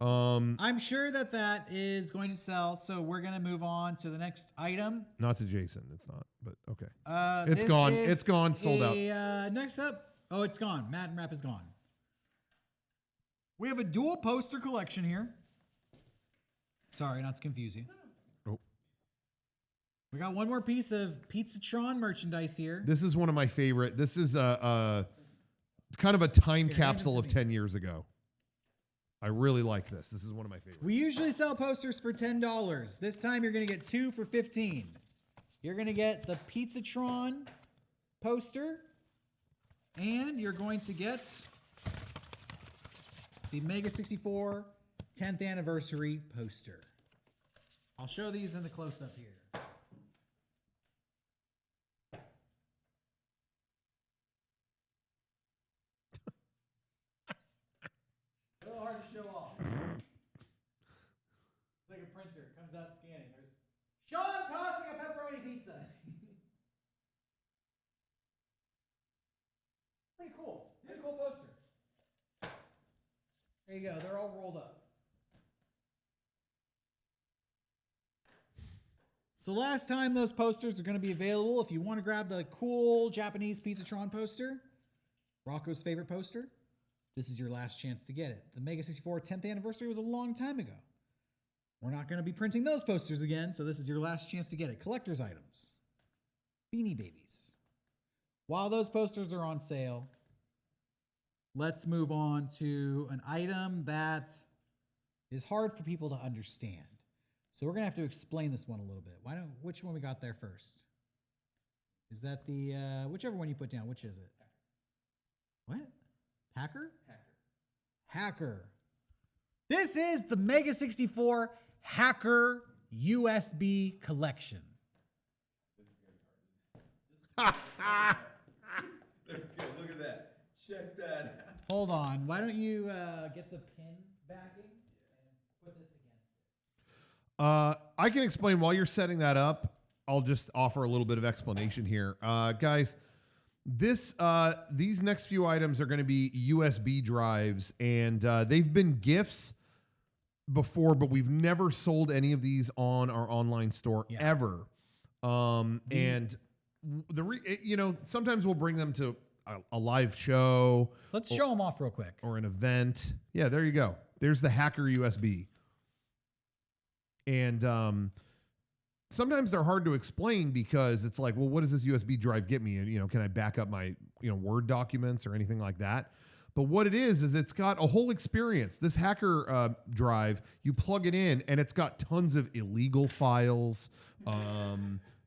I'm sure that is going to sell. So we're going to move on to the next item. Not to Jason. It's not, but okay. It's gone. It's gone. Sold out. Next up. Oh, it's gone. Madden Wrap is gone. We have a dual poster collection here. Sorry, not to confuse you. Oh. We got one more piece of Pizzatron merchandise here. This is one of my favorite. This is kind of a time capsule of 10 years ago. I really like this. This is one of my favorites. We usually sell posters for $10. This time you're going to get 2 for $15. You're going to get the Pizzatron poster, and you're going to get the Mega64 10th anniversary poster. I'll show these in the close-up here. A little hard to show off. It's like a printer. It comes out scanning. There's Shaun tossing a pepperoni pizza. Pretty cool. Pretty cool poster. There you go. They're all rolled up. So last time those posters are going to be available. If you want to grab the cool Japanese Pizzatron poster, Rocco's favorite poster, this is your last chance to get it. The Mega64 10th anniversary was a long time ago. We're not going to be printing those posters again, so this is your last chance to get it. Collector's items. Beanie Babies. While those posters are on sale, let's move on to an item that is hard for people to understand. So we're going to have to explain this one a little bit. Which one we got there first? Is that the, whichever one you put down, which is it? What? Hacker? Hacker. This is the Mega64 Hacker USB collection. Hold on. Why don't you get the pin backing and put this against it? I can explain while you're setting that up. I'll just offer a little bit of explanation here. Guys, these next few items are going to be USB drives, and they've been gifts before, but we've never sold any of these on our online store ever. And sometimes we'll bring them to a live show. Let's show them off real quick. Or an event. Yeah, there you go. There's the hacker USB. And sometimes they're hard to explain because it's like, well, what does this USB drive get me? And, can I back up my, Word documents or anything like that? But what it is it's got a whole experience. This hacker drive, you plug it in and it's got tons of illegal files,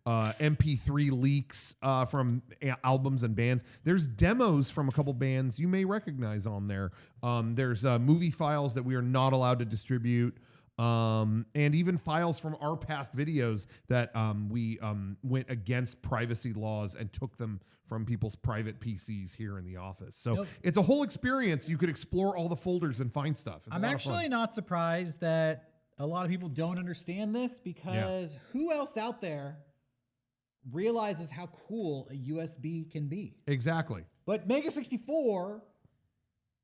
MP3 leaks from albums and bands. There's demos from a couple bands you may recognize on there. There's movie files that we are not allowed to distribute. And even files from our past videos that we went against privacy laws and took them from people's private PCs here in the office. So it's a whole experience. You could explore all the folders and find stuff. I'm actually not surprised that a lot of people don't understand this because who else out there realizes how cool a USB can be? Exactly. But Mega64,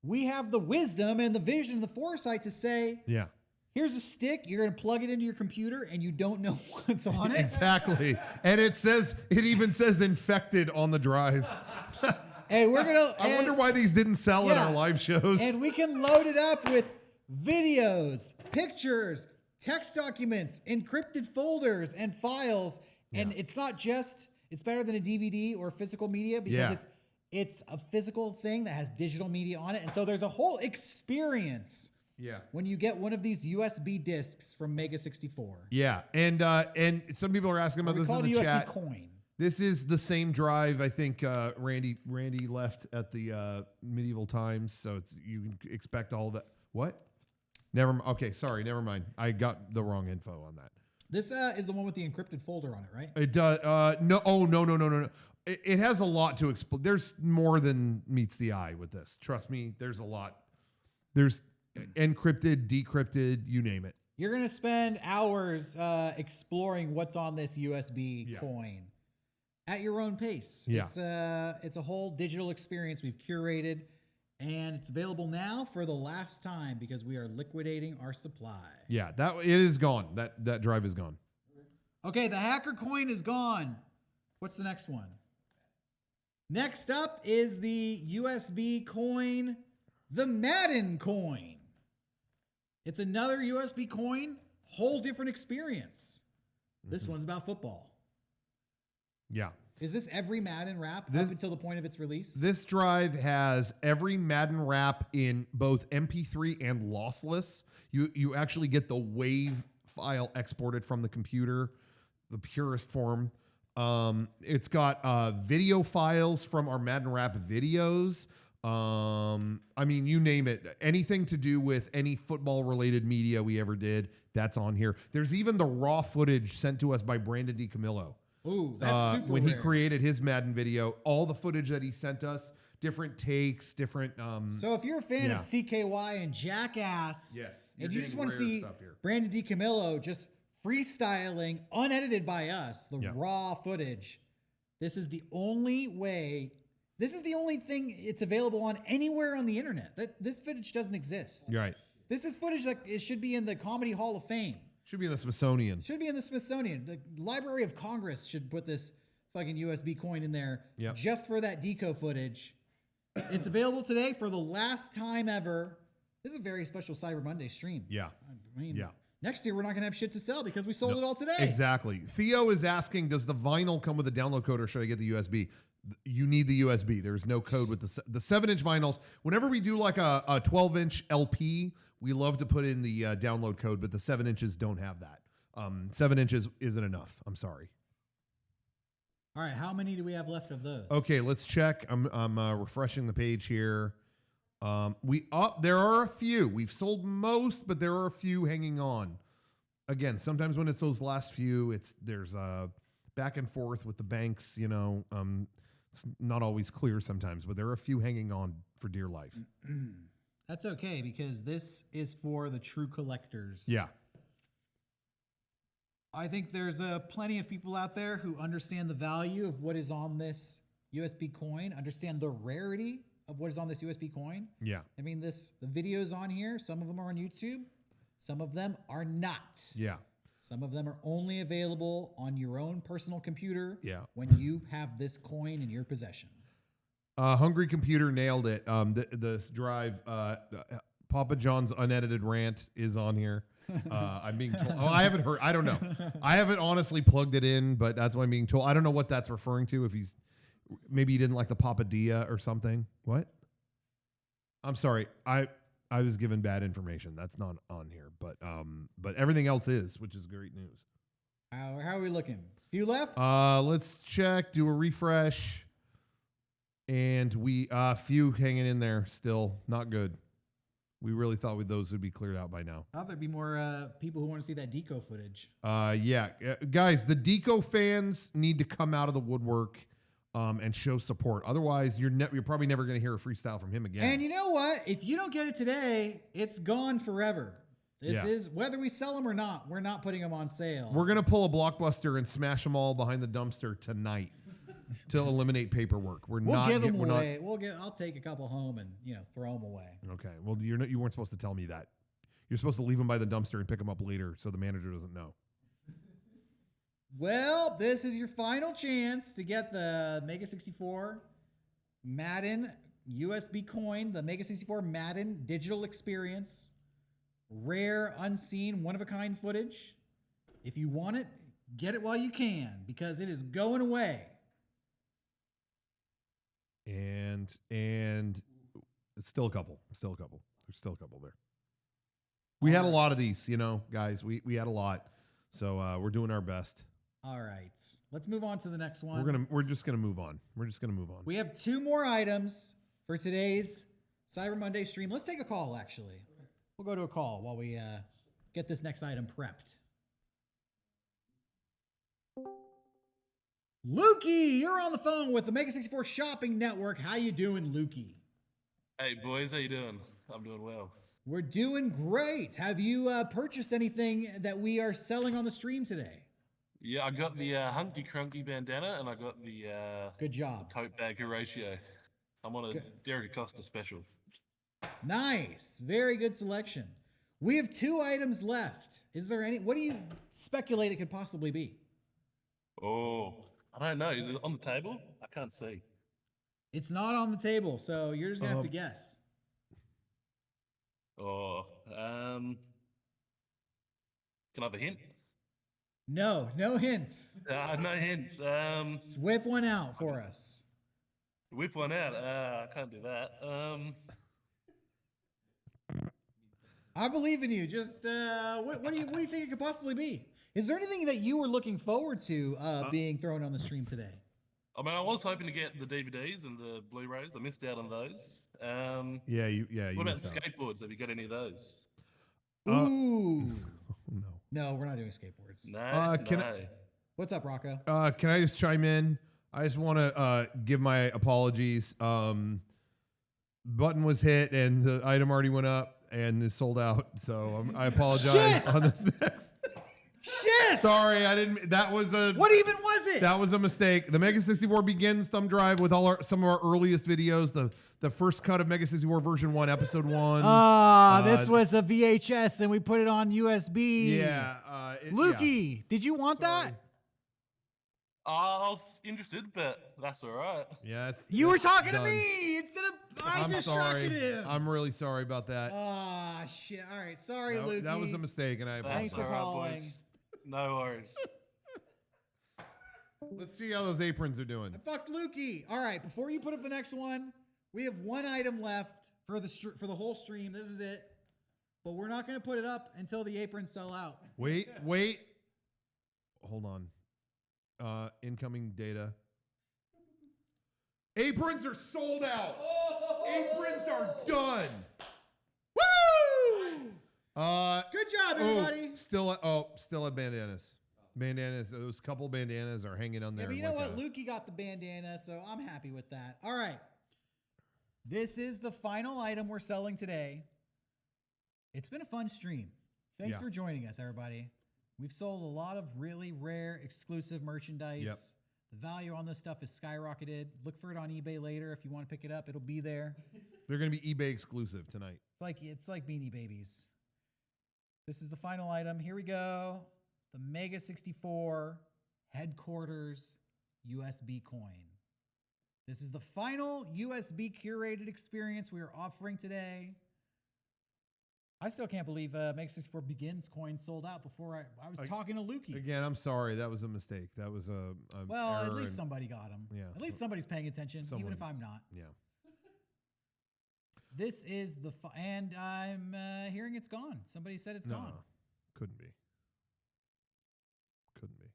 we have the wisdom and the vision and the foresight to say, here's a stick. You're going to plug it into your computer and you don't know what's on it. Exactly. And it even says infected on the drive. Hey, I wonder why these didn't sell at our live shows. And we can load it up with videos, pictures, text documents, encrypted folders and files. And it's not just, it's better than a DVD or physical media because it's a physical thing that has digital media on it. And so there's a whole experience. Yeah. When you get one of these USB discs from Mega64. Yeah. And some people are asking about this in the chat. Coin. This is the same drive I think Randy left at the medieval times, so you can expect all that. What? Never mind. I got the wrong info on that. This is the one with the encrypted folder on it, right? It does. No. Oh, no. It has a lot to explain. There's more than meets the eye with this. Trust me. There's a lot. There's encrypted, decrypted, you name it. You're going to spend hours exploring what's on this USB coin at your own pace. Yeah. It's a whole digital experience we've curated, and it's available now for the last time because we are liquidating our supply. Yeah, it is gone. That drive is gone. Okay, the hacker coin is gone. What's the next one? Next up is the USB coin, the Madden coin. It's another USB coin, whole different experience. This one's about football. Yeah. Is this every Madden wrap up until the point of its release? This drive has every Madden wrap in both MP3 and lossless. You actually get the WAV file exported from the computer, the purest form. It's got video files from our Madden wrap videos. I mean, you name it. Anything to do with any football-related media we ever did, that's on here. There's even the raw footage sent to us by Brandon DiCamillo. Ooh, that's super when rare. he created his Madden video, all the footage that he sent us, different takes, different. So if you're a fan of CKY and Jackass, and you just want to see Brandon DiCamillo just freestyling, unedited by us, the raw footage, this is the only way. This is the only thing it's available on anywhere on the internet. This footage doesn't exist. You're right. This is footage that it should be in the Comedy Hall of Fame. Should be in the Smithsonian. Should be in the Smithsonian. The Library of Congress should put this fucking USB coin in there just for that deco footage. It's available today for the last time ever. This is a very special Cyber Monday stream. Yeah. I mean, next year we're not going to have shit to sell because we sold it all today. Exactly. Theo is asking, does the vinyl come with a download code or should I get the USB? You need the USB. There's no code with the 7-inch vinyls. Whenever we do like a 12-inch LP, we love to put in the download code, but the 7 inches don't have that. 7 inches isn't enough. I'm sorry. All right, how many do we have left of those? Okay, let's check. I'm refreshing the page here. There are a few. We've sold most, but there are a few hanging on. Again, sometimes when it's those last few, there's back and forth with the banks. It's not always clear sometimes, but there are a few hanging on for dear life. That's okay because this is for the true collectors. Yeah. I think there's plenty of people out there who understand the value of what is on this USB coin, understand the rarity of what is on this USB coin. Yeah. I mean, the videos on here, some of them are on YouTube, some of them are not. Yeah. Some of them are only available on your own personal computer. Yeah. When you have this coin in your possession. Hungry Computer nailed it. This drive, Papa John's unedited rant is on here. I'm being told. Oh, I haven't heard. I don't know. I haven't honestly plugged it in, but that's what I'm being told. I don't know what that's referring to. If maybe he didn't like the Papadilla or something. What? I'm sorry. I was given bad information. That's not on here, but everything else is, which is great news. How are we looking? Few left? Let's check. Do a refresh. And we few hanging in there still. Not good. We really thought those would be cleared out by now. I thought there'd be more people who want to see that deco footage. Yeah. Guys, the deco fans need to come out of the woodwork and show support. Otherwise, you're probably never going to hear a freestyle from him again. And you know what? If you don't get it today, it's gone forever. This is, whether we sell them or not, we're not putting them on sale. We're going to pull a Blockbuster and smash them all behind the dumpster tonight to eliminate paperwork. We'll give them away. I'll take a couple home and throw them away. Okay. Well, you weren't supposed to tell me that. You're supposed to leave them by the dumpster and pick them up later so the manager doesn't know. Well, this is your final chance to get the Mega64 Madden USB coin, the Mega64 Madden digital experience, rare, unseen, one-of-a-kind footage. If you want it, get it while you can because it is going away. And it's still a couple. There's still a couple there. We had a lot of these, guys. We had a lot. So we're doing our best. All right. Let's move on to the next one. We're just gonna move on. We have 2 more items for today's Cyber Monday stream. Let's take a call, actually. We'll go to a call while we get this next item prepped. Lukey, you're on the phone with the Mega64 Shopping Network. How you doing, Lukey? Hey, boys. How you doing? I'm doing well. We're doing great. Have you purchased anything that we are selling on the stream today? Yeah, I got the Hunty Crunky bandana, and I got the good job tote bag Horatio. I'm on a Derek Acosta special. Nice. Very good selection. We have 2 items left. Is there any? What do you speculate it could possibly be? Oh, I don't know. Is it on the table? I can't see. It's not on the table, so you're just going to have to guess. Oh, can I have a hint? No hints. No hints. Just whip one out for us. Whip one out. I can't do that. I believe in you. Just what do you think it could possibly be? Is there anything that you were looking forward to being thrown on the stream today? I mean, I was hoping to get the DVDs and the Blu-rays. I missed out on those. You What about missed out. skateboards? Have you got any of those? Ooh. No, we're not doing skateboards. No. What's up, Rocco? Can I just chime in? I just want to give my apologies. Button was hit and the item already went up and is sold out. So I apologize on this next. Shit! Sorry, I didn't. That was a. What even was it? That was a mistake. The Mega64 begins thumb drive with some of our earliest videos. The first cut of Mega64 version 1, episode 1. This was a VHS and we put it on USB. Yeah. Lukey, did you want that? I was interested, but that's all right. Yeah, you were talking done. to me instead of I distracted him. I'm really sorry about that. Shit. All right. Sorry, Lukey. That was a mistake, and I apologize. Thanks for calling. No worries. Let's see how those aprons are doing. I fucked Lukey. All right. Before you put up the next one, we have 1 item left for the whole stream. This is it. But we're not going to put it up until the aprons sell out. Wait. Hold on. Incoming data. Aprons are sold out. Aprons are done. Woo! Good job, everybody. Still at bandanas. Bandanas, those couple bandanas are hanging on there. Yeah, but you know what? Lukey got the bandana, so I'm happy with that. All right. This is the final item we're selling today. It's been a fun stream. Thanks for joining us, everybody. We've sold a lot of really rare, exclusive merchandise. Yep. The value on this stuff is skyrocketed. Look for it on eBay later if you want to pick it up. It'll be there. They're going to be eBay exclusive tonight. It's like Beanie Babies. This is the final item. Here we go. The Mega64 headquarters USB coin. This is the final USB curated experience we are offering today. I still can't believe Mega64 Begins coin sold out before I was talking to Lukey. Again, I'm sorry. That was a mistake. That was a well, error at least somebody got them. Yeah. At least somebody's paying attention, even if I'm not. Yeah. This is the and I'm hearing it's gone. Somebody said it's gone. Couldn't be. Couldn't be.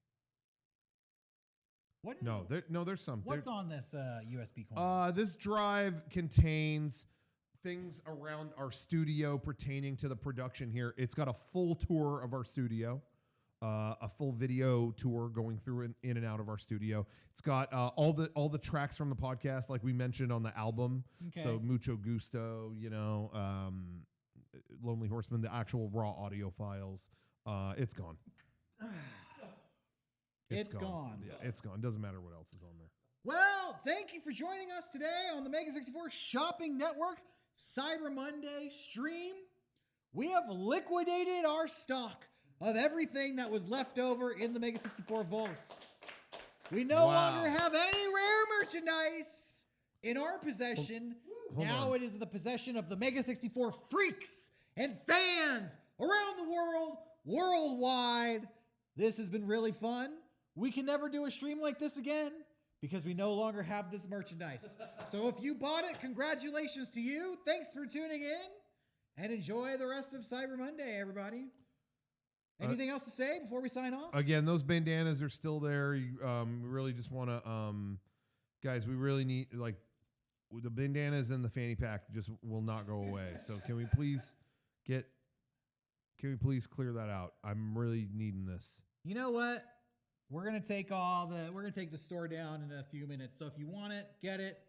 What is there's some. What's on this USB coin? This drive contains things around our studio pertaining to the production here. It's got a full tour of our studio, a full video tour going through in and out of our studio. It's got all the tracks from the podcast, like we mentioned on the album. Okay. So Mucho Gusto, Lonely Horseman, the actual raw audio files. It's gone. It's gone. Yeah, it's gone. Doesn't matter what else is on there. Well, thank you for joining us today on the Mega64 Shopping Network Cyber Monday stream. We have liquidated our stock of everything that was left over in the Mega64 vaults. We no longer have any rare merchandise in our possession. Now it is in the possession of the Mega64 freaks and fans around the world, worldwide. This has been really fun. We can never do a stream like this again because we no longer have this merchandise. So if you bought it, congratulations to you. Thanks for tuning in and enjoy the rest of Cyber Monday, everybody. Anything else to say before we sign off? Again, those bandanas are still there. We really just want to, guys, we really need, the bandanas and the fanny pack just will not go away. So can we please clear that out? I'm really needing this. You know what? We're gonna take the store down in a few minutes. So if you want it, get it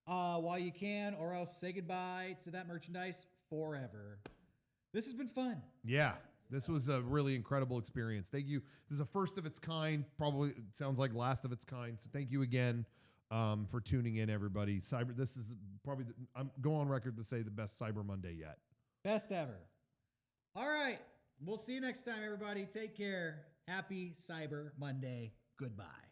while you can, or else say goodbye to that merchandise forever. This has been fun. Yeah, this was a really incredible experience. Thank you. This is a first of its kind. Probably it sounds like last of its kind. So thank you again for tuning in, everybody. This is probably I'm going on record to say the best Cyber Monday yet. Best ever. All right. We'll see you next time, everybody. Take care. Happy Cyber Monday. Goodbye.